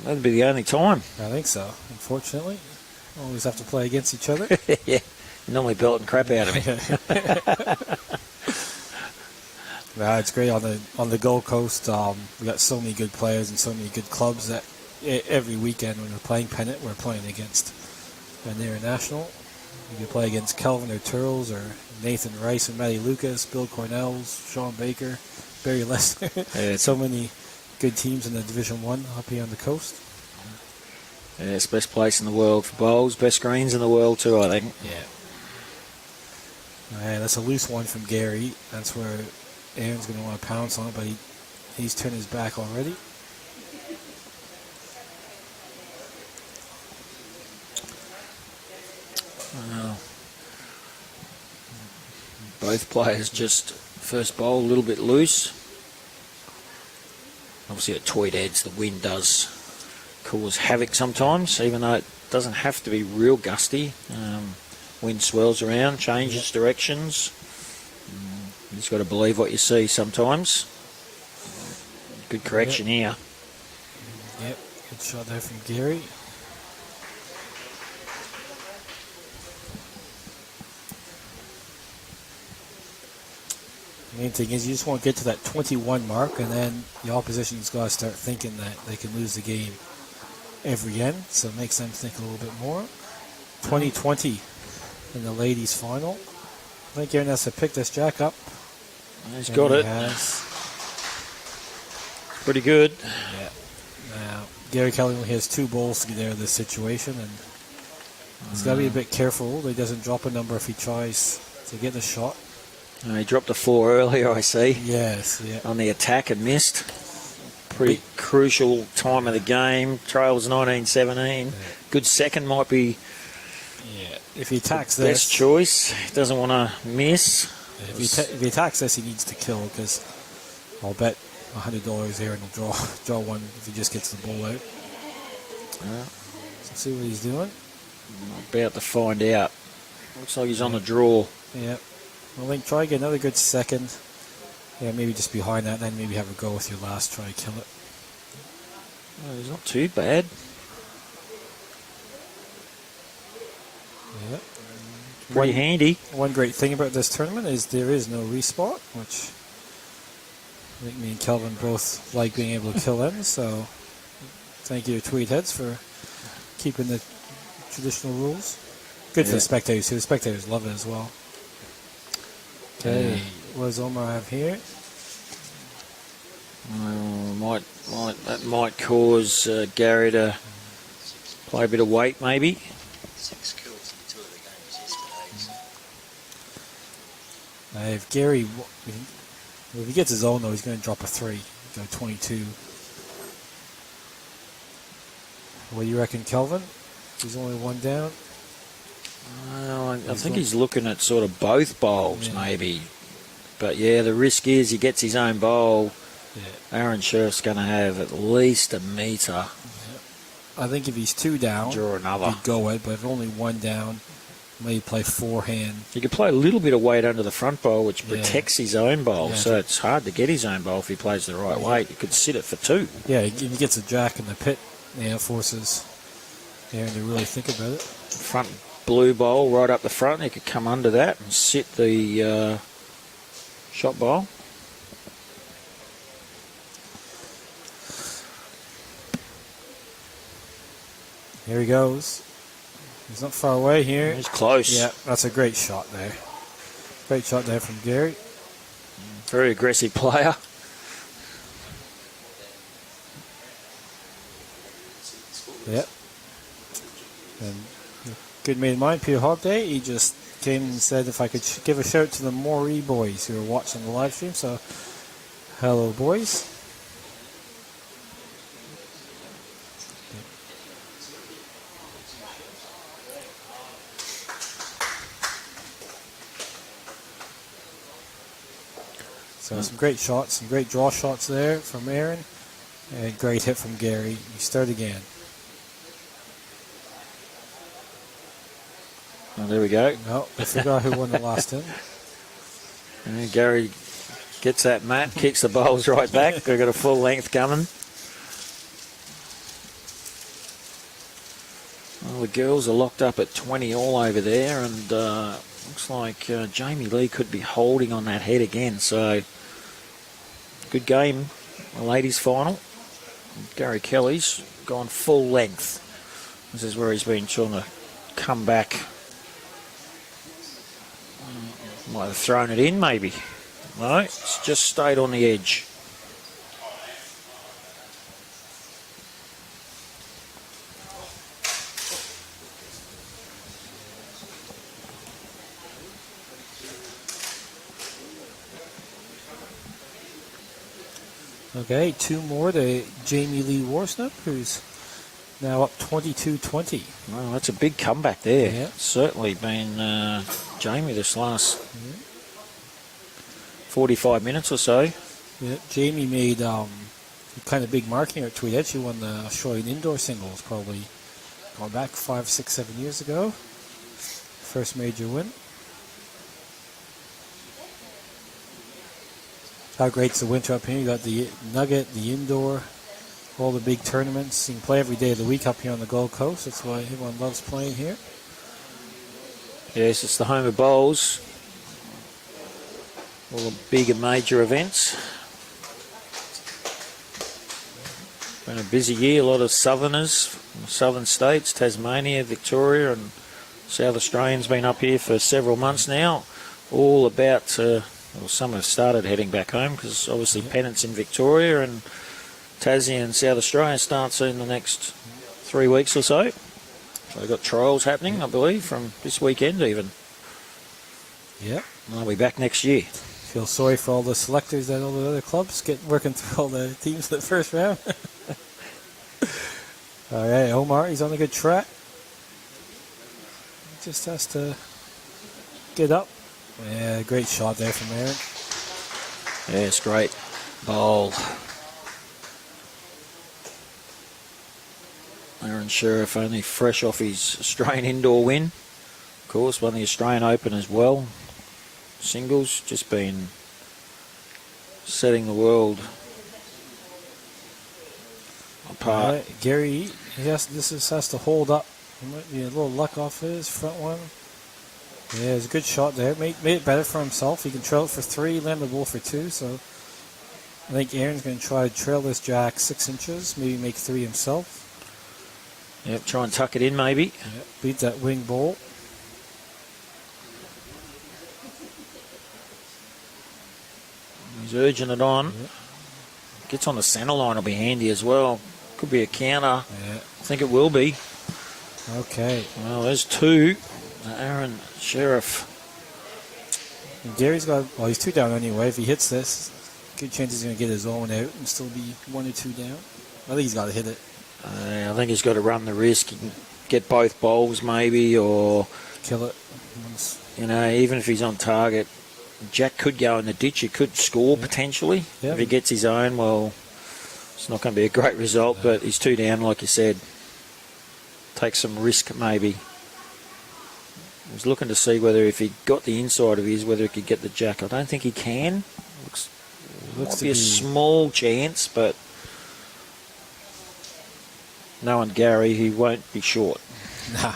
That'd be the only time. I think so, unfortunately. Always have to play against each other. Yeah, you normally belting crap out of me. Nah, it's great on the Gold Coast. We got so many good players and so many good clubs that every weekend when we're playing pennant, we're playing against an international. You can play against Kelvin O'Turls or Nathan Rice and Matty Lucas, Bill Cornells, Sean Baker, Barry Lester. So many good teams in the Division 1 up here on the coast. Yeah, it's best place in the world for bowls, best greens in the world too, I think. Yeah. That's a loose one from Gary. That's where Aaron's going to want to pounce on it, but he's turned his back already. Both players just first bowl a little bit loose. Obviously at Tweed Heads the wind does cause havoc sometimes, even though it doesn't have to be real gusty. Wind swirls around, changes directions. You just got to believe what you see sometimes. Good correction here. Yep, good shot there from Gary. The main thing is you just want to get to that 21 mark, and then the opposition's got to start thinking that they can lose the game every end, so it makes them think a little bit more. 20-20 in the ladies' final. I think Aaron has to pick this jack up. He's got it. Pretty good. Yeah. Now, Gary Kelly only has 2 balls to get out of this situation, and he's got to be a bit careful that he doesn't drop a number if he tries to get the shot. He dropped the 4 earlier, I see. Yes, yeah. On the attack and missed. Pretty crucial time of the game. Trails 19-17. Yeah. Good second might be. Yeah. If he attacks this, best choice. He doesn't want to miss. Yeah, if he attacks this, he needs to kill, because I'll bet $100 here and he'll draw one if he just gets the ball out. Yeah. So see what he's doing. I'm about to find out. Looks like he's on the draw. Yeah. Well, then try get another good second. Yeah, maybe just behind that, and then maybe have a go with your last try to kill it. Well, he's not too bad. Yeah. Pretty handy. One great thing about this tournament is there is no respot, which I think me and Kelvin both like being able to kill them, so thank you to Tweed Heads for keeping the traditional rules. Good for the spectators too. The spectators love it as well. Okay, what does Omar have here? That might cause Gary to play a bit of weight, maybe. 6 kills in 2 of the games yesterday. If Gary, if he gets his own though, he's going to drop a 3, go 22. What do you reckon, Kelvin? He's only 1 down. I think he's looking at sort of both bowls, maybe. But yeah, the risk is he gets his own bowl. Yeah. Aron Sherriff's going to have at least a metre. Yeah. I think if he's 2 down, draw another. He'd go it. But if only 1 down, maybe play 4-hand. He could play a little bit of weight under the front bowl, which protects his own bowl. Yeah. So it's hard to get his own bowl if he plays the right weight. He could sit it for 2. Yeah, if he gets a jack in the pit, forces Aaron to really think about it. Front blue bowl right up the front. He could come under that and sit the shot bowl. Here he goes. He's not far away here. He's close. Yeah, that's a great shot there. Great shot there from Gary. Very aggressive player. Yep. And good mate of mine, Peter Hogday, he just came and said if I could give a shout to the Moree boys who are watching the live stream. So, hello, boys. So some great shots, some great draw shots there from Aaron, and great hit from Gary. We start again. Oh, there we go. No, I forgot who won the last in. And Gary gets that mat, kicks the bowls right back. They've got a full length coming. Well, the girls are locked up at 20 all over there, and looks like Jamie Lee could be holding on that head again. So, good game, the ladies' final. Gary Kelly's gone full length. This is where he's been trying to come back. Might have thrown it in, maybe. No, it's just stayed on the edge. Okay, 2 more to Jamie Lee Worsnop, who's now up 22-20. Well, that's a big comeback there. Yeah. Certainly been Jamie this last 45 minutes or so. Yeah, Jamie made kind of big marking at Tweed. She won the Australian indoor singles probably going back 5, 6, 7 years ago. First major win. How great's the winter up here? You got the Nugget, the indoor, all the big tournaments. You can play every day of the week up here on the Gold Coast. That's why everyone loves playing here. Yes, it's the home of bowls. All the big and major events. Been a busy year. A lot of southerners from the southern states, Tasmania, Victoria, and South Australians been up here for several months now. All about... well, some have started heading back home because obviously pennants in Victoria and Tassie and South Australia starts in the next 3 weeks or so. So they've got trials happening, I believe, from this weekend even. Yeah. And they'll be back next year. Feel sorry for all the selectors at all the other clubs working through all the teams in the first round. All right, Omar, he's on a good track. Just has to get up. Yeah, great shot there from Aaron. Yeah, it's great. Bowl. Aron Sherriff only fresh off his Australian indoor win. Of course, won the Australian Open as well. Singles, just been setting the world apart. Right, Gary, this has to hold up. There might be a little luck off his front one. Yeah, it's a good shot there. Made it better for himself. He can trail it for 3, land the ball for 2. So I think Aaron's going to try to trail this jack 6 inches, maybe make 3 himself. Yep, try and tuck it in maybe. Yep, beat that wing ball. He's urging it on. Yep. gets on the centre line, will be handy as well. Could be a counter. Yeah. I think it will be. Okay. Well, there's two. Aron Sherriff. And Gary's got, well, he's 2 down anyway. If he hits this, good chance he's going to get his own out and still be 1 or 2 down. I think he's got to hit it. I think he's got to run the risk. He can get both bowls maybe, or kill it. You know, even if he's on target, Jack could go in the ditch. He could score potentially. Yeah. If he gets his own, well, it's not going to be a great result, but he's 2 down, like you said. Take some risk maybe. He was looking to see whether if he got the inside of his, whether he could get the jack. I don't think he can. Looks to be a small chance, but knowing Gary, he won't be short. No.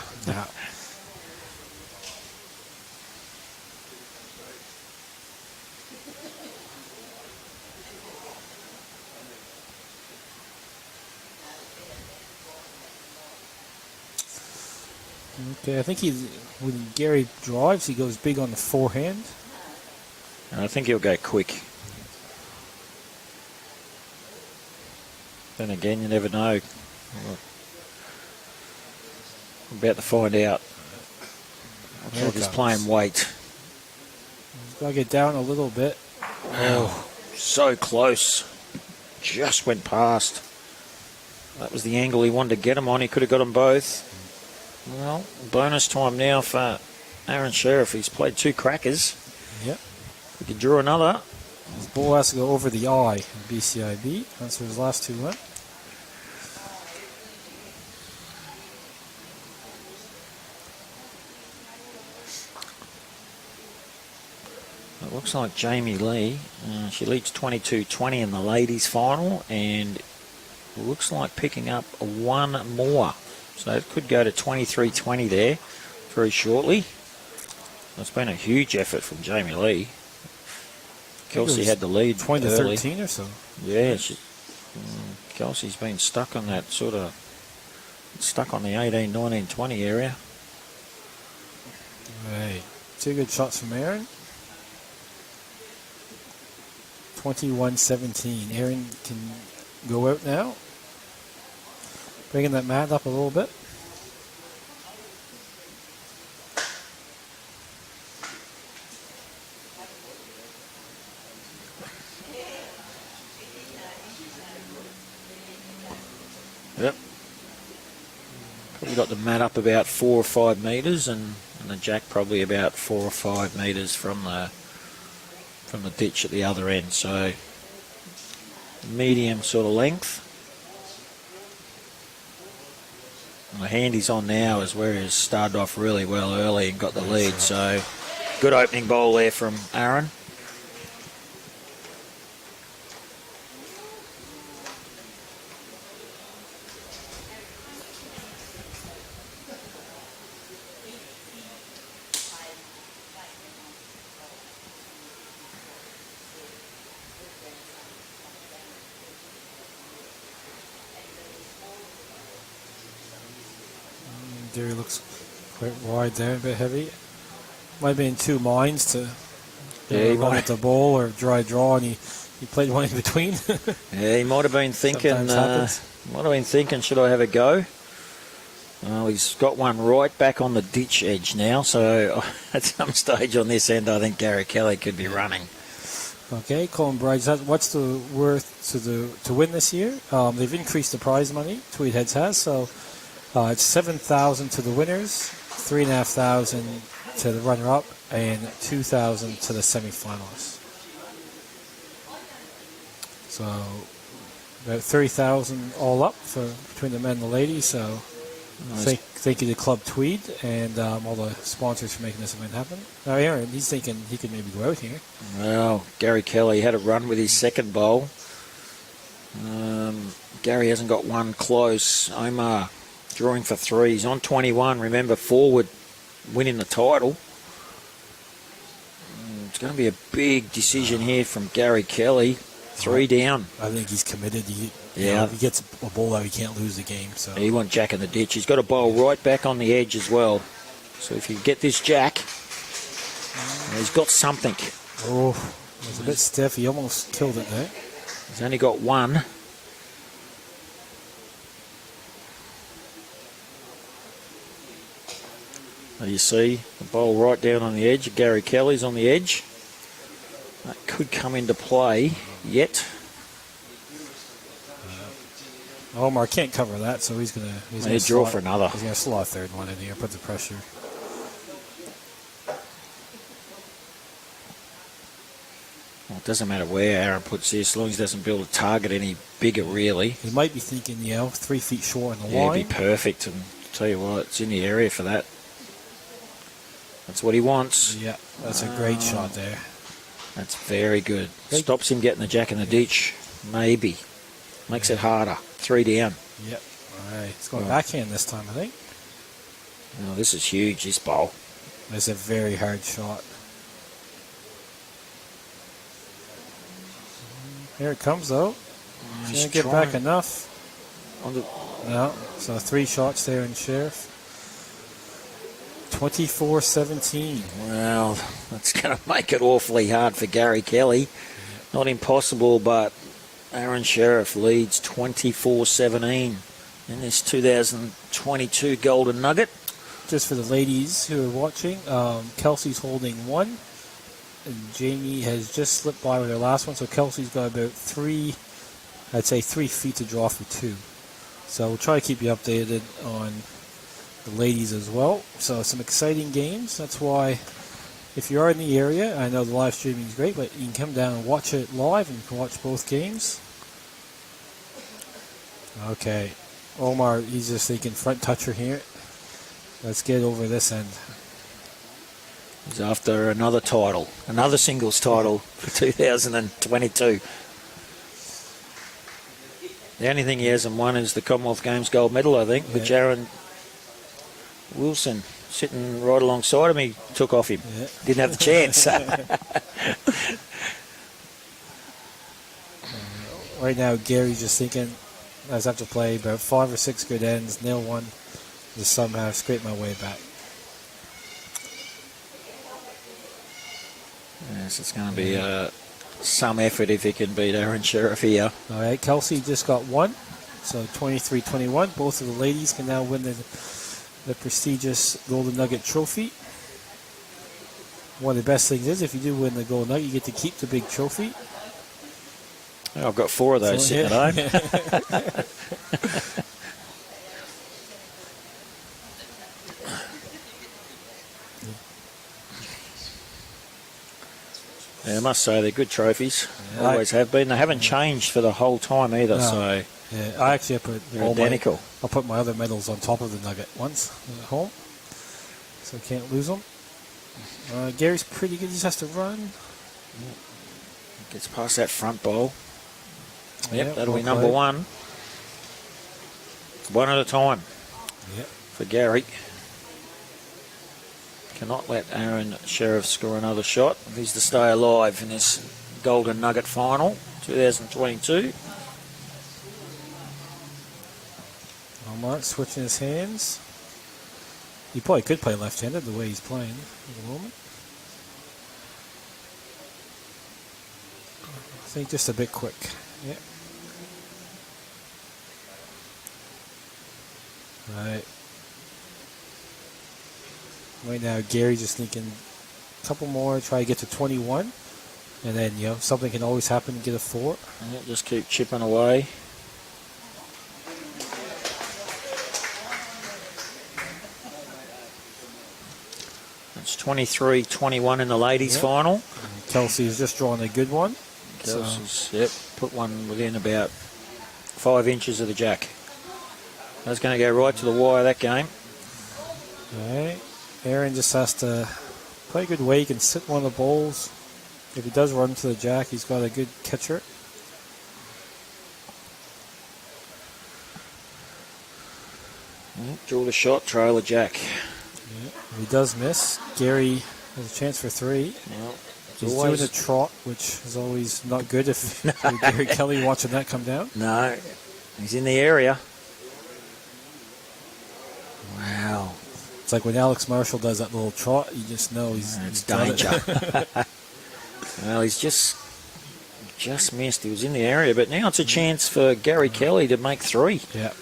Okay, I think when Gary drives, he goes big on the forehand. I think he'll go quick. Then again, you never know. We're about to find out. I think he's playing weight. He's got to get down a little bit. Oh, so close. Just went past. That was the angle he wanted to get him on. He could have got them both. Well, bonus time now for Aron Sherriff. He's played 2 crackers. Yep. We could draw another. His ball has to go over the eye in BCIB. That's where his last 2 went. It looks like Jamie Lee. She leads 22-20 in the ladies' final, and it looks like picking up 1 more. So it could go to 23-20 there very shortly. It's been a huge effort from Jamie Lee. Kelsey had the lead 20 to early. 13 or so. Yeah, Kelsey's been stuck on that stuck on the 18, 19, 20 area. Right. 2 good shots from Aron. 21-17. Aron can go out now. Bringing that mat up a little bit. Yep. Probably got the mat up about 4 or 5 metres, and the jack probably about 4 or 5 metres from the ditch at the other end. So medium sort of length. And the hand he's on now is where he's started off really well early and got the lead. So good opening bowl there from Aron. Gary looks quite wide there, a bit heavy. Might be in 2 minds to run at the ball or dry draw, and he played one in between. Yeah, he might have been thinking. Should I have a go? Well, he's got one right back on the ditch edge now. So at some stage on this end, I think Gary Kelly could be running. Okay, Colin Brides, what's the worth to win this year? They've increased the prize money. Tweed Heads has so. It's 7,000 to the winners, 3,500 to the runner-up, and 2,000 to the semi-finalists. So about 30,000 all up between the men and the ladies. So thank you to Club Tweed and all the sponsors for making this event happen. Now Aron, he's thinking he could maybe go out here. Well, Gary Kelly had a run with his second bowl. Gary hasn't got one close. Omar drawing for 3. He's on 21. Remember, forward winning the title. It's going to be a big decision here from Gary Kelly. 3 down. I think he's committed. If he gets a ball out, he can't lose the game. So he wants Jack in the ditch. He's got a bowl right back on the edge as well. So if you get this Jack, he's got something. Oh, it was a bit stiff. He almost killed it there. He's only got one. There you see the bowl right down on the edge. Gary Kelly's on the edge. That could come into play yet. Omar can't cover that, so he's going to draw for another. He's going to slot a third one in here, put the pressure. Well, it doesn't matter where Aaron puts this, as long as he doesn't build a target any bigger, really. He might be thinking, 3 feet short on the line. line. It'd be perfect, and I'll tell you what, it's in the area for that. That's what he wants. Yeah, that's a great shot there. That's very good. Stops him getting the jack in the ditch, maybe. Makes it harder. 3 down. Yep. All right. It's going backhand this time, I think. Oh, this is huge, this bowl. It's a very hard shot. Here it comes, though. He's going to get back enough. No. So 3 shots there in Sherriff. 24-17. Well, that's going to make it awfully hard for Gary Kelly. Not impossible, but Aron Sherriff leads 24-17 in this 2022 Golden Nugget. Just for the ladies who are watching, Kelsey's holding 1, and Jamie has just slipped by with her last one, so Kelsey's got about 3 feet to draw for 2. So we'll try to keep you updated on the ladies as well. So some exciting games. That's why if you are in the area, I know the live streaming is great, but you can come down and watch it live, and you can watch both games. Okay. Omar, he's just thinking front toucher here. Let's get over this end. He's after another title, another singles title for 2022. The only thing he hasn't won is the Commonwealth Games gold medal, I think, with Jaron Wilson sitting right alongside him. He took off him. Yeah. Didn't have the chance. Right now, Gary's just thinking, I just have to play about 5 or 6 good ends, nail one, just somehow scrape my way back. Yes, it's going to be some effort if he can beat Aron Sherriff here. All right, Kelsey just got 1, so 23-21. Both of the ladies can now win the prestigious Golden Nugget trophy. One of the best things is if you do win the Golden Nugget, you get to keep the big trophy. Oh, I've got 4 of those sitting at home. Yeah, I must say they're good trophies. Yeah, always have been. They haven't changed for the whole time either. No. So yeah, I actually put identical. I'll put my other medals on top of the Nugget once at home, so I can't lose them. Gary's pretty good. He just has to run. Gets past that front bowl. Yep, that'll be number 1. One at a time. Yep. For Gary. Cannot let Aron Sherriff score another shot if he's to stay alive in this Golden Nugget final 2022. Omar switching his hands. He probably could play left-handed the way he's playing at the moment. I think just a bit quick. Yeah. Right. Right now, Gary's just thinking a couple more, try to get to 21. And then, something can always happen to get a 4. Yeah, just keep chipping away. It's 23-21 in the ladies' final. And Kelsey's just drawn a good one. Kelsey's, put one within about 5 inches of the jack. That's going to go right to the wire, that game. All right. Aron just has to play a good way. He can sit one of the bowls. If he does run to the jack, he's got a good catcher. Draw the shot, trail the jack. Yeah. If he does miss, Gary has a chance for 3. Well, he's doing a trot, which is always not good if Gary Kelly watching that come down. No, he's in the area. Wow. It's like when Alex Marshall does that little trot, you just know he's danger. Well, he's just just missed. He was in the area, but now it's a chance for Gary Kelly to make 3. Yeah.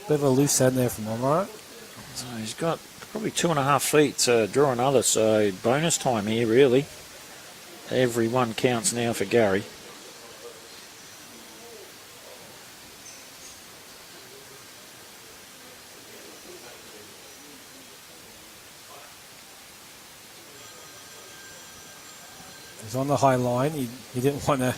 Bit of a loose end there from Omar. So he's got probably 2.5 feet to draw another, so bonus time here, really. Every one counts now for Gary. He's on the high line. He didn't want to,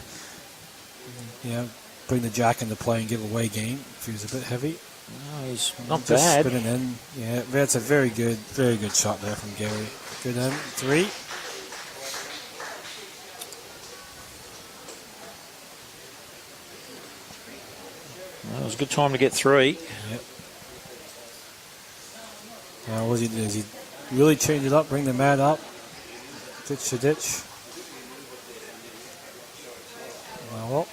bring the jack into play and give away game if he was a bit heavy. No, he's not Just bad. spinning in. Yeah, that's a very good shot there from Gary. Good end. 3. Well, it was a good time to get 3. Yep. Now, what he do? Is he really change it up, bring the mat up, ditch to ditch? Well.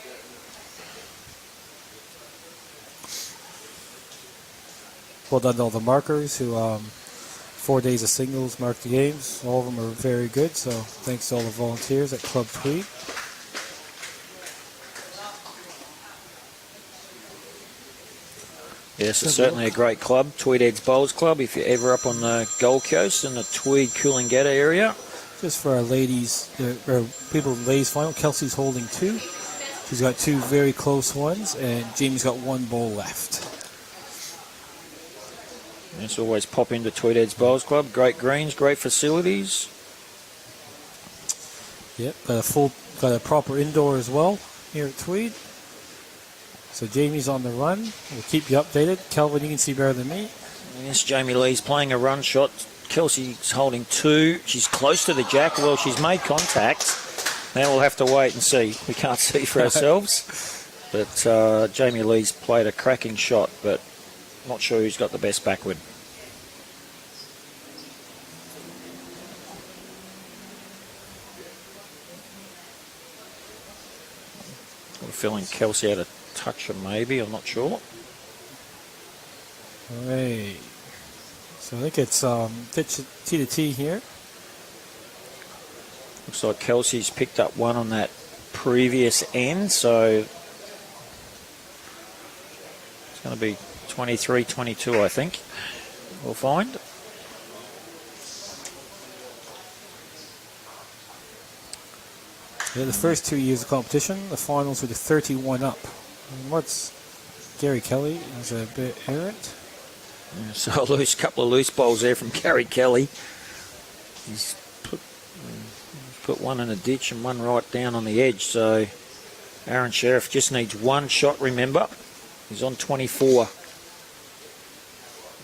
Well done to all the markers who 4 days of singles marked the games. All of them are very good, so thanks to all the volunteers at Coast-Tweed. Yes, it's certainly a great club, Tweed Heads Bowls Club, if you're ever up on the Gold Coast in the Tweed Coolangatta area. Just for our ladies, or people in the ladies final, Kelsey's holding 2. She's got 2 very close ones, and Jamie's got 1 bowl left. Yes, always pop into Tweed Heads Bowls Club. Great greens, great facilities. Yep, got a proper indoor as well here at Tweed. So Jamie's on the run. We'll keep you updated. Kelvin, you can see better than me. Yes, Jamie Lee's playing a run shot. Kelsey's holding 2. She's close to the jack. Well, she's made contact. Now we'll have to wait and see. We can't see for ourselves. But Jamie Lee's played a cracking shot, but not sure who's got the best backward. Got a feeling Kelsey had a toucher maybe, I'm not sure. Hey. So I think it's T to T here. Looks like Kelsey's picked up 1 on that previous end, so it's going to be 23-22, I think. We'll find. Yeah, the first 2 years of competition, the finals were the 31 up. And what's Gary Kelly is a bit errant. Yeah, so a couple of loose balls there from Gary Kelly. He's put 1 in a ditch and 1 right down on the edge. So Aron Sherriff just needs 1 shot, remember. He's on 24.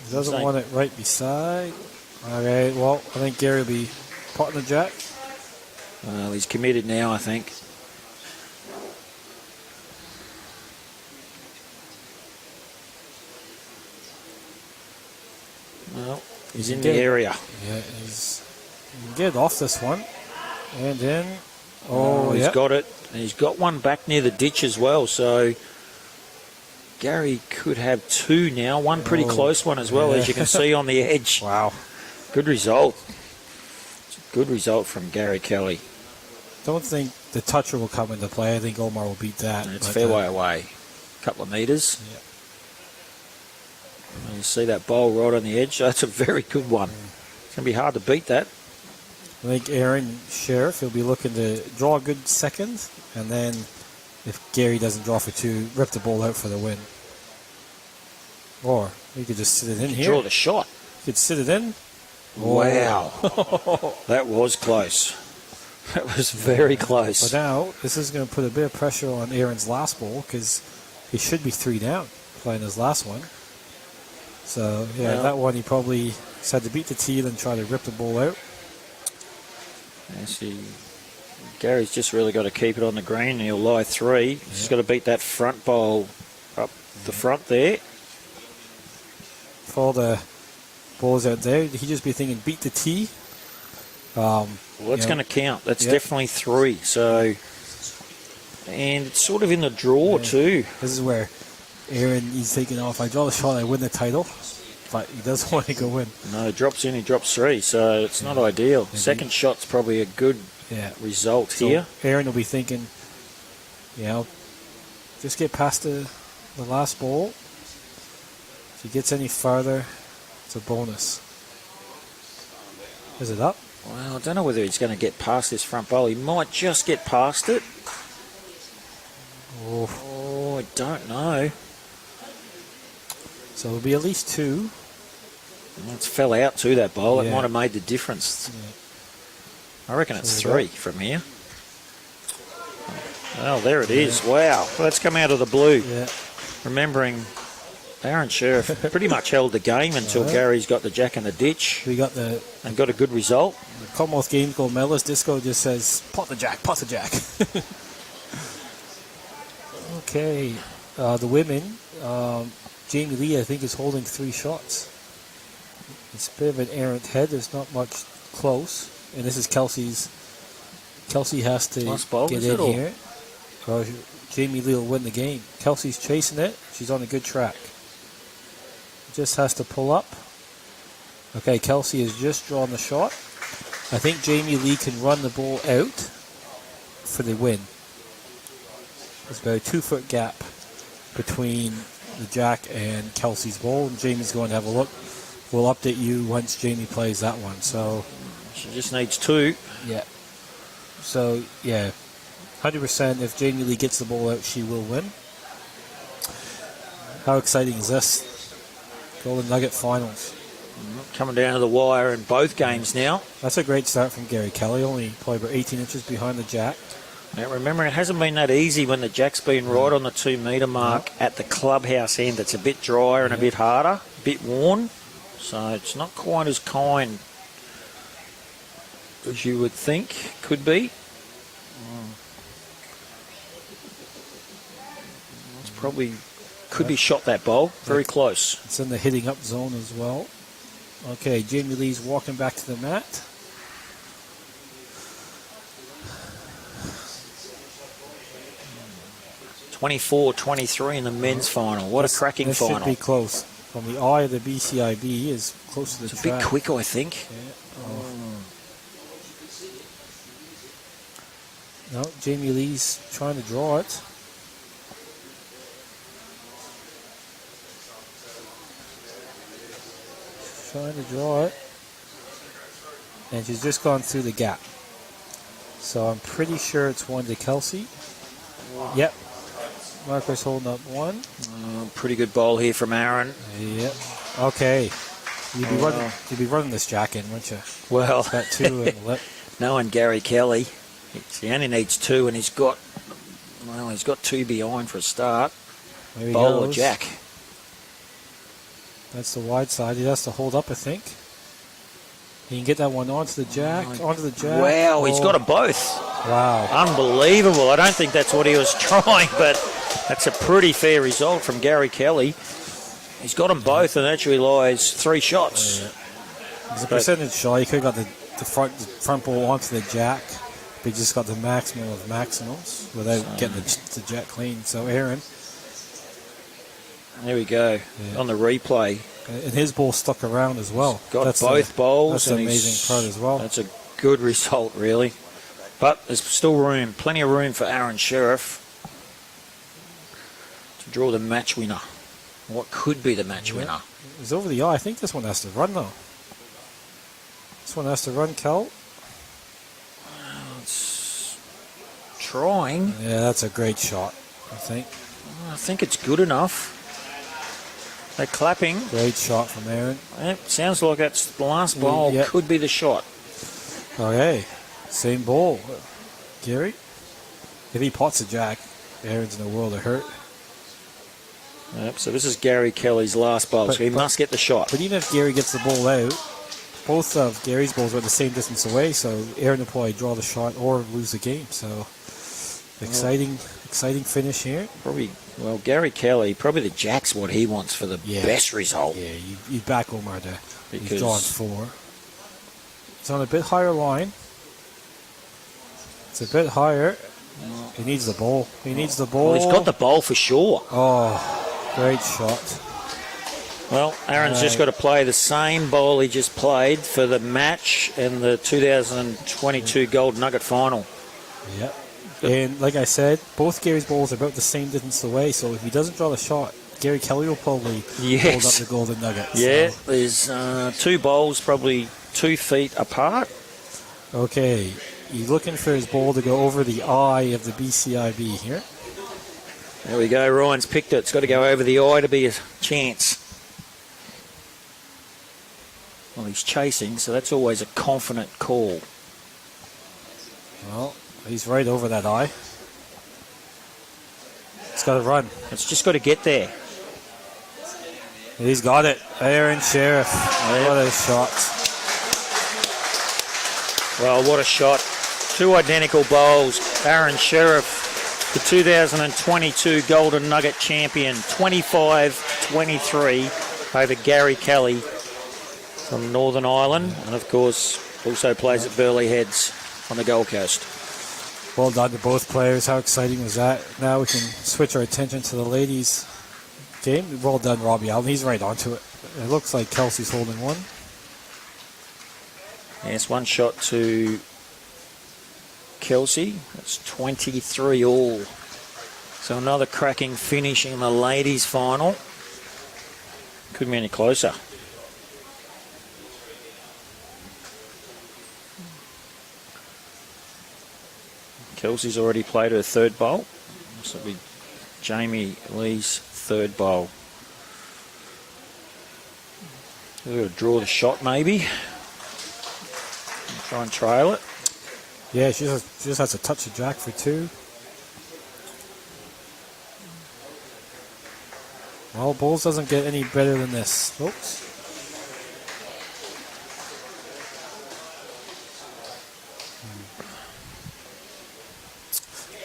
He doesn't want it right beside. Okay, well, I think Gary will be potting the jack. Well, he's committed now, I think. Well, he's in the area. Yeah, he can get off this one. And then, he's got it. And he's got 1 back near the ditch as well, so Gary could have 2 now. 1 pretty close one as well, as you can see on the edge. Wow. Good result. It's a good result from Gary Kelly. Don't think the toucher will come into play. I think Omar will beat that. It's fairway away. A couple of metres. Yeah. And you see that bowl right on the edge. That's a very good one. It's going to be hard to beat that. I think Aron Sherriff, he'll be looking to draw a good second, and then if Gary doesn't draw for 2, rip the ball out for the win. Or you could just sit it in here. Draw the shot. You could sit it in. Wow. That was close. That was very close. But now, this is going to put a bit of pressure on Aron's last ball, because he should be 3 down playing his last one. So, yeah, that one he probably just had to beat the tee and try to rip the ball out. Gary's just really got to keep it on the green. He'll lie 3. He's got to beat that front bowl up the front there. For all the balls out there, he'd just be thinking beat the tee. Well, it's going to count. That's definitely 3. So, and it's sort of in the draw too. This is where Aron, he's thinking, if I draw the shot, I win the title. But he doesn't want to go in. No, drops in, he drops 3, so it's not ideal. Second shot's probably a good result So here. Aron will be thinking, just get past the last ball. If he gets any farther, it's a bonus. Is it up? Well, I don't know whether he's going to get past this front bowl. He might just get past it. Oh, I don't know. So it'll be at least 2. It's fell out to that bowl. It Yeah. might have made the difference. Yeah. I reckon it's So 3 from here. Well, there it is. Wow. Well, that's come out of the blue. Yeah. Remembering Aron Sherriff pretty much held the game until Gary's got the jack in the ditch We got the and got a good result. Commonwealth Games gold medalist. Disco just says, pot the jack, pot the jack. Okay. The women, Jamie Lee, I think, is holding 3 shots. It's a bit of an errant head. There's not much close. And this is Kelsey's. Kelsey has to Last ball, get is in it, or- here. Or Jamie Lee will win the game. Kelsey's chasing it. She's on a good track. Just has to pull up. Okay, Kelsey has just drawn the shot. I think Jamie Lee can run the ball out for the win. There's about a 2-foot gap between the jack and Kelsey's ball, and Jamie's going to have a look. We'll update you once Jamie plays that one. So She just needs 2. yeah. So yeah, 100%. If Jamie Lee gets the ball out, she will win. How exciting is this? Golden Nugget finals. Coming down to the wire in both games now. That's a great start from Gary Kelly. Only probably about 18 inches behind the jack. Now remember, it hasn't been that easy when the jack's been right on the 2-metre mark at the clubhouse end. It's a bit drier and a bit harder, a bit worn. So it's not quite as kind as you would think could be. It's probably could be shot that bowl. Very close. It's in the hitting up zone as well. Okay, Jamie Lee's walking back to the mat. (24-23) in the men's final. What a cracking this final. Should be close. From the eye of the BCIB is close to the It's a track. bit quick, I think. No, Jamie Lee's trying to draw it. Trying to draw it. And she's just gone through the gap. So I'm pretty sure it's 1 to Kelsey. Yep. Marker's holding up 1. Pretty good bowl here from Aron. Yep. Okay. You'd be running this jack in, wouldn't you? Well, Got 2 in the lip. knowing Gary Kelly, he only needs 2, and he's got 2 behind for a start. There he Bowl or goes. jack. That's the wide side. He has to hold up, I think. He can get that one onto the jack. Onto the jack. Wow, he's got them both. Wow. Unbelievable. I don't think that's what he was trying, but that's a pretty fair result from Gary Kelly. He's got them both, and actually lies 3 shots. There's a percentage shot. He could have got the front ball onto the jack, but he just got the maximum of maximums without getting the jack clean. So Aron. There we go. On the replay. And his ball stuck around as well. Got both bowls. That's and an amazing part as well. That's a good result, really. But there's still room, plenty of room for Aron Sherriff to draw the match winner. What could be the match winner? It's over the eye. I think this one has to run, though. This one has to run, Kel. It's trying. Yeah, that's a great shot, I think. I think it's good enough. They're clapping. Great shot from Aron. Sounds like that's the last ball. Yep. Could be the shot. Okay, same ball. Gary, if he pots a jack, Aron's in a world of hurt. Yep, so this is Gary Kelly's last ball, so he must get the shot. But even if Gary gets the ball out, both of Gary's balls are the same distance away, so Aron will probably draw the shot or lose the game. So exciting finish here. Probably, well, Gary Kelly, probably the jack's what he wants for the best result. Yeah, you back Omar there. Because he's drawing 4. It's on a bit higher line. It's a bit higher. He needs the ball. He needs the ball. Well, he's got the ball for sure. Oh, great shot. Well, Aaron's just got to play the same bowl he just played for the match in the 2022 Gold Nugget final. Yep. And like I said, both Gary's bowls are about the same distance away, so if he doesn't draw the shot, Gary Kelly will probably hold up the Golden Nugget. Yeah, so. There's 2 bowls probably 2 feet apart. Okay, he's looking for his bowl to go over the eye of the BCIB here. There we go, Ryan's picked it. It's got to go over the eye to be a chance. Well, he's chasing, so that's always a confident call. Well, he's right over that eye. It's got to run. It's just got to get there. He's got it. Aron Sherriff. What a shot. Well, what a shot. 2 identical bowls. Aron Sherriff, the 2022 Golden Nugget champion, 25-23 over Gary Kelly from Northern Ireland, and of course also plays at Burleigh Heads on the Gold Coast. Well done to both players. How exciting was that? Now we can switch our attention to the ladies' game. Well done, Robbie Allen. He's right onto it. It looks like Kelsey's holding one. Yes, 1 shot to Kelsey. That's 23 all. So another cracking finish in the ladies' final. Couldn't be any closer. Kelsey's already played her 3rd bowl. This will be Jamie Lee's 3rd bowl. We're going to draw the shot maybe. Try and trail it. Yeah, she just has to touch the jack for 2. Well, bowls doesn't get any better than this, folks.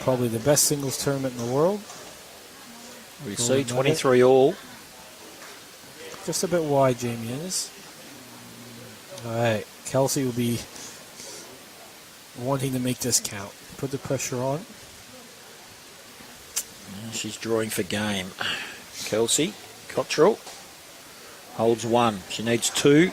Probably the best singles tournament in the world. We see 23 all. Just a bit wide, Jamie is. All right, Kelsey will be wanting to make this count. Put the pressure on. She's drawing for game. Kelsey, Cottrell, holds 1. She needs 2.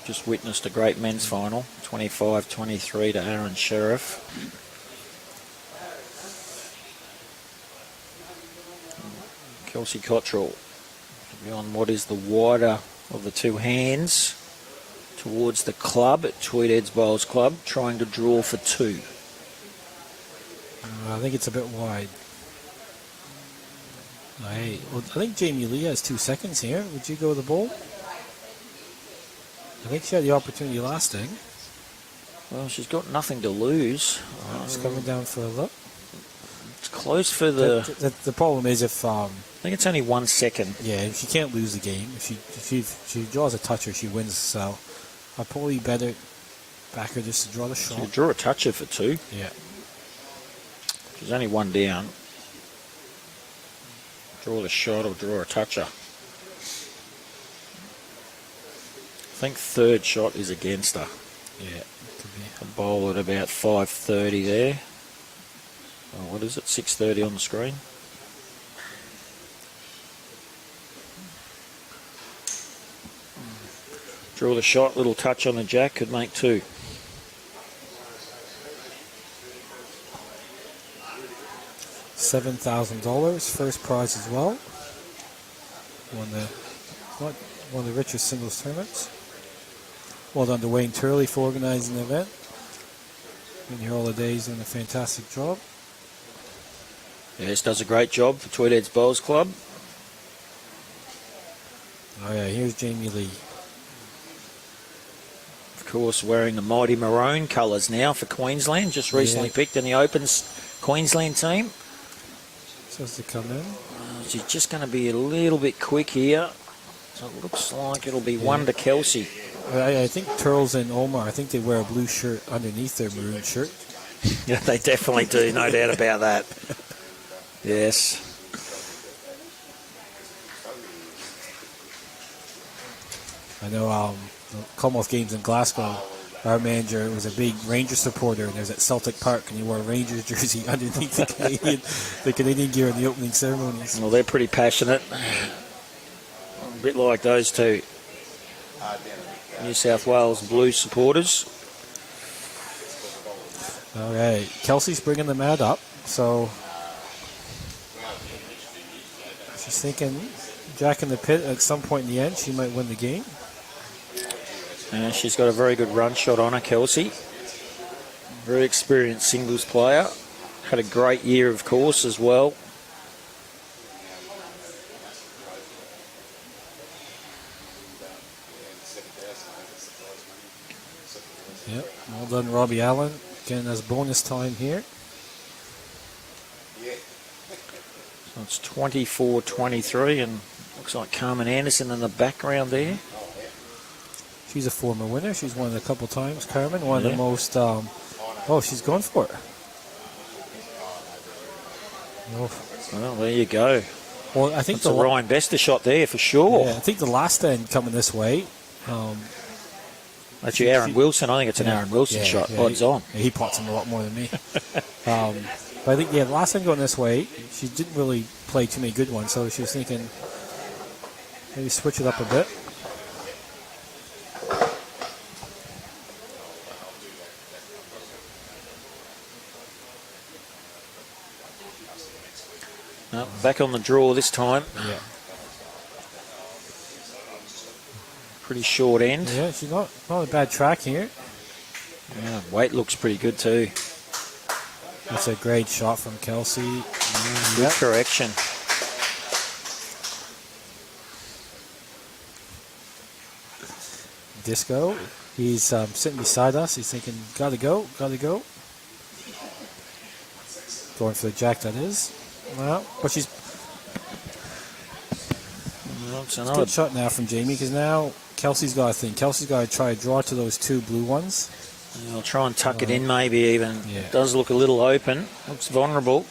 Just witnessed a great men's final, 25-23 to Aron Sherriff. Kelsey Cottrell on what is the wider of the 2 hands towards the club at Tweed Heads Bowls Club, trying to draw for 2. I think it's a bit wide. Well, I think Jamie Lee has 2 seconds here. Would you go with the bowl? I think she had the opportunity last thing. Well, she's got nothing to lose. She's coming down for a look. It's close for the... The problem is if... I think it's only 1 second. Yeah, if she can't lose the game. If she draws a toucher, she wins. So I'd probably better back her just to draw the shot. She'll draw a toucher for 2. Yeah. She's only 1 down. Draw the shot or draw a toucher. I think 3rd shot is against her. Yeah, could be. A bowl at about 5:30 there. Oh, what is it? 6:30 on the screen. Draw the shot, little touch on the jack, could make 2. $7,000, first prize as well. One of the richest singles tournaments. Well done to Wayne Turley for organizing the event. Been here all the days, doing a fantastic job. Yes, does a great job for Tweed Heads Bowls Club. Oh yeah, here's Jamie Lee. Of course, wearing the mighty maroon colours now for Queensland. Just recently picked in the Opens Queensland team. Supposed to come in. She's just going to be a little bit quick here. So it looks like it'll be 1 to Kelsey. I think Turles and Omar, I think they wear a blue shirt underneath their maroon shirt. Yeah, they definitely do, no doubt about that. Yes. I know the Commonwealth Games in Glasgow, our manager was a big Rangers supporter, and he was at Celtic Park, and he wore a Rangers jersey underneath the Canadian gear in the opening ceremonies. Well, they're pretty passionate. A bit like those two New South Wales Blues supporters. Okay, Kelsey's bringing the mat up, so she's thinking Jack in the pit at some point in the end, she might win the game. She's got a very good run shot on her, Kelsey. Very experienced singles player. Had a great year, of course, as well. Yep, well done, Robbie Allen. Again, that's bonus time here. So it's 24-23, and looks like Carmen Anderson in the background there. She's a former winner. She's won it a couple times. Carmen, one of the most... oh, she's going for it. Oh. Well, there you go. Well, I think it's a Ryan Bester shot there for sure. Yeah, I think the last end coming this way. Actually, Aaron Wilson. I think it's an Aaron Wilson shot. Odds on. He pots him a lot more than me. But I think, the last end going this way, she didn't really play too many good ones, so she was thinking maybe switch it up a bit. Back on the draw this time. Yeah. Pretty short end. Yeah, she's not a bad track here. Yeah, weight looks pretty good too. That's a great shot from Kelsey. Good correction. Disco. He's sitting beside us. He's thinking, gotta go. Going for the jack, that is. Well, but she's... It's a good shot now from Jamie, because now Kelsey's got to think. Kelsey's got to try to draw to those two blue ones. I'll try and tuck it in maybe even. Yeah. It does look a little open. Looks vulnerable.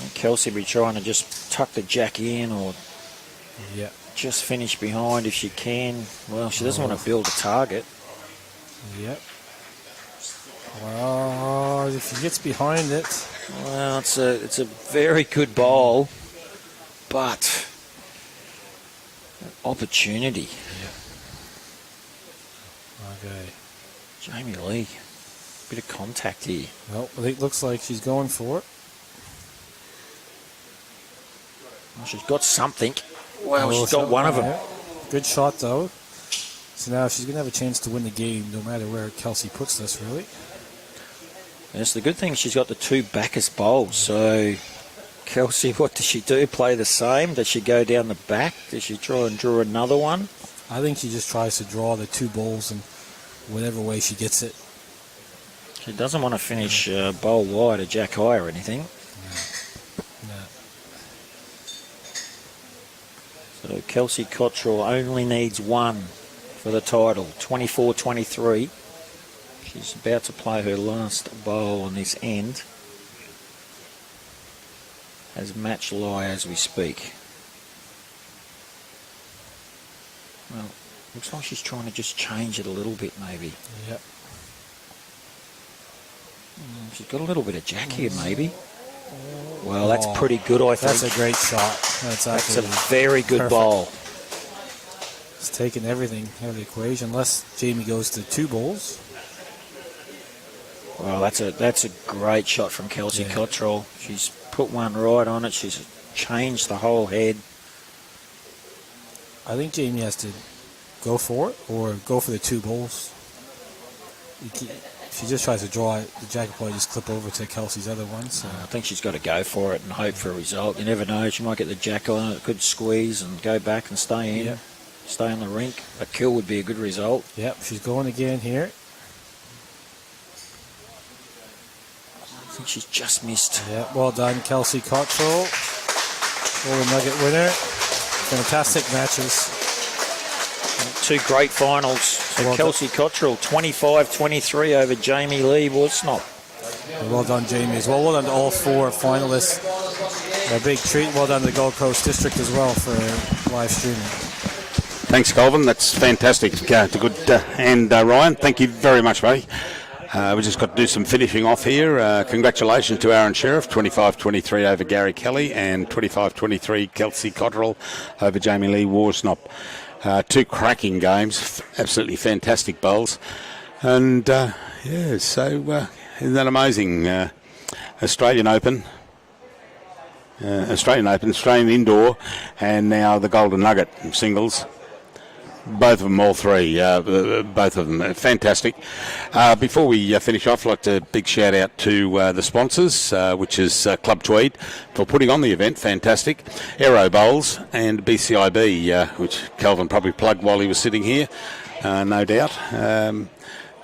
And Kelsey be trying to just tuck the jack in or just finish behind if she can. Well, she doesn't want to build a target. Yep. Well, if she gets behind it. Well, it's a very good bowl, but opportunity. Okay. Jamie Lee, bit of contact here. Well, it looks like she's going for it. Well, she's got something. Well, she's got one of them. Yeah. Good shot, though. So now she's going to have a chance to win the game no matter where Kelsey puts this, really. Yes, the good thing is she's got the two Bacchus bowls. So, Kelsey, what does she do? Play the same? Does she go down the back? Does she try and draw another one? I think she just tries to draw the two bowls in whatever way she gets it. She doesn't want to finish bowl wide or jack high or anything. No. So, Kelsey Cottrell only needs one for the title, 24-23. She's about to play her last bowl on this end. As match lie as we speak. Well, looks like she's trying to just change it a little bit maybe. Yep. She's got a little bit of jack here maybe. Well, that's pretty good, I think. That's a great shot. That's a very good bowl. It's taken everything out of the equation, unless Jamie goes to two bowls. Well, that's a great shot from Kelsey Cottrell. She's put one right on it. She's changed the whole head. I think Jamie has to go for it or go for the two bowls. She just tries to draw it. The jack will probably just clip over to Kelsey's other one. So. I think she's got to go for it and hope for a result. You never know. She might get the jack on it. Could squeeze and go back and stay in. Yep. Stay on the rink. A kill would be a good result. Yep, she's going again here. I think she's just missed. Yeah, well done, Kelsey Cottrell. Golden Nugget winner. Fantastic matches. Two great finals. So Kelsey Cottrell, 25-23 over Jamie Lee Worsnop. Well done, Jamie, as well. Well done to all four finalists. A big treat. Well done to the Gold Coast District as well for live streaming. Thanks, Colvin. That's fantastic. Good. And Ryan, thank you very much, mate. We just got to do some finishing off here. Congratulations to Aron Sherriff, 25-23 over Gary Kelly, and 25-23 Kelsey Cottrell over Jamie Lee Worsnop. Two cracking games, absolutely fantastic bowls. And, so isn't that amazing? Australian Open, Australian Indoor, and now the Golden Nugget singles. Both of them, all three, both of them, fantastic. Before we finish off, I'd like to big shout out to the sponsors, which is Club-Tweed, for putting on the event, fantastic. Aero Bowls and BCIB, which Calvin probably plugged while he was sitting here, no doubt.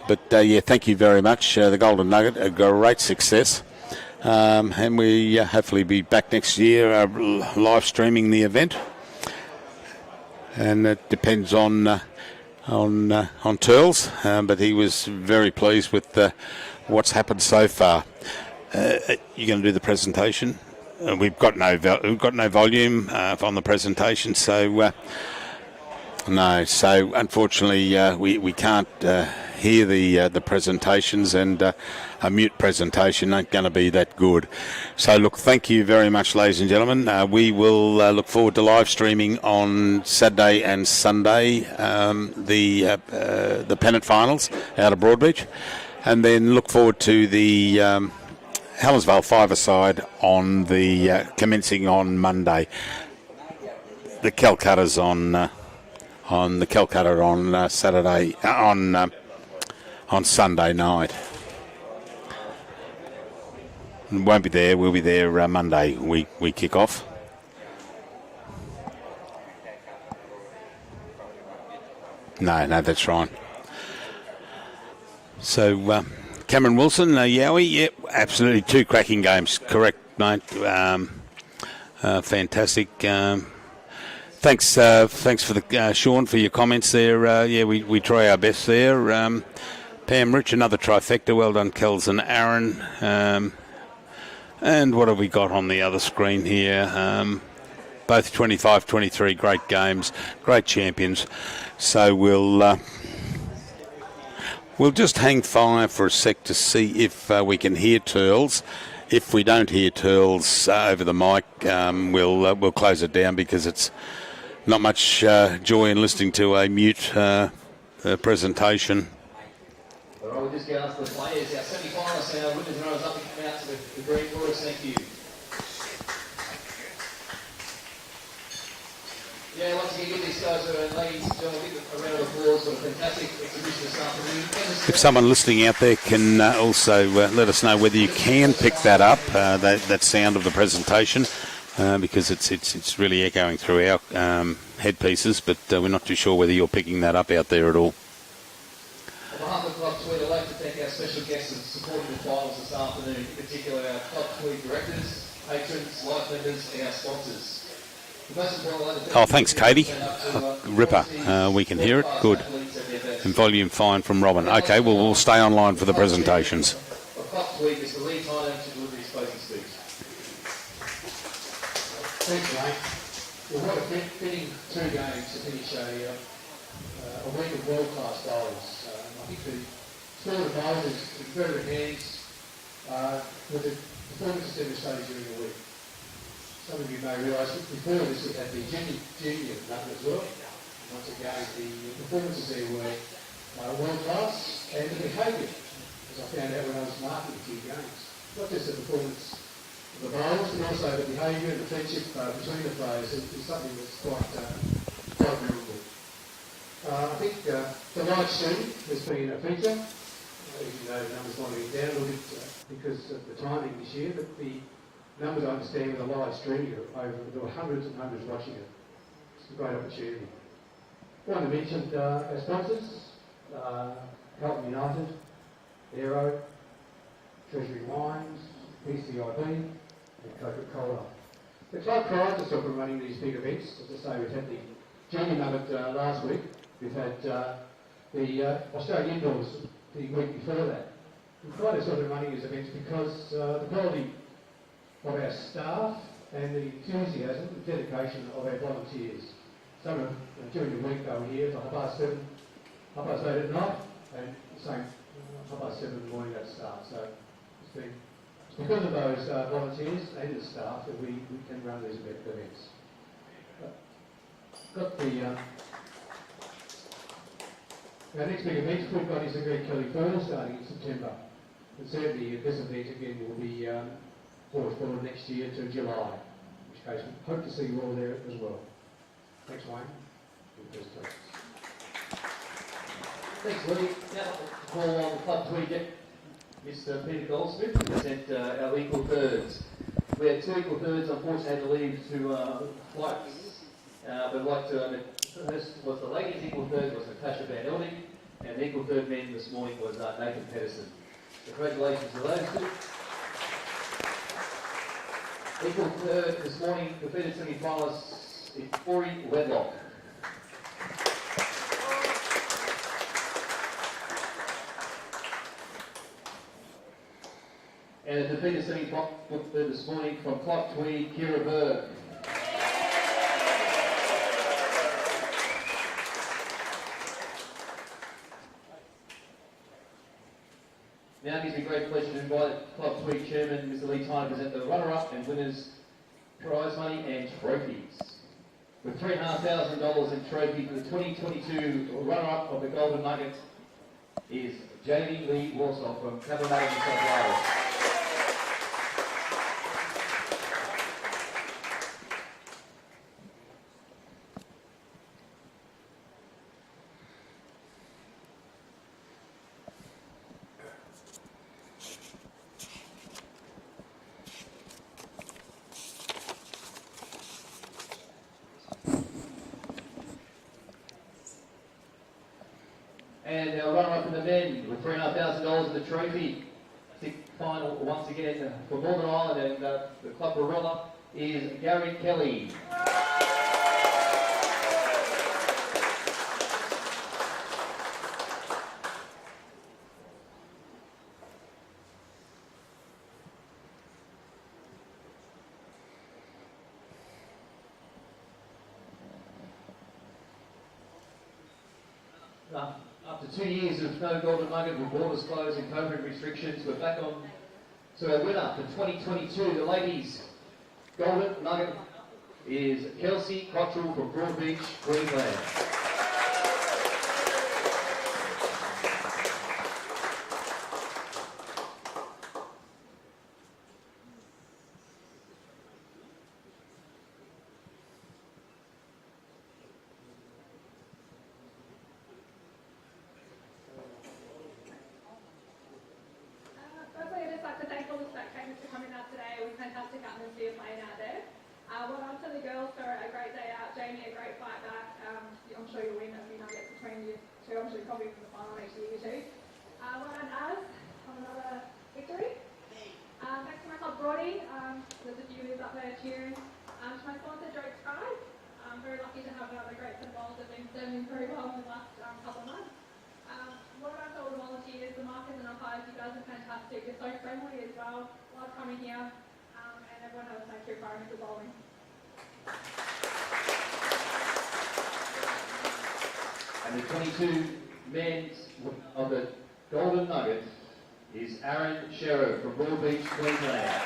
Thank you very much. The Golden Nugget, a great success. And we hopefully be back next year live streaming the event. And it depends on Turles, but he was very pleased with what's happened so far. You're going to do the presentation. We've got no volume on the presentation, so no. So unfortunately, we can't hear the presentations, and a mute presentation ain't going to be that good. So look, thank you very much, ladies and gentlemen. We will look forward to live streaming on Saturday and Sunday the pennant finals out of Broadbeach, and then look forward to the Helensvale five-a-side on the commencing on Monday. The Calcutta's on the Calcutta on Saturday on Sunday night. Won't be there. We'll be there Monday. We kick off. No, that's right. So Cameron Wilson, Yowie, yep, absolutely two cracking games. Correct, mate. Fantastic. Thanks for the Sean for your comments there. We try our best there. Pam Rich, another trifecta. Well done, Kels and Aaron. And what have we got on the other screen here? Both 25-23, great games, great champions. So we'll just hang fire for a sec to see if we can hear Turles. If we don't hear Turles over the mic, we'll close it down, because it's not much joy in listening to a mute presentation. All right, we'll just get on to the players. Our semi-finalists and our winners and runners up and come out to the green chorus. Thank you. Yeah, once again, give these guys and ladies and gentlemen a round of applause for a fantastic exhibition this afternoon. If someone listening out there can also let us know whether you can pick that up, that sound of the presentation, because it's really echoing through our headpieces, but we're not too sure whether you're picking that up out there at all. On behalf of Coast-Tweed, I'd like to thank our special guests and supporting the finals this afternoon, in particular our Coast-Tweed directors, patrons, life members, and our sponsors. Oh, thanks, Katie. Ripper, we can hear it. Good. And volume fine from Robin. Okay, well, we'll stay online for the presentations. Coast-Tweed is the lead time to deliver his closing speech. Thanks, mate. Well, what a fitting two games to finish a week of world-class bowlers. I think the sport of bowlers is very enhanced with the performances demonstrated during the week. Some of you may realise that before this we had the junior Nugget as well. Once again, the performances there were world-class, and the behaviour, as I found out when I was marking a few games. Not just the performance of the bowlers, but also the behaviour and the friendship between the players is something that's quite memorable. I think the live stream has been a feature. As you know, the numbers might be down a little bit because of the timing this year, but the numbers I understand with the live stream, there were hundreds and hundreds watching it. It's a great opportunity. I want to mention our sponsors, Carlton United, Aero, Treasury Wines, PCIB, and Coca-Cola. The club prides itself on running these big events. As I say, we've had the Junior Nugget last week. We've had the Australian Indoors the week before that. We pride ourselves on running these events because the quality of our staff and the enthusiasm and dedication of our volunteers. Some of them, during the week they were here from 7:30, 8:30 at night, and the same 7:30 in the morning at start. So it's because of those volunteers and the staff that we can run these events. Got the our next big event we've got is the Great Kelly Furnace starting in September. And certainly this event again will be brought forward next year to July, in which case we hope to see you all there as well. Thanks, Wayne. Thanks, Woody. Now to call on the Coast-Tweed Mr. Peter Goldsmith to present our equal thirds. We had 2 equal thirds, unfortunately had to leave to flights. But I'd like to, first was the ladies' equal third was Natasha Van Elding, and the equal third men this morning was Nathan Pedersen. So congratulations to those 2. Equal third this morning, defeated semi-finalists in Corey Wedlock. And a defeated semi-finalist this morning from Coast-Tweed, Kira Berg. Now it gives me great pleasure to invite Coast-Tweed Chairman Mr. Lee Tyner to present the runner-up and winners' prize money and trophies. With $3,500 in trophy for the 2022 runner-up of the Golden Nugget is Jamie Lee Worsnop from Cabramatta, New South Wales. And our runner-up in the men with $3,500 in the trophy. Sixth final once again for Northern Ireland and the Club Barilla is Gary Kelly. After 2 years of no Golden Nugget with borders closed and COVID restrictions, we're back on to our winner for 2022. The ladies' Golden Nugget is Kelsey Cottrell from Broadbeach, Queensland. Fantastic atmosphere playing out there. Well done to the girls for a great day out. Jamie, a great fight back. I'm sure you'll win a few nuggets between you two. I'm sure you'll probably win the final next year, you two. Well done, Az, on another victory. Thanks to my club, Brody. There's a few of up there cheering. To my sponsor, Joke Sky. I'm very lucky to have another great set of bowls that have been serving very well in the last couple of months. What about all the volunteers, the markers and umpires? You guys are fantastic. You're so friendly as well. Love coming here. And everyone have a thank you for Mr. Bowling. And the 22 men of the Golden Nugget is Aron Sherriff from Broadbeach, Queensland.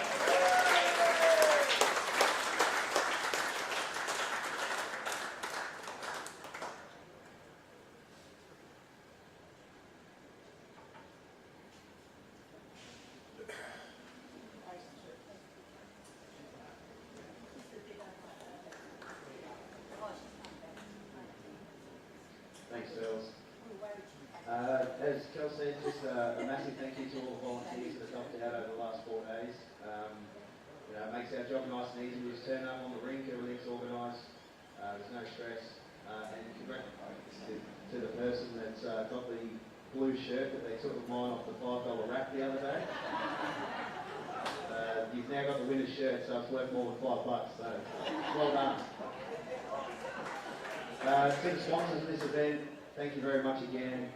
Thanks, girls. As Kelsey said, just a massive thank you to all the volunteers that have helped out over the last 4 days. It makes our job nice and easy. We just turn up on the rink, everything's organised, there's no stress. And congratulations to the person that's got the blue shirt that they took of mine off the $5 rack the other day. You've now got the winner's shirt, so it's worth more than $5, so well done. To the sponsors of this event, thank you very much again.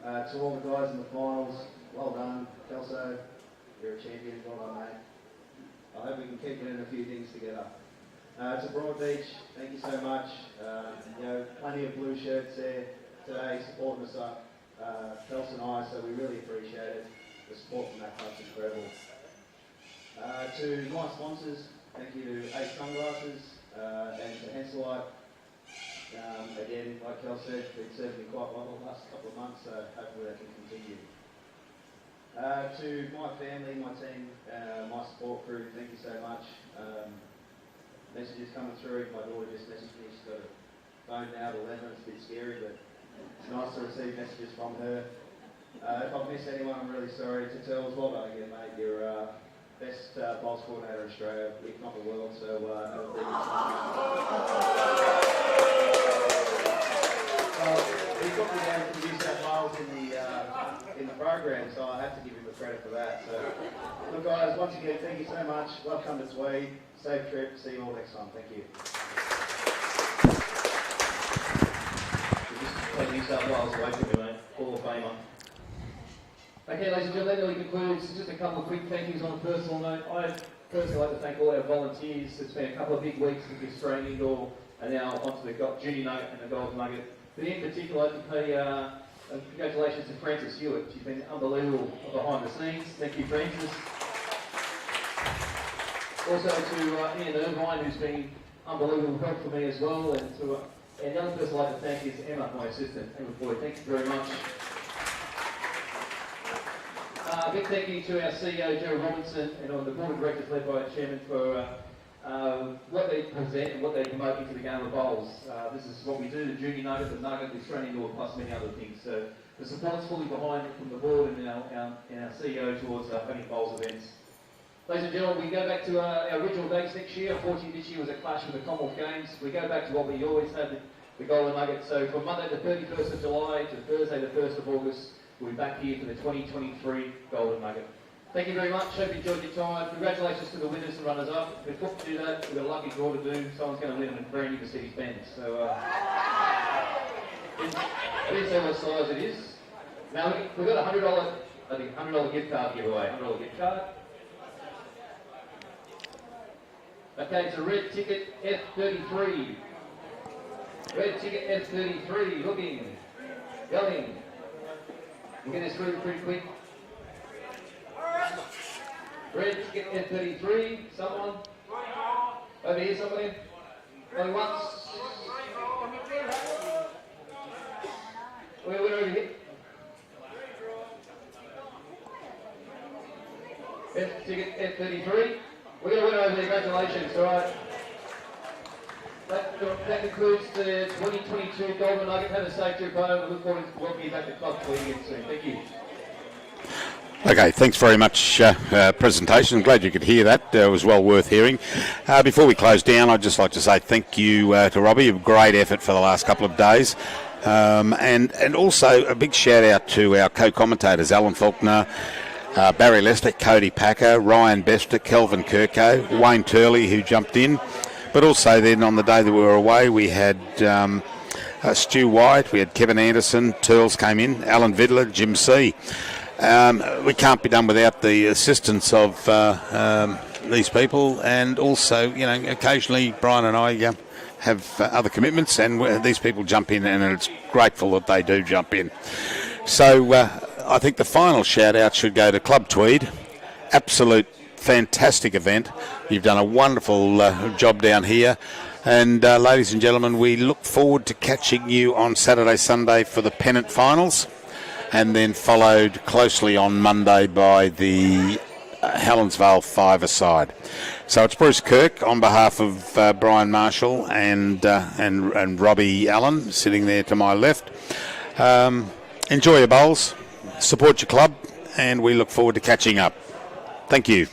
To all the guys in the finals, well done. Kelso, you're a champion, well done, mate. I hope we can keep doing a few things together. To Broadbeach, thank you so much. You know, plenty of blue shirts there today supporting us up, Kelsey and I, so we really appreciate it. The support from that club's incredible. To my sponsors, thank you to Ace Sunglasses and to Henselite. Again, like Kel said, been serving me quite well the last couple of months, so hopefully that can continue. To my family, my team, my support crew, thank you so much. Messages coming through. My daughter just messaged me. She's got a phone now at 11. It's a bit scary, but it's nice to receive messages from her. If I've missed anyone, I'm really sorry. To Tells, well done again, mate. You're best bowls coordinator in Australia, if not the world. So he put me down to New South Wales in the program, so I have to give him the credit for that. So, look, guys, once again, thank you so much. Welcome to Tweed. Safe trip. See you all next time. Thank you. Take New South Wales away from me, mate. Hall of Famer. Okay, ladies and gentlemen, that really concludes. Just a couple of quick thank yous on a personal note. I'd personally like to thank all our volunteers. It's been a couple of big weeks with the Australian Indoor and now onto the Junior Note and the Golden Nugget. But in particular, I'd like to pay congratulations to Frances Hewitt. She's been unbelievable behind the scenes. Thank you, Frances. Also to Ian Irvine, who's been unbelievable help for me as well. And the other person I'd like to thank is Emma, my assistant. Emma Boyd, thank you very much. A big thank you to our CEO, Joe Robinson, and on the board of directors led by our chairman for what they present and what they promote into the game of bowls. This is what we do, the Junior Nugget, the Nugget, the Australian Indoor, plus many other things. So the support's fully behind it from the board and our CEO towards funding bowls events. Ladies and gentlemen, we go back to our original dates next year. Unfortunately, this year was a clash with the Commonwealth Games. We go back to what we always had, the Golden Nugget. So from Monday the 31st of July to Thursday the 1st of August, we'll be back here for the 2023 Golden Nugget. Thank you very much. Hope you enjoyed your time. Congratulations to the winners and runners-up. Before we do that, we've got a lucky draw to do. Someone's going to win a brand new Mercedes-Benz. So, I didn't say what size it is. Now, we've got a $100, I think, $100 gift card giveaway. $100 gift card. Okay, it's a red ticket F33. Red ticket F33. Looking. Going. We'll get this through pretty quick. Red ticket F33. Someone? Over here, somebody? Going once. We're over here. F ticket F33. We're going to win over there. Congratulations. All right. That concludes the 2022 Golden Nugget. Have a safe trip home. We look forward to welcoming you back to Coast-Tweed again soon. Thank you. Okay, thanks very much presentation. I'm glad you could hear that. It was well worth hearing. Before we close down, I'd just like to say thank you to Robbie. A great effort for the last couple of days. And also a big shout out to our co-commentators, Alan Faulkner, Barry Lester, Cody Packer, Ryan Bester, Kelvin Kirko, Wayne Turley, who jumped in. But also then on the day that we were away, we had Stu White, we had Kevin Anderson, Turles came in, Alan Vidler, Jim C. We can't be done without the assistance of these people, and also, you know, occasionally Brian and I have other commitments, and these people jump in, and it's grateful that they do jump in. So I think the final shout out should go to Club Tweed. Absolute fantastic event. You've done a wonderful job down here, and ladies and gentlemen, we look forward to catching you on Saturday, Sunday for the pennant finals, and then followed closely on Monday by the Helensvale five-a-side. So it's Bruce Kirk on behalf of Brian Marshall and Robbie Allen sitting there to my left. Enjoy your bowls, support your club, and we look forward to catching up. Thank you.